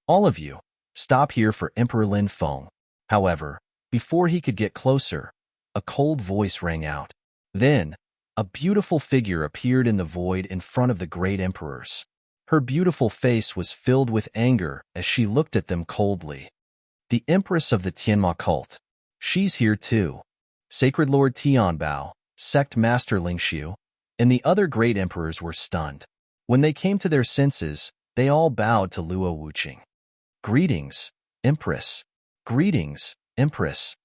All of you, stop here for Emperor Lin Feng. However, before he could get closer, a cold voice rang out. Then, a beautiful figure appeared in the void in front of the great emperors. Her beautiful face was filled with anger as she looked at them coldly. The Empress of the Tianma cult. She's here too. Sacred Lord Tianbao, Sect Master Lingxiu, and the other great emperors were stunned. When they came to their senses, they all bowed to Luo Wuqing. Greetings, Empress. Greetings, Empress.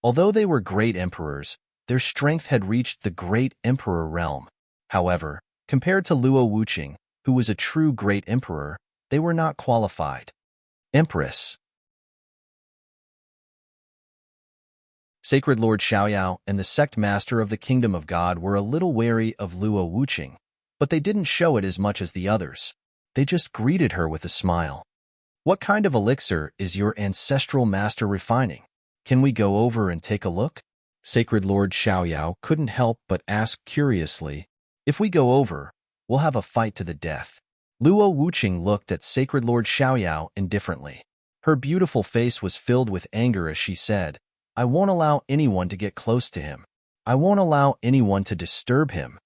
Although they were great emperors, their strength had reached the great emperor realm. However, compared to Luo Wuqing, who was a true great emperor, they were not qualified. Empress. Sacred Lord Xiaoyao and the sect master of the Kingdom of God were a little wary of Luo Wuqing, but they didn't show it as much as the others. They just greeted her with a smile. What kind of elixir is your ancestral master refining? Can we go over and take a look? Sacred Lord Xiaoyao couldn't help but ask curiously. If we go over, we'll have a fight to the death. Luo Wuqing looked at Sacred Lord Xiaoyao indifferently. Her beautiful face was filled with anger as she said, I won't allow anyone to get close to him. I won't allow anyone to disturb him.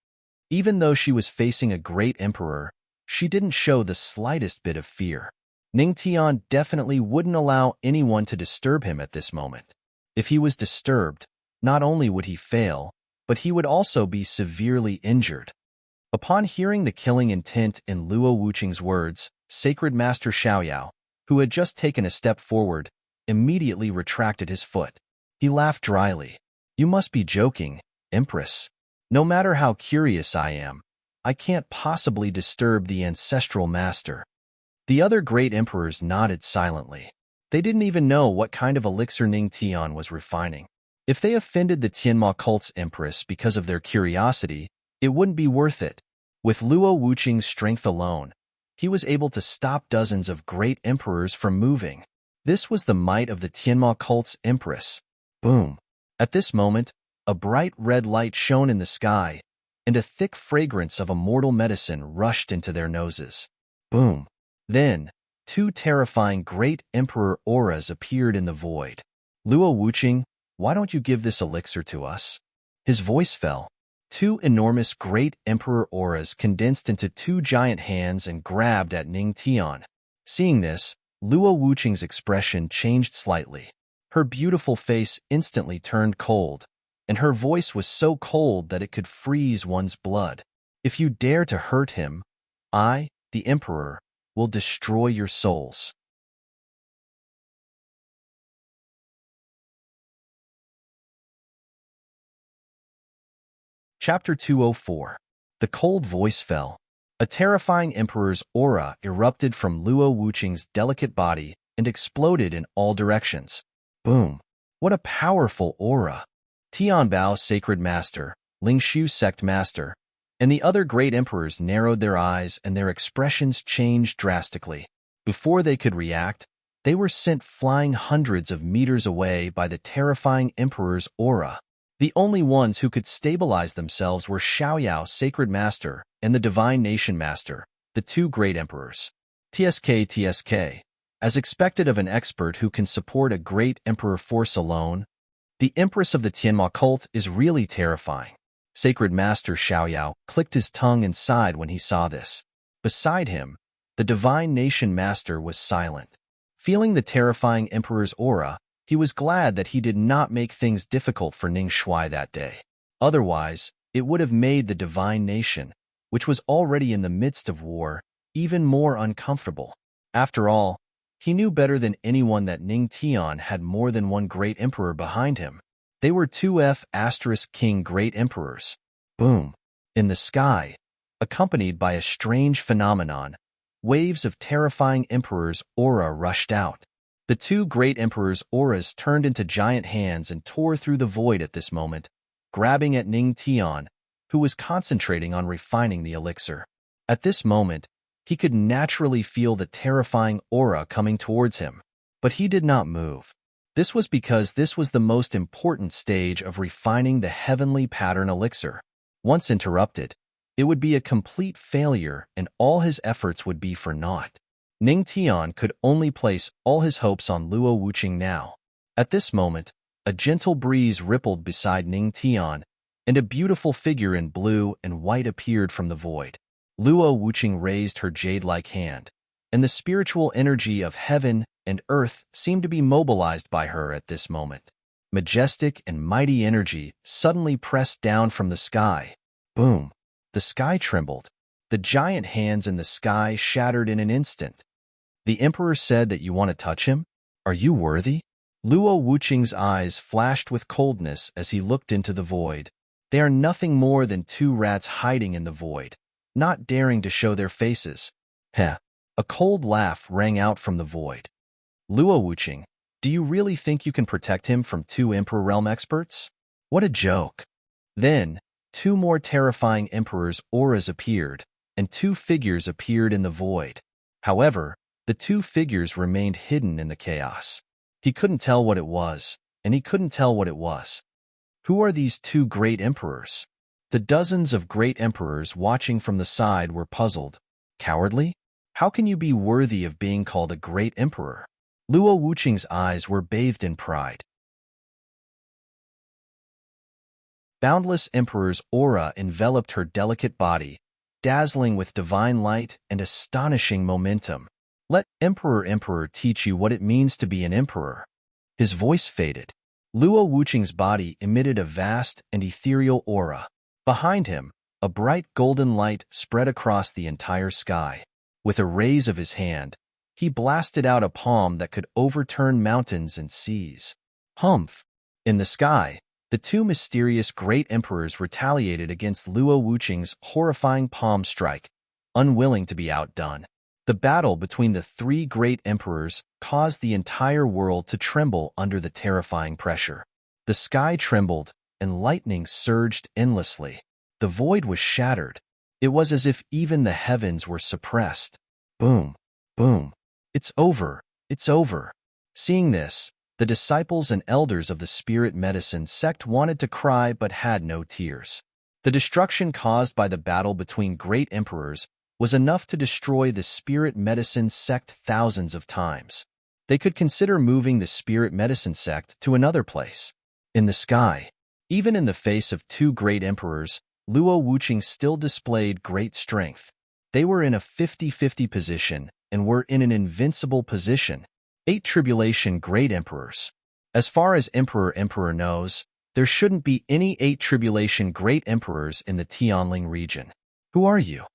Even though she was facing a great emperor, she didn't show the slightest bit of fear. Ning Tian definitely wouldn't allow anyone to disturb him at this moment. If he was disturbed, not only would he fail, but he would also be severely injured. Upon hearing the killing intent in Luo Wuqing's words, Sacred Master Xiaoyao, who had just taken a step forward, immediately retracted his foot. He laughed dryly. "You must be joking, Empress. No matter how curious I am, I can't possibly disturb the ancestral master." The other great emperors nodded silently. They didn't even know what kind of elixir Ning Tian was refining. If they offended the Tianma cult's empress because of their curiosity, it wouldn't be worth it. With Luo Wuqing's strength alone, he was able to stop dozens of great emperors from moving. This was the might of the Tianma cult's empress. Boom. At this moment, a bright red light shone in the sky, and a thick fragrance of immortal medicine rushed into their noses. Boom. Then, two terrifying great emperor auras appeared in the void. "Luo Wuqing, why don't you give this elixir to us?" His voice fell. Two enormous great emperor auras condensed into two giant hands and grabbed at Ning Tian. Seeing this, Luo Wuqing's expression changed slightly. Her beautiful face instantly turned cold, and her voice was so cold that it could freeze one's blood. "If you dare to hurt him, I, the Emperor, will destroy your souls." Chapter 204. The cold voice fell. A terrifying emperor's aura erupted from Luo Wuqing's delicate body and exploded in all directions. Boom. What a powerful aura! Tianbao Sacred Master, Lingshu Sect Master, and the other great emperors narrowed their eyes and their expressions changed drastically. Before they could react, they were sent flying hundreds of meters away by the terrifying emperor's aura. The only ones who could stabilize themselves were Xiaoyao Sacred Master and the Divine Nation Master, the two great emperors. TSK. As expected of an expert who can support a great emperor force alone, the Empress of the Tianma cult is really terrifying. Sacred Master Xiaoyao clicked his tongue and sighed when he saw this. Beside him, the Divine Nation Master was silent. Feeling the terrifying emperor's aura, he was glad that he did not make things difficult for Ning Shui that day. Otherwise, it would have made the Divine Nation, which was already in the midst of war, even more uncomfortable. After all, he knew better than anyone that Ning Tian had more than one great emperor behind him. They were 2F*King great emperors. Boom. In the sky, accompanied by a strange phenomenon, waves of terrifying emperors' aura rushed out. The two great emperors' auras turned into giant hands and tore through the void at this moment, grabbing at Ning Tian, who was concentrating on refining the elixir. At this moment, he could naturally feel the terrifying aura coming towards him, but he did not move. This was because this was the most important stage of refining the heavenly pattern elixir. Once interrupted, it would be a complete failure and all his efforts would be for naught. Ning Tian could only place all his hopes on Luo Wuqing now. At this moment, a gentle breeze rippled beside Ning Tian, and a beautiful figure in blue and white appeared from the void. Luo Wuqing raised her jade-like hand, and the spiritual energy of heaven and earth seemed to be mobilized by her at this moment. Majestic and mighty energy suddenly pressed down from the sky. Boom! The sky trembled. The giant hands in the sky shattered in an instant. "The Emperor said that you want to touch him? Are you worthy?" Luo Wuqing's eyes flashed with coldness as he looked into the void. They are nothing more than two rats hiding in the void, not daring to show their faces. Heh. A cold laugh rang out from the void. "Luo Wuqing, do you really think you can protect him from two Emperor Realm experts? What a joke." Then, two more terrifying emperors' auras appeared, and two figures appeared in the void. However, the two figures remained hidden in the chaos. He couldn't tell what it was, and he couldn't tell what it was. Who are these two great emperors? The dozens of great emperors watching from the side were puzzled. Cowardly? How can you be worthy of being called a great emperor? Luo Wuqing's eyes were bathed in pride. Boundless Emperor's aura enveloped her delicate body, dazzling with divine light and astonishing momentum. "Let Emperor teach you what it means to be an emperor." His voice faded. Luo Wuqing's body emitted a vast and ethereal aura. Behind him, A bright golden light spread across the entire sky. With a raise of his hand, he blasted out a palm that could overturn mountains and seas. Humph! In the sky, the two mysterious great emperors retaliated against Luo Wuqing's horrifying palm strike, unwilling to be outdone. The battle between the three great emperors caused the entire world to tremble under the terrifying pressure. The sky trembled, and lightning surged endlessly. The void was shattered. It was as if even the heavens were suppressed. Boom, boom. It's over, it's over. Seeing this, the disciples and elders of the spirit medicine sect wanted to cry but had no tears. The destruction caused by the battle between great emperors was enough to destroy the spirit medicine sect thousands of times. They could consider moving the spirit medicine sect to another place. In the sky, even in the face of two great emperors, Luo Wuqing still displayed great strength. They were in a 50-50 position and were in an invincible position. 8 tribulation great emperors. As far as Emperor knows, there shouldn't be any 8 tribulation great emperors in the Tianling region. Who are you?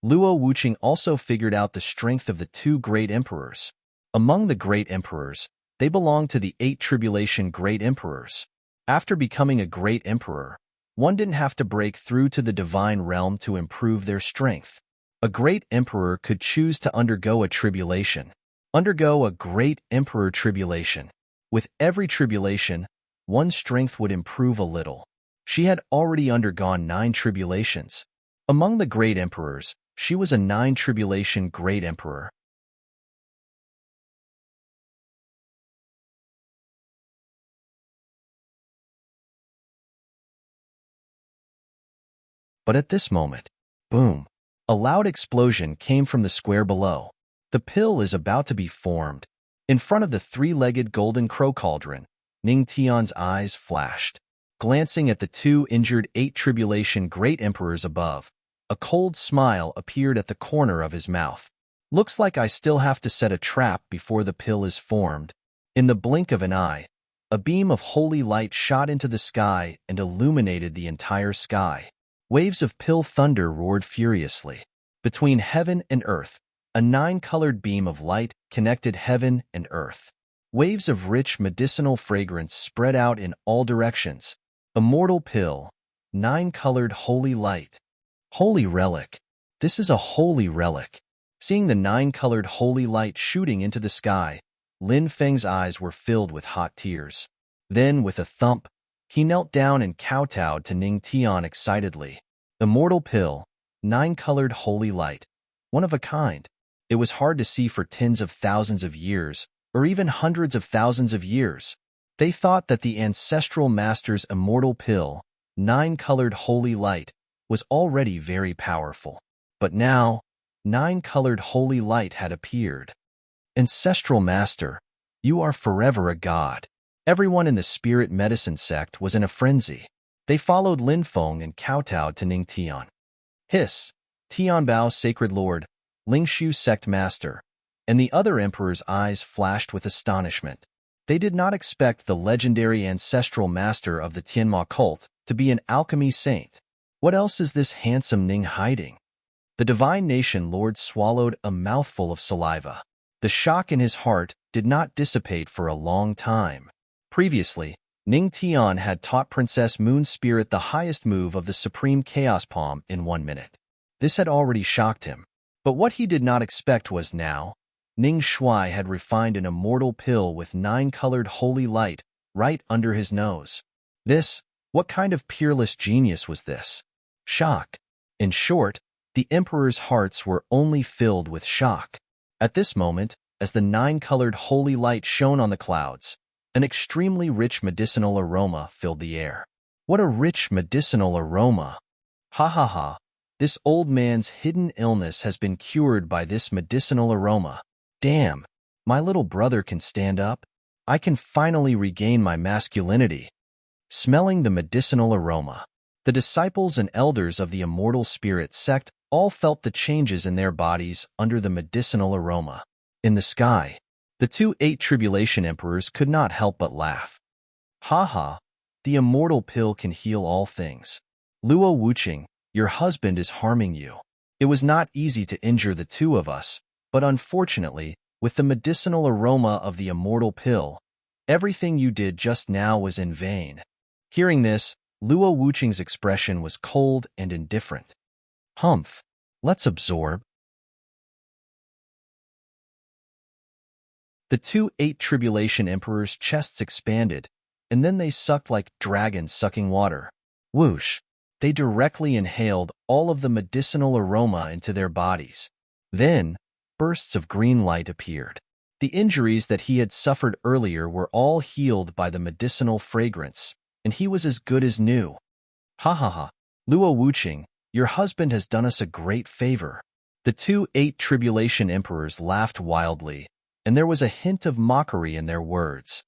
Luo Wuqing also figured out the strength of the two great emperors. Among the great emperors, they belonged to the 8 tribulation great emperors. After becoming a great emperor, one didn't have to break through to the divine realm to improve their strength. A great emperor could choose to undergo a tribulation. Undergo a great emperor tribulation. With every tribulation, one's strength would improve a little. She had already undergone 9 tribulations. Among the great emperors, she was a 9 tribulation great emperor. But at this moment, boom, a loud explosion came from the square below. The pill is about to be formed. In front of the 3-legged golden crow cauldron, Ning Tian's eyes flashed. Glancing at the 2 injured 8 tribulation great emperors above, a cold smile appeared at the corner of his mouth. Looks like I still have to set a trap before the pill is formed. In the blink of an eye, a beam of holy light shot into the sky and illuminated the entire sky. Waves of pill thunder roared furiously. Between heaven and earth, a 9-colored beam of light connected heaven and earth. Waves of rich medicinal fragrance spread out in all directions. Immortal pill, 9-colored holy light. Holy relic. This is a holy relic. Seeing the 9-colored holy light shooting into the sky, Lin Feng's eyes were filled with hot tears. Then, with a thump, he knelt down and kowtowed to Ning Tian excitedly. Immortal pill, 9-colored holy light. One of a kind. It was hard to see for tens of thousands of years, or even hundreds of thousands of years. They thought that the ancestral master's immortal pill, 9-colored holy light, was already very powerful. But now, 9-colored holy light had appeared. Ancestral master, you are forever a god. Everyone in the spirit medicine sect was in a frenzy. They followed Lin Feng and kowtowed to Ning Tian. Hiss, Tianbao sacred lord, Lingshu sect master, and the other emperor's eyes flashed with astonishment. They did not expect the legendary ancestral master of the Tianma cult to be an alchemy saint. What else is this handsome Ning hiding? The divine nation lord swallowed a mouthful of saliva. The shock in his heart did not dissipate for a long time. Previously, Ning Tian had taught Princess Moon Spirit the highest move of the Supreme Chaos Palm in 1 minute. This had already shocked him. But what he did not expect was now, Ning Shui had refined an immortal pill with 9-colored holy light right under his nose. What kind of peerless genius was this? Shock. In short, the emperor's hearts were only filled with shock. At this moment, as the 9-colored holy light shone on the clouds, an extremely rich medicinal aroma filled the air. What a rich medicinal aroma! Ha ha ha! This old man's hidden illness has been cured by this medicinal aroma. Damn! My little brother can stand up. I can finally regain my masculinity. Smelling the medicinal aroma, the disciples and elders of the immortal spirit sect all felt the changes in their bodies under the medicinal aroma. In the sky, the 2 8 tribulation emperors could not help but laugh. Ha ha, the immortal pill can heal all things. Luo Wuqing, your husband is harming you. It was not easy to injure the two of us, but unfortunately, with the medicinal aroma of the immortal pill, everything you did just now was in vain. Hearing this, Luo Wuqing's expression was cold and indifferent. Humph. Let's absorb. The two Eight Tribulation Emperors' chests expanded, and then they sucked like dragons sucking water. Whoosh! They directly inhaled all of the medicinal aroma into their bodies. Then, bursts of green light appeared. The injuries that he had suffered earlier were all healed by the medicinal fragrance, and he was as good as new. Ha ha ha! Luo Wuqing, your husband has done us a great favor. The two Eight Tribulation Emperors laughed wildly, and there was a hint of mockery in their words.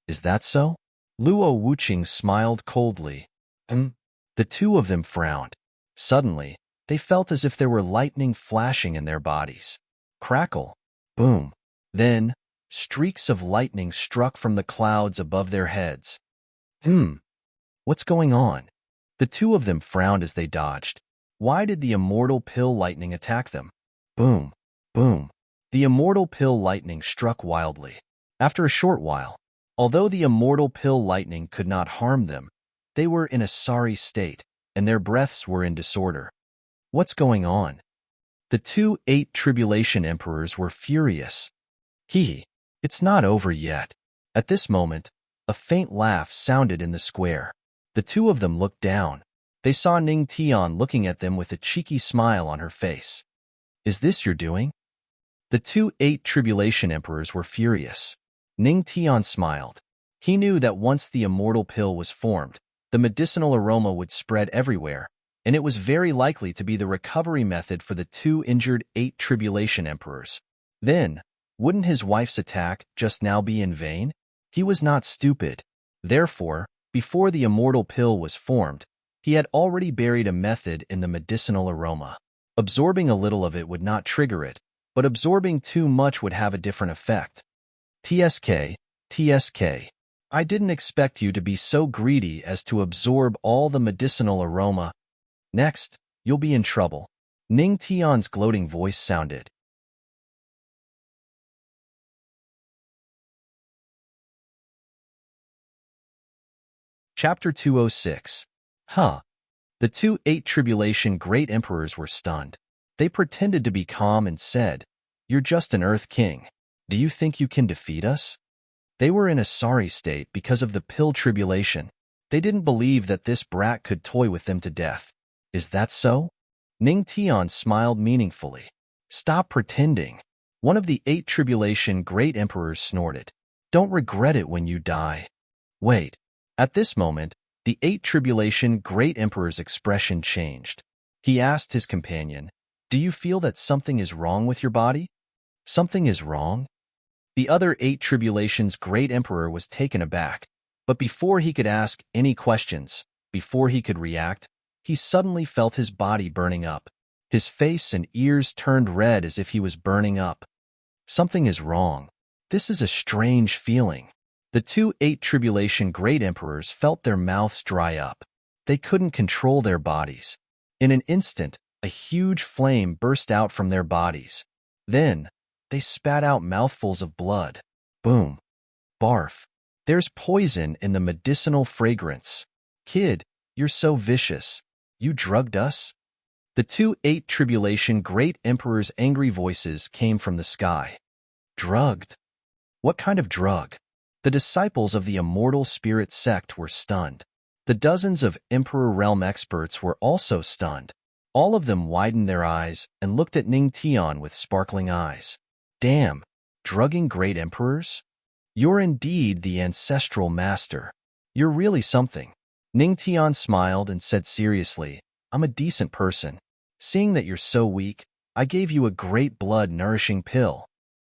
Is that so? Luo Wuqing smiled coldly. The two of them frowned. Suddenly, they felt as if there were lightning flashing in their bodies. Crackle. Boom. Then, streaks of lightning struck from the clouds above their heads. What's going on? The two of them frowned as they dodged. Why did the immortal pill lightning attack them? Boom. Boom. The immortal pill lightning struck wildly. After a short while, although the immortal pill lightning could not harm them, they were in a sorry state, and their breaths were in disorder. What's going on? The two Eight Tribulation Emperors were furious. It's not over yet. At this moment, a faint laugh sounded in the square. The two of them looked down. They saw Ning Tian looking at them with a cheeky smile on her face. Is this your doing? The two Eight Tribulation Emperors were furious. Ning Tian smiled. He knew that once the immortal pill was formed, the medicinal aroma would spread everywhere, and it was very likely to be the recovery method for the two injured Eight Tribulation Emperors. Then, wouldn't his wife's attack just now be in vain? He was not stupid. Therefore, before the immortal pill was formed, he had already buried a method in the medicinal aroma. Absorbing a little of it would not trigger it, but absorbing too much would have a different effect. TSK. I didn't expect you to be so greedy as to absorb all the medicinal aroma. Next, you'll be in trouble. Ning Tian's gloating voice sounded. Chapter 206. The two Eight Tribulation Great Emperors were stunned. They pretended to be calm and said, "You're just an Earth King. Do you think you can defeat us?" They were in a sorry state because of the pill tribulation. They didn't believe that this brat could toy with them to death. Is that so? Ning Tian smiled meaningfully. Stop pretending. One of the Eight Tribulation Great Emperors snorted. Don't regret it when you die. Wait. At this moment, the Eight Tribulation Great Emperor's expression changed. He asked his companion, "Do you feel that something is wrong with your body?" Something is wrong? The other Eight Tribulations Great Emperor was taken aback, but before he could ask any questions, before he could react, he suddenly felt his body burning up. His face and ears turned red as if he was burning up. Something is wrong. This is a strange feeling. The two Eight Tribulation Great Emperors felt their mouths dry up. They couldn't control their bodies. In an instant, a huge flame burst out from their bodies. Then, they spat out mouthfuls of blood. Boom. Barf. There's poison in the medicinal fragrance. Kid, you're so vicious. You drugged us? The two Eight Tribulation Great Emperors' angry voices came from the sky. Drugged? What kind of drug? The disciples of the Immortal Spirit sect were stunned. The dozens of Emperor Realm experts were also stunned. All of them widened their eyes and looked at Ning Tian with sparkling eyes. Damn, drugging great emperors? You're indeed the ancestral master. You're really something. Ning Tian smiled and said seriously, I'm a decent person. Seeing that you're so weak, I gave you a great blood-nourishing pill.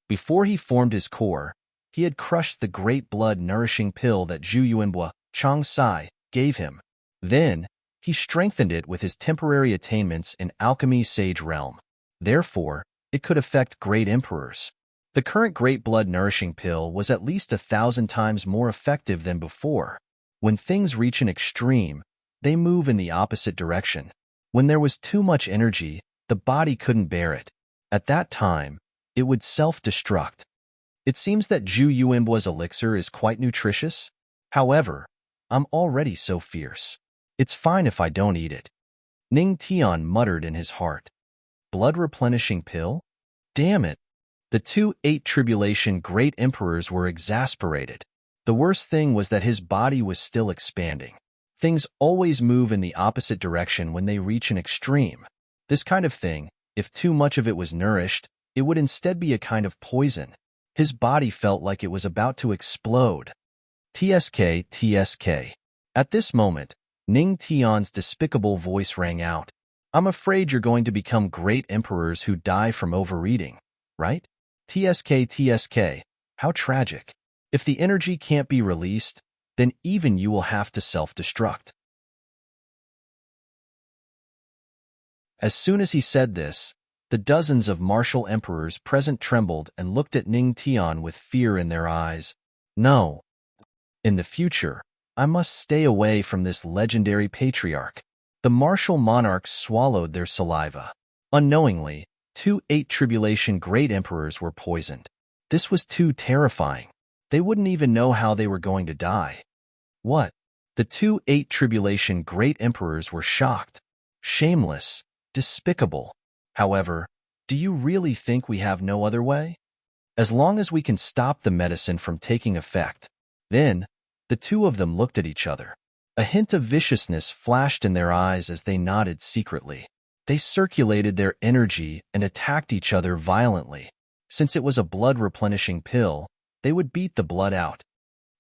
Before he formed his core, he had crushed the great blood-nourishing pill that Zhu Yuanbua, Chang Sai, gave him. Then, he strengthened it with his temporary attainments in Alchemy Sage Realm. Therefore, it could affect great emperors. The current great blood-nourishing pill was at least 1,000 times more effective than before. When things reach an extreme, they move in the opposite direction. When there was too much energy, the body couldn't bear it. At that time, it would self-destruct. It seems that Zhu Yuanbua's elixir is quite nutritious. However, I'm already so fierce. It's fine if I don't eat it. Ning Tian muttered in his heart. Blood-replenishing pill? Damn it! The two Eight Tribulation Great Emperors were exasperated. The worst thing was that his body was still expanding. Things always move in the opposite direction when they reach an extreme. This kind of thing, if too much of it was nourished, it would instead be a kind of poison. His body felt like it was about to explode. TSK, TSK. At this moment, Ning Tian's despicable voice rang out. I'm afraid you're going to become great emperors who die from overeating, right? TSK, TSK. How tragic. If the energy can't be released, then even you will have to self-destruct. As soon as he said this, the dozens of martial emperors present trembled and looked at Ning Tian with fear in their eyes. No. In the future, I must stay away from this legendary patriarch. The martial monarchs swallowed their saliva. Unknowingly, two Eight Tribulation Great Emperors were poisoned. This was too terrifying. They wouldn't even know how they were going to die. What? The two Eight Tribulation Great Emperors were shocked. Shameless. Despicable. However, do you really think we have no other way? As long as we can stop the medicine from taking effect. Then, the two of them looked at each other. A hint of viciousness flashed in their eyes as they nodded secretly. They circulated their energy and attacked each other violently. Since it was a blood-replenishing pill, they would beat the blood out.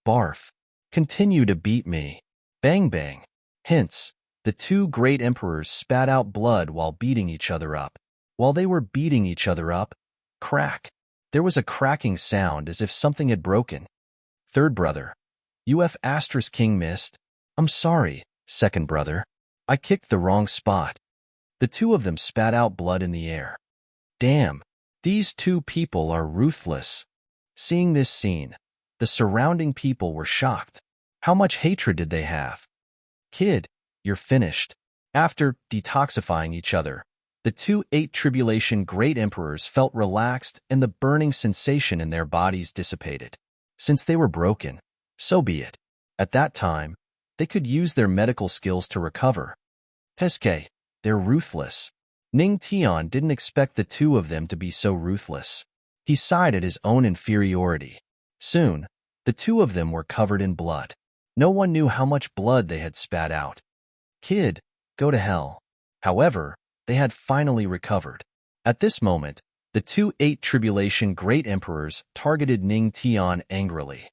Barf. Continue to beat me. Bang bang. Hints. The two great emperors spat out blood while beating each other up. While they were beating each other up, crack. There was a cracking sound as if something had broken. Third brother. UF Asterisk King missed. I'm sorry, second brother. I kicked the wrong spot. The two of them spat out blood in the air. Damn, these two people are ruthless. Seeing this scene, the surrounding people were shocked. How much hatred did they have? Kid, you're finished. After detoxifying each other, the two Eight Tribulation Great Emperors felt relaxed and the burning sensation in their bodies dissipated. Since they were broken, so be it. At that time, they could use their medical skills to recover. Teske, they're ruthless. Ning Tian didn't expect the two of them to be so ruthless. He sighed at his own inferiority. Soon, the two of them were covered in blood. No one knew how much blood they had spat out. Kid, go to hell. However, they had finally recovered. At this moment, the two Eight Tribulation Great Emperors targeted Ning Tian angrily.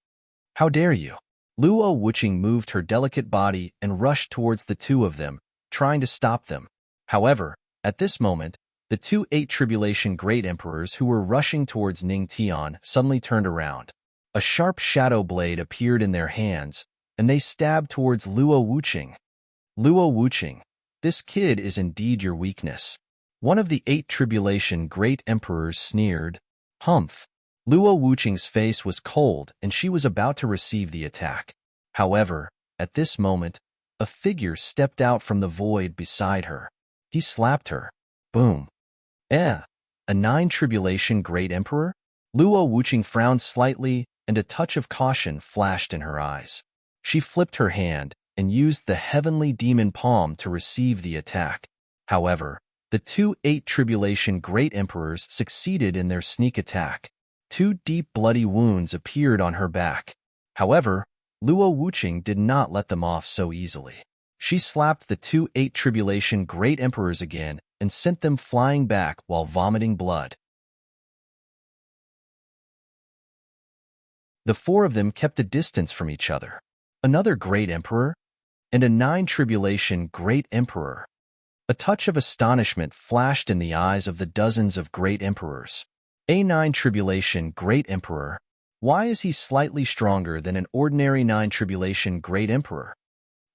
How dare you? Luo Wuqing moved her delicate body and rushed towards the two of them, trying to stop them. However, at this moment, the two Eight Tribulation Great Emperors who were rushing towards Ning Tian suddenly turned around. A sharp shadow blade appeared in their hands, and they stabbed towards Luo Wuqing. Luo Wuqing, this kid is indeed your weakness. One of the Eight Tribulation Great Emperors sneered. Humph. Luo Wuqing's face was cold and she was about to receive the attack. However, at this moment, a figure stepped out from the void beside her. He slapped her. Boom. A Nine Tribulation Great Emperor? Luo Wuqing frowned slightly and a touch of caution flashed in her eyes. She flipped her hand and used the heavenly demon palm to receive the attack. However, the two Eight Tribulation Great Emperors succeeded in their sneak attack. Two deep bloody wounds appeared on her back. However, Luo Wuqing did not let them off so easily. She slapped the two Eight Tribulation Great Emperors again and sent them flying back while vomiting blood. The four of them kept a distance from each other. Another Great Emperor and a Nine Tribulation Great Emperor. A touch of astonishment flashed in the eyes of the dozens of Great Emperors. A Nine Tribulation Great Emperor. Why is he slightly stronger than an ordinary Nine Tribulation Great Emperor?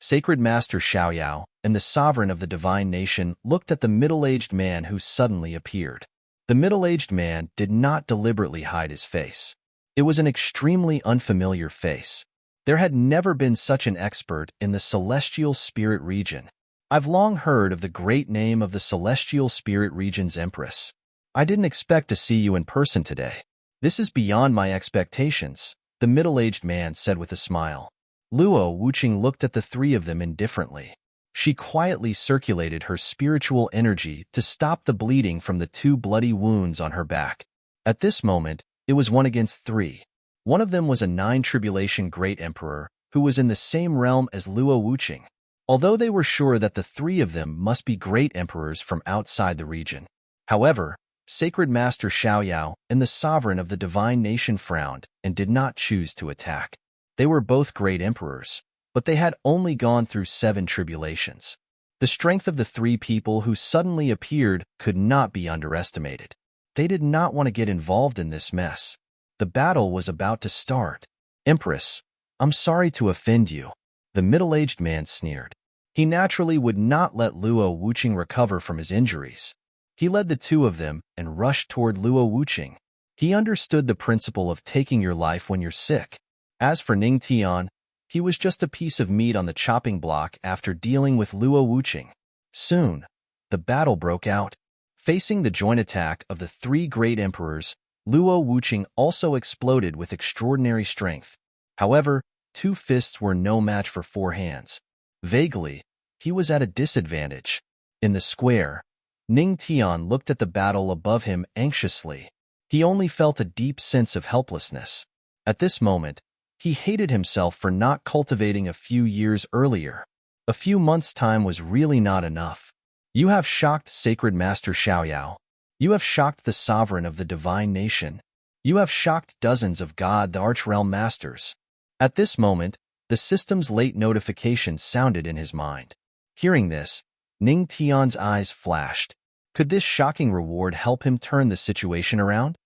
Sacred Master Xiaoyao and the sovereign of the divine nation looked at the middle-aged man who suddenly appeared. The middle-aged man did not deliberately hide his face. It was an extremely unfamiliar face. There had never been such an expert in the celestial spirit region. I've long heard of the great name of the Celestial Spirit Region's Empress. I didn't expect to see you in person today. This is beyond my expectations, the middle-aged man said with a smile. Luo Wuqing looked at the three of them indifferently. She quietly circulated her spiritual energy to stop the bleeding from the two bloody wounds on her back. At this moment, it was 1 against 3. One of them was a 9 Tribulation Great Emperor, who was in the same realm as Luo Wuqing. Although they were sure that the three of them must be great emperors from outside the region. However, Sacred Master Xiaoyao and the sovereign of the divine nation frowned and did not choose to attack. They were both great emperors, but they had only gone through 7 tribulations. The strength of the three people who suddenly appeared could not be underestimated. They did not want to get involved in this mess. The battle was about to start. Empress, I'm sorry to offend you, the middle-aged man sneered. He naturally would not let Luo Wuqing recover from his injuries. He led the two of them and rushed toward Luo Wuqing. He understood the principle of taking your life when you're sick. As for Ning Tian, he was just a piece of meat on the chopping block after dealing with Luo Wuqing. Soon, the battle broke out. Facing the joint attack of the three great emperors, Luo Wuqing also exploded with extraordinary strength. However, 2 fists were no match for 4 hands. Vaguely, he was at a disadvantage. In the square, Ning Tian looked at the battle above him anxiously. He only felt a deep sense of helplessness. At this moment, he hated himself for not cultivating a few years earlier. A few months' time was really not enough. You have shocked Sacred Master Xiaoyao. You have shocked the sovereign of the divine nation. You have shocked dozens of God the Archrealm Masters. At this moment, the system's late notification sounded in his mind. Hearing this, Ning Tian's eyes flashed. Could this shocking reward help him turn the situation around?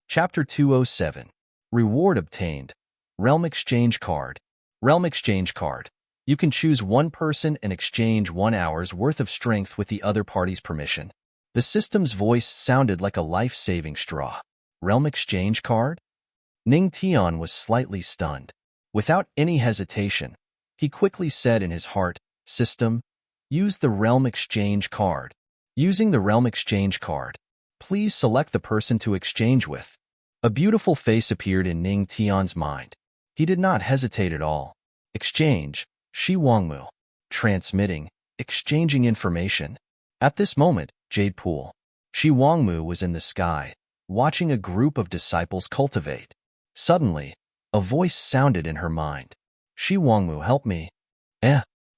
Chapter 207. Reward obtained. Realm Exchange Card. Realm Exchange Card. You can choose one person and exchange 1 hour's worth of strength with the other party's permission. The system's voice sounded like a life-saving straw. Realm Exchange Card? Ning Tian was slightly stunned. Without any hesitation, he quickly said in his heart, System, use the Realm Exchange Card. Using the Realm Exchange Card, please select the person to exchange with. A beautiful face appeared in Ning Tian's mind. He did not hesitate at all. Exchange, Shi Wangmu. Transmitting, exchanging information. At this moment, Jade Pool. Shi Wangmu was in the sky, watching a group of disciples cultivate. Suddenly, a voice sounded in her mind. Shi Wangmu, help me.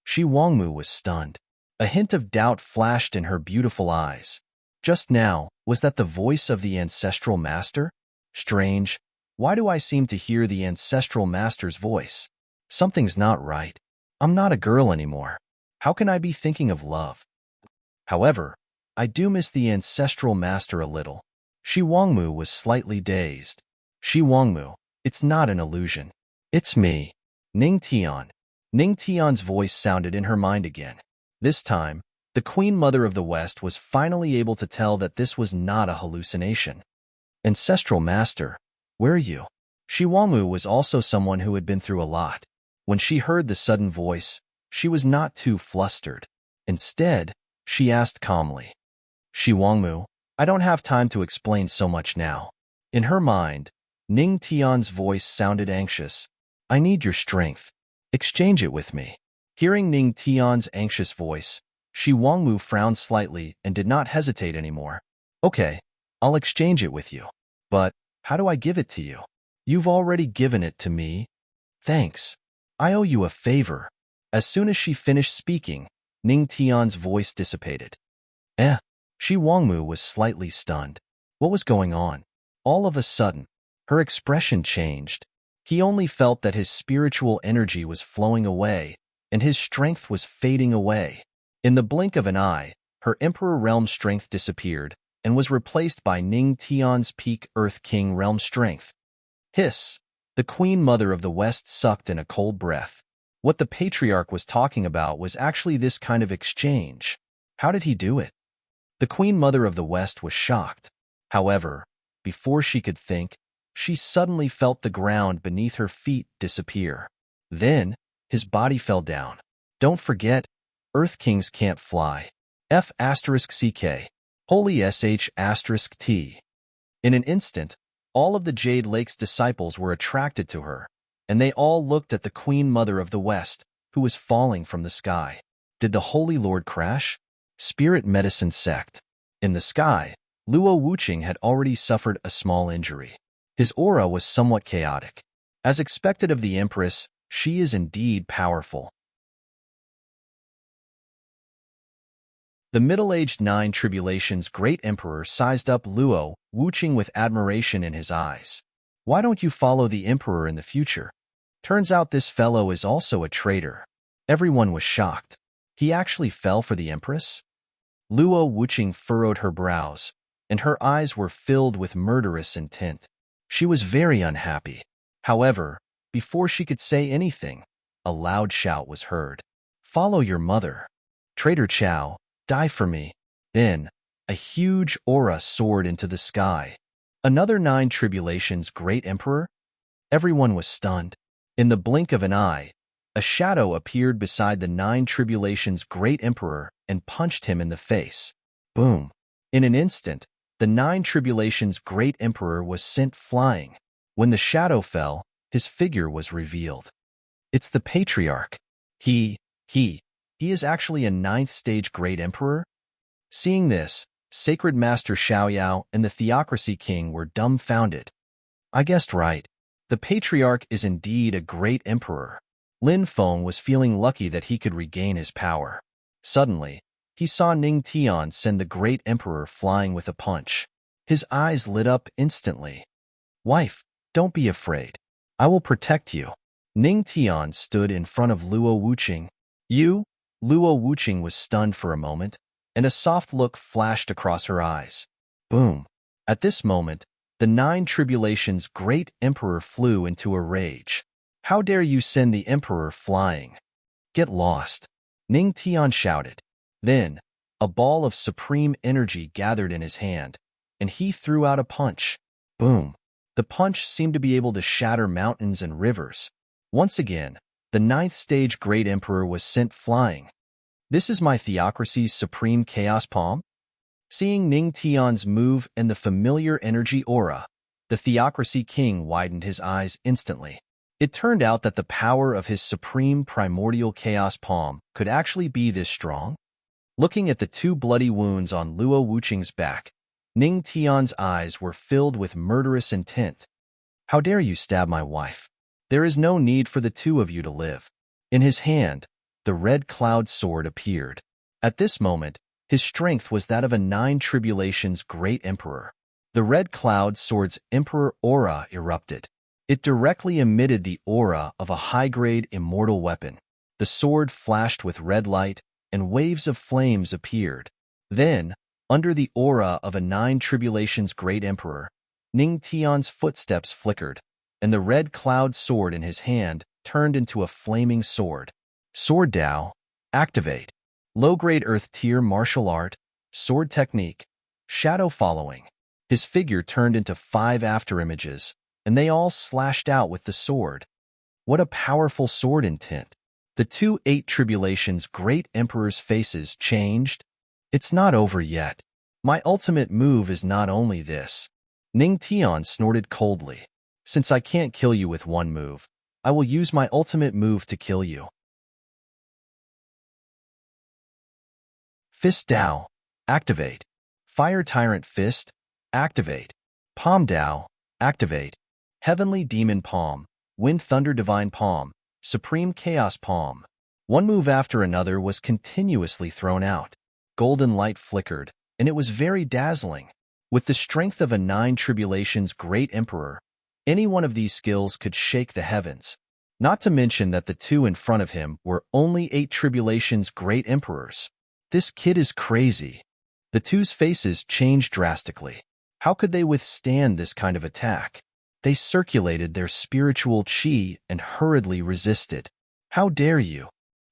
Shi Wangmu was stunned. A hint of doubt flashed in her beautiful eyes. Just now, was that the voice of the ancestral master? Strange. Why do I seem to hear the ancestral master's voice? Something's not right. I'm not a girl anymore. How can I be thinking of love? However, I do miss the ancestral master a little. Shi Wangmu was slightly dazed. Shi Wangmu, it's not an illusion. It's me. Ning Tian. Ning Tian's voice sounded in her mind again. This time, the Queen Mother of the West was finally able to tell that this was not a hallucination. Ancestral Master, where are you? Shi Wangmu was also someone who had been through a lot. When she heard the sudden voice, she was not too flustered. Instead, she asked calmly, Shi Wangmu, I don't have time to explain so much now. In her mind, Ning Tian's voice sounded anxious. I need your strength. Exchange it with me. Hearing Ning Tian's anxious voice, Shi Wangmu frowned slightly and did not hesitate anymore. Okay, I'll exchange it with you. But, how do I give it to you? You've already given it to me. Thanks. I owe you a favor. As soon as she finished speaking, Ning Tian's voice dissipated. Shi Wangmu was slightly stunned. What was going on? All of a sudden, her expression changed. He only felt that his spiritual energy was flowing away, and his strength was fading away. In the blink of an eye, her Emperor Realm strength disappeared and was replaced by Ning Tian's peak Earth King Realm strength. Hiss! The Queen Mother of the West sucked in a cold breath. What the Patriarch was talking about was actually this kind of exchange. How did he do it? The Queen Mother of the West was shocked. However, before she could think, she suddenly felt the ground beneath her feet disappear. Then, his body fell down. Don't forget, Earth Kings can't fly. F*CK. Holy SH*T. In an instant, all of the Jade Lake's disciples were attracted to her, and they all looked at the Queen Mother of the West, who was falling from the sky. Did the Holy Lord crash? Spirit Medicine Sect. In the sky, Luo Wuqing had already suffered a small injury. His aura was somewhat chaotic. As expected of the Empress, she is indeed powerful. The middle-aged Nine Tribulations Great Emperor sized up Luo Wuqing with admiration in his eyes. Why don't you follow the Emperor in the future? Turns out this fellow is also a traitor. Everyone was shocked. He actually fell for the Empress? Luo Wuqing furrowed her brows, and her eyes were filled with murderous intent. She was very unhappy. However, before she could say anything, a loud shout was heard. Follow your mother. Traitor Chow, die for me. Then, a huge aura soared into the sky. Another Nine Tribulations Great Emperor? Everyone was stunned. In the blink of an eye, a shadow appeared beside the Nine Tribulations Great Emperor and punched him in the face. Boom! In an instant, the Nine Tribulations Great Emperor was sent flying. When the shadow fell, his figure was revealed. It's the Patriarch. He is actually a ninth-stage Great Emperor? Seeing this, Sacred Master Xiaoyao and the Theocracy King were dumbfounded. I guessed right. The Patriarch is indeed a Great Emperor. Lin Feng was feeling lucky that he could regain his power. Suddenly, he saw Ning Tian send the Great Emperor flying with a punch. His eyes lit up instantly. Wife, don't be afraid. I will protect you. Ning Tian stood in front of Luo Wuqing. You? Luo Wuqing was stunned for a moment, and a soft look flashed across her eyes. Boom! At this moment, the Nine Tribulations Great Emperor flew into a rage. How dare you send the Emperor flying? Get lost! Ning Tian shouted. Then, a ball of supreme energy gathered in his hand, and he threw out a punch. Boom! The punch seemed to be able to shatter mountains and rivers. Once again, the ninth stage Great Emperor was sent flying. This is my Theocracy's supreme chaos palm? Seeing Ning Tian's move and the familiar energy aura, the Theocracy King widened his eyes instantly. It turned out that the power of his supreme primordial chaos palm could actually be this strong. Looking at the two bloody wounds on Luo Wuqing's back, Ning Tian's eyes were filled with murderous intent. How dare you stab my wife? There is no need for the two of you to live. In his hand, the red cloud sword appeared. At this moment, his strength was that of a Nine Tribulations Great Emperor. The red cloud sword's Emperor aura erupted. It directly emitted the aura of a high-grade immortal weapon. The sword flashed with red light, and waves of flames appeared. Then, under the aura of a Nine Tribulations Great Emperor, Ning Tian's footsteps flickered, and the red cloud sword in his hand turned into a flaming sword. Sword Dao, activate. Low-grade Earth Tier Martial Art, Sword Technique, Shadow Following. His figure turned into 5 afterimages, and they all slashed out with the sword. What a powerful sword intent. The two Eight Tribulations Great Emperor's faces changed. It's not over yet. My ultimate move is not only this. Ning Tian snorted coldly. Since I can't kill you with one move, I will use my ultimate move to kill you. Fist Dao, activate. Fire Tyrant Fist, activate. Palm Dao, activate. Heavenly Demon Palm, Wind Thunder Divine Palm, Supreme Chaos Palm. One move after another was continuously thrown out. Golden light flickered, and it was very dazzling. With the strength of a Nine Tribulations Great Emperor, any one of these skills could shake the heavens. Not to mention that the two in front of him were only Eight Tribulations Great Emperors. This kid is crazy. The two's faces changed drastically. How could they withstand this kind of attack? They circulated their spiritual chi and hurriedly resisted. How dare you?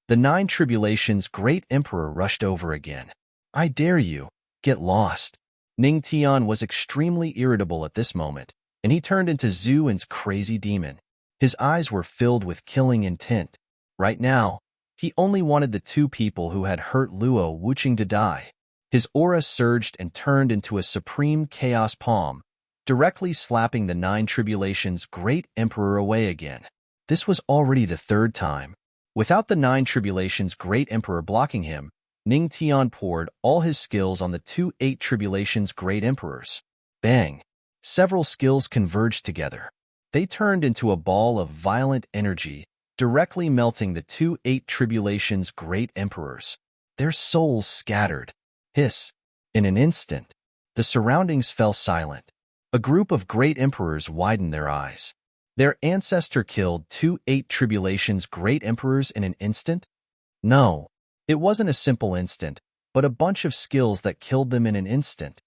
The Nine Tribulations Great Emperor rushed over again. I dare you. Get lost. Ning Tian was extremely irritable at this moment, and he turned into Zhuan's crazy demon. His eyes were filled with killing intent. Right now, he only wanted the two people who had hurt Luo Wuqing to die. His aura surged and turned into a supreme chaos palm, directly slapping the Nine Tribulations' great emperor away again. This was already the third time. Without the Nine Tribulations' great emperor blocking him, Ning Tian poured all his skills on the two Eight Tribulations' great emperors. Bang! Several skills converged together. They turned into a ball of violent energy, directly melting the two Eight Tribulations' great emperors. Their souls scattered. Hiss! In an instant, the surroundings fell silent. A group of great emperors widened their eyes. Their ancestor killed two Eight Tribulations' great emperors in an instant? No, it wasn't a simple instant, but a bunch of skills that killed them in an instant.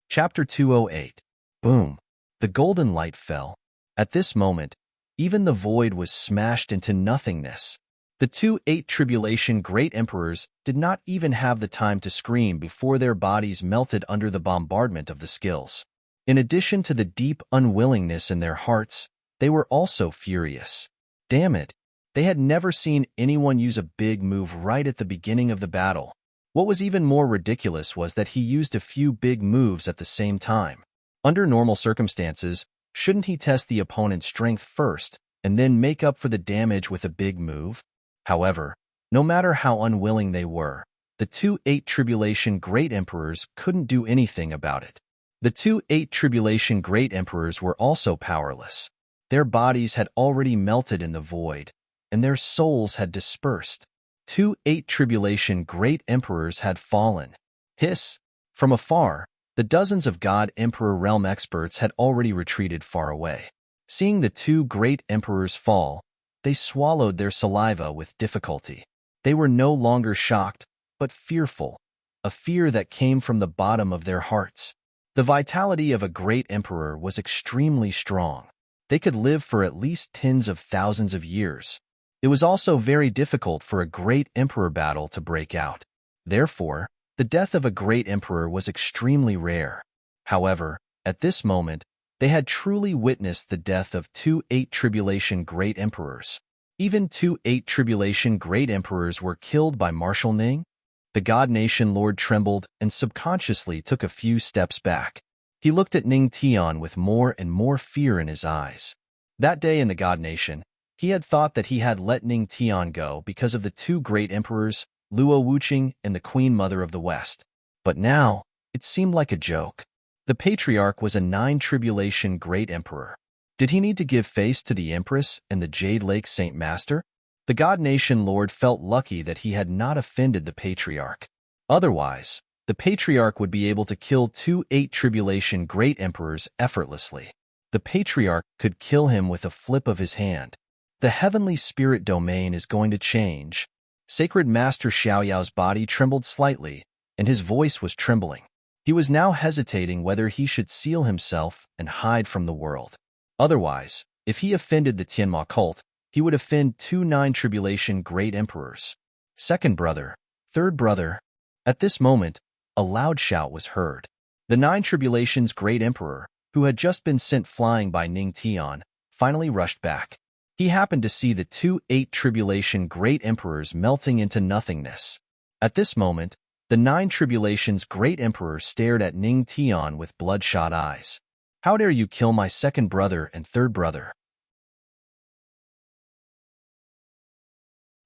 Chapter 208. Boom! The golden light fell. At this moment, even the void was smashed into nothingness. The two Eight Tribulation great emperors did not even have the time to scream before their bodies melted under the bombardment of the skills. In addition to the deep unwillingness in their hearts, they were also furious. Damn it! They had never seen anyone use a big move right at the beginning of the battle. What was even more ridiculous was that he used a few big moves at the same time. Under normal circumstances, shouldn't he test the opponent's strength first, and then make up for the damage with a big move? However, no matter how unwilling they were, the two Eight Tribulation great emperors couldn't do anything about it. The two Eight Tribulation great emperors were also powerless. Their bodies had already melted in the void, and their souls had dispersed. Two Eight Tribulation great emperors had fallen. Hiss! From afar, the dozens of God Emperor realm experts had already retreated far away. Seeing the two great emperors fall, they swallowed their saliva with difficulty. They were no longer shocked, but fearful, a fear that came from the bottom of their hearts. The vitality of a great emperor was extremely strong. They could live for at least tens of thousands of years. It was also very difficult for a great emperor battle to break out. Therefore, the death of a great emperor was extremely rare. However, at this moment, they had truly witnessed the death of two Eight Tribulation great emperors. Even two Eight Tribulation great emperors were killed by Marshal Ning. The God Nation Lord trembled and subconsciously took a few steps back. He looked at Ning Tian with more and more fear in his eyes. That day in the God Nation, he had thought that he had let Ning Tian go because of the two great emperors, Luo Wuqing and the Queen Mother of the West. But now, it seemed like a joke. The Patriarch was a Nine Tribulation great emperor. Did he need to give face to the Empress and the Jade Lake Saint Master? The God Nation Lord felt lucky that he had not offended the Patriarch. Otherwise, the Patriarch would be able to kill two Eight Tribulation great emperors effortlessly. The Patriarch could kill him with a flip of his hand. The heavenly spirit domain is going to change. Sacred Master Xiaoyao's body trembled slightly, and his voice was trembling. He was now hesitating whether he should seal himself and hide from the world. Otherwise, if he offended the Tianma cult, he would offend two Nine Tribulation great emperors. Second brother, third brother. At this moment, a loud shout was heard. The Nine Tribulations great emperor, who had just been sent flying by Ning Tian, finally rushed back. He happened to see the two Eight Tribulation great emperors melting into nothingness. At this moment, the Nine Tribulations great emperor stared at Ning Tian with bloodshot eyes. How dare you kill my second brother and third brother?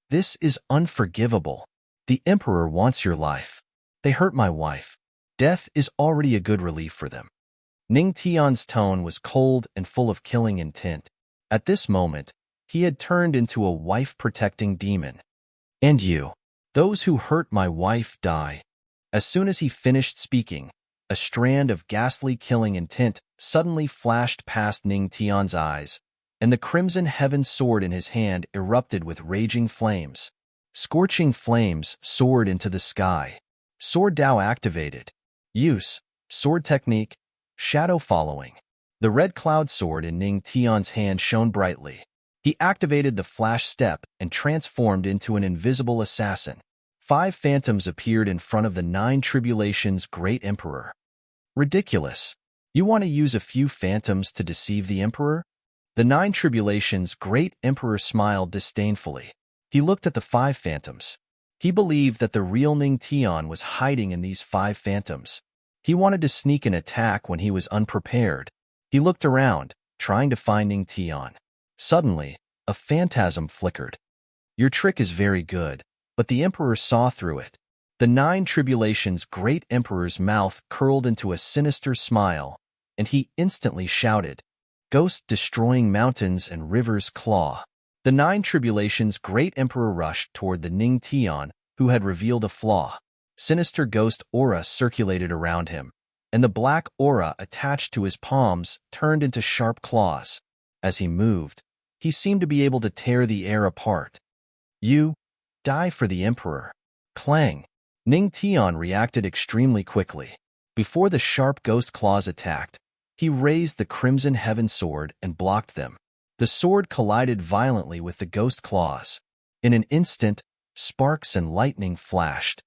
This is unforgivable. The emperor wants your life. They hurt my wife. Death is already a good relief for them. Ning Tian's tone was cold and full of killing intent. At this moment, he had turned into a wife-protecting demon. And you, those who hurt my wife die. As soon as he finished speaking, a strand of ghastly killing intent suddenly flashed past Ning Tian's eyes, and the crimson heaven sword in his hand erupted with raging flames. Scorching flames soared into the sky. Sword Dao activated. Use, sword technique, shadow following. The red cloud sword in Ning Tian's hand shone brightly. He activated the flash step and transformed into an invisible assassin. 5 phantoms appeared in front of the 9 tribulations great emperor. Ridiculous. You want to use a few phantoms to deceive the emperor? The 9 tribulations great emperor smiled disdainfully. He looked at the 5 phantoms. He believed that the real Ning Tian was hiding in these 5 phantoms. He wanted to sneak an attack when he was unprepared. He looked around, trying to find Ning Tian. Suddenly, a phantasm flickered. Your trick is very good, but the emperor saw through it. The 9 tribulations great emperor's mouth curled into a sinister smile, and he instantly shouted, "Ghost destroying mountains and rivers claw." The 9 tribulations great emperor rushed toward the Ning Tian, who had revealed a flaw. Sinister ghost aura circulated around him, and the black aura attached to his palms turned into sharp claws. As he moved, he seemed to be able to tear the air apart. You die for the emperor. Clang. Ning Tian reacted extremely quickly. Before the sharp ghost claws attacked, he raised the crimson heaven sword and blocked them. The sword collided violently with the ghost claws. In an instant, sparks and lightning flashed.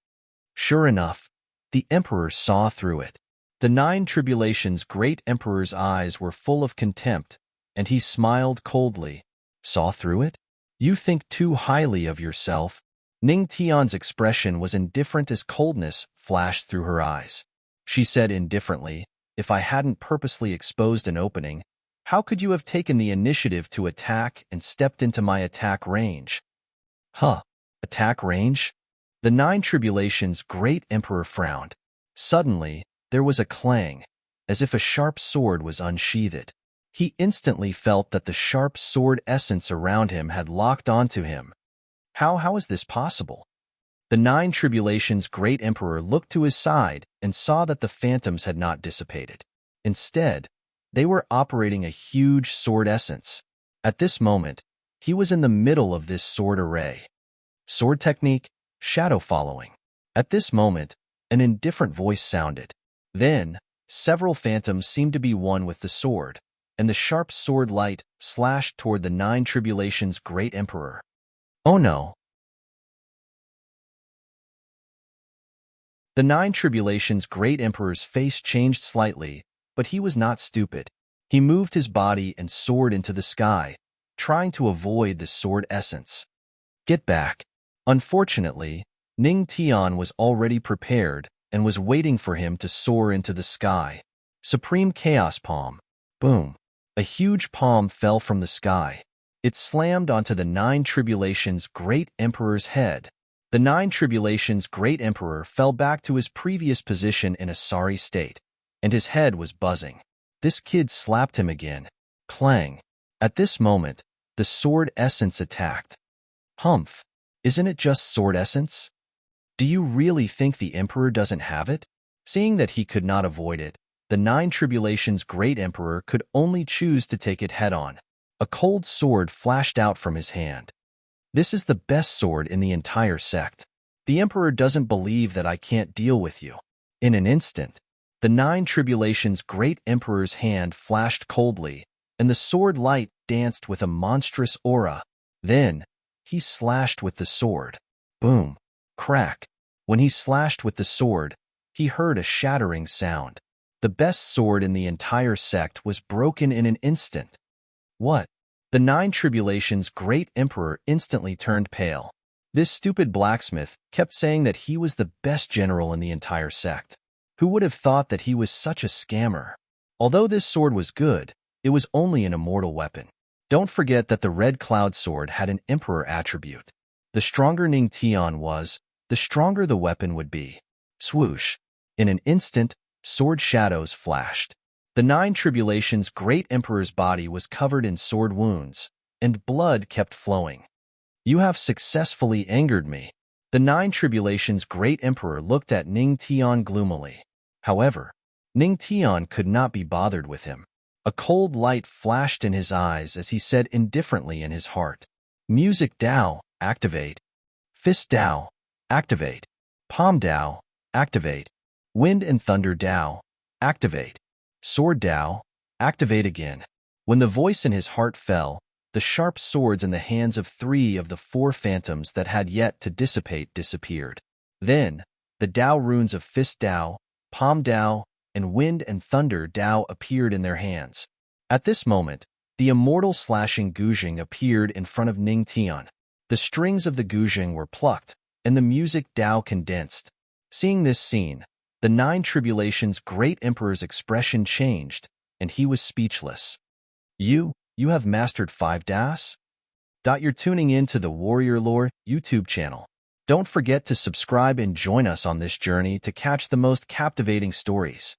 Sure enough, the emperor saw through it. The 9 tribulations great emperor's eyes were full of contempt, and he smiled coldly. Saw through it? You think too highly of yourself. Ning Tian's expression was indifferent as coldness flashed through her eyes. She said indifferently, "If I hadn't purposely exposed an opening, how could you have taken the initiative to attack and stepped into my attack range?" Huh, attack range? The 9 tribulations great emperor frowned. Suddenly, there was a clang, as if a sharp sword was unsheathed. He instantly felt that the sharp sword essence around him had locked onto him. How is this possible? The 9 tribulations great emperor looked to his side and saw that the phantoms had not dissipated. Instead, they were operating a huge sword essence. At this moment, he was in the middle of this sword array. Sword technique, shadow following. At this moment, an indifferent voice sounded. Then, several phantoms seemed to be one with the sword, and the sharp sword light slashed toward the 9 tribulations great emperor. Oh no! The 9 tribulations great emperor's face changed slightly, but he was not stupid. He moved his body and sword into the sky, trying to avoid the sword essence. Get back. Unfortunately, Ning Tian was already prepared and was waiting for him to soar into the sky. Supreme Chaos Palm. Boom. A huge palm fell from the sky. It slammed onto the 9 tribulations great emperor's head. The 9 tribulations great emperor fell back to his previous position in a sorry state, and his head was buzzing. This kid slapped him again. Clang. At this moment, the sword essence attacked. Humph. Isn't it just sword essence? Do you really think the emperor doesn't have it? Seeing that he could not avoid it, the 9 tribulations great emperor could only choose to take it head-on. A cold sword flashed out from his hand. This is the best sword in the entire sect. The emperor doesn't believe that I can't deal with you. In an instant, the 9 tribulations great emperor's hand flashed coldly, and the sword light danced with a monstrous aura. Then, he slashed with the sword. Boom. Crack. When he slashed with the sword, he heard a shattering sound. The best sword in the entire sect was broken in an instant. What? The 9 tribulations great emperor instantly turned pale. This stupid blacksmith kept saying that he was the best general in the entire sect. Who would have thought that he was such a scammer? Although this sword was good, it was only an immortal weapon. Don't forget that the red cloud sword had an emperor attribute. The stronger Ning Tian was, the stronger the weapon would be. Swoosh. In an instant, sword shadows flashed. The 9 tribulations great emperor's body was covered in sword wounds, and blood kept flowing. You have successfully angered me. The 9 tribulations great emperor looked at Ning Tian gloomily. However, Ning Tian could not be bothered with him. A cold light flashed in his eyes as he said indifferently in his heart, "Music Dao, activate. Fist Dao, activate. Palm Dao, activate. Wind and Thunder Dao, activate. Sword Dao, activate again." When the voice in his heart fell, the sharp swords in the hands of 3 of the 4 phantoms that had yet to dissipate disappeared. Then, the Tao runes of Fist Tao, Palm Tao, and Wind and Thunder Tao appeared in their hands. At this moment, the immortal slashing guzheng appeared in front of Ning Tian. The strings of the guzheng were plucked, and the music Tao condensed. Seeing this scene, the Nine Tribulations' great emperor's expression changed, and he was speechless. You have mastered 5 Das? You're tuning in to the Warrior Lore YouTube channel. Don't forget to subscribe and join us on this journey to catch the most captivating stories.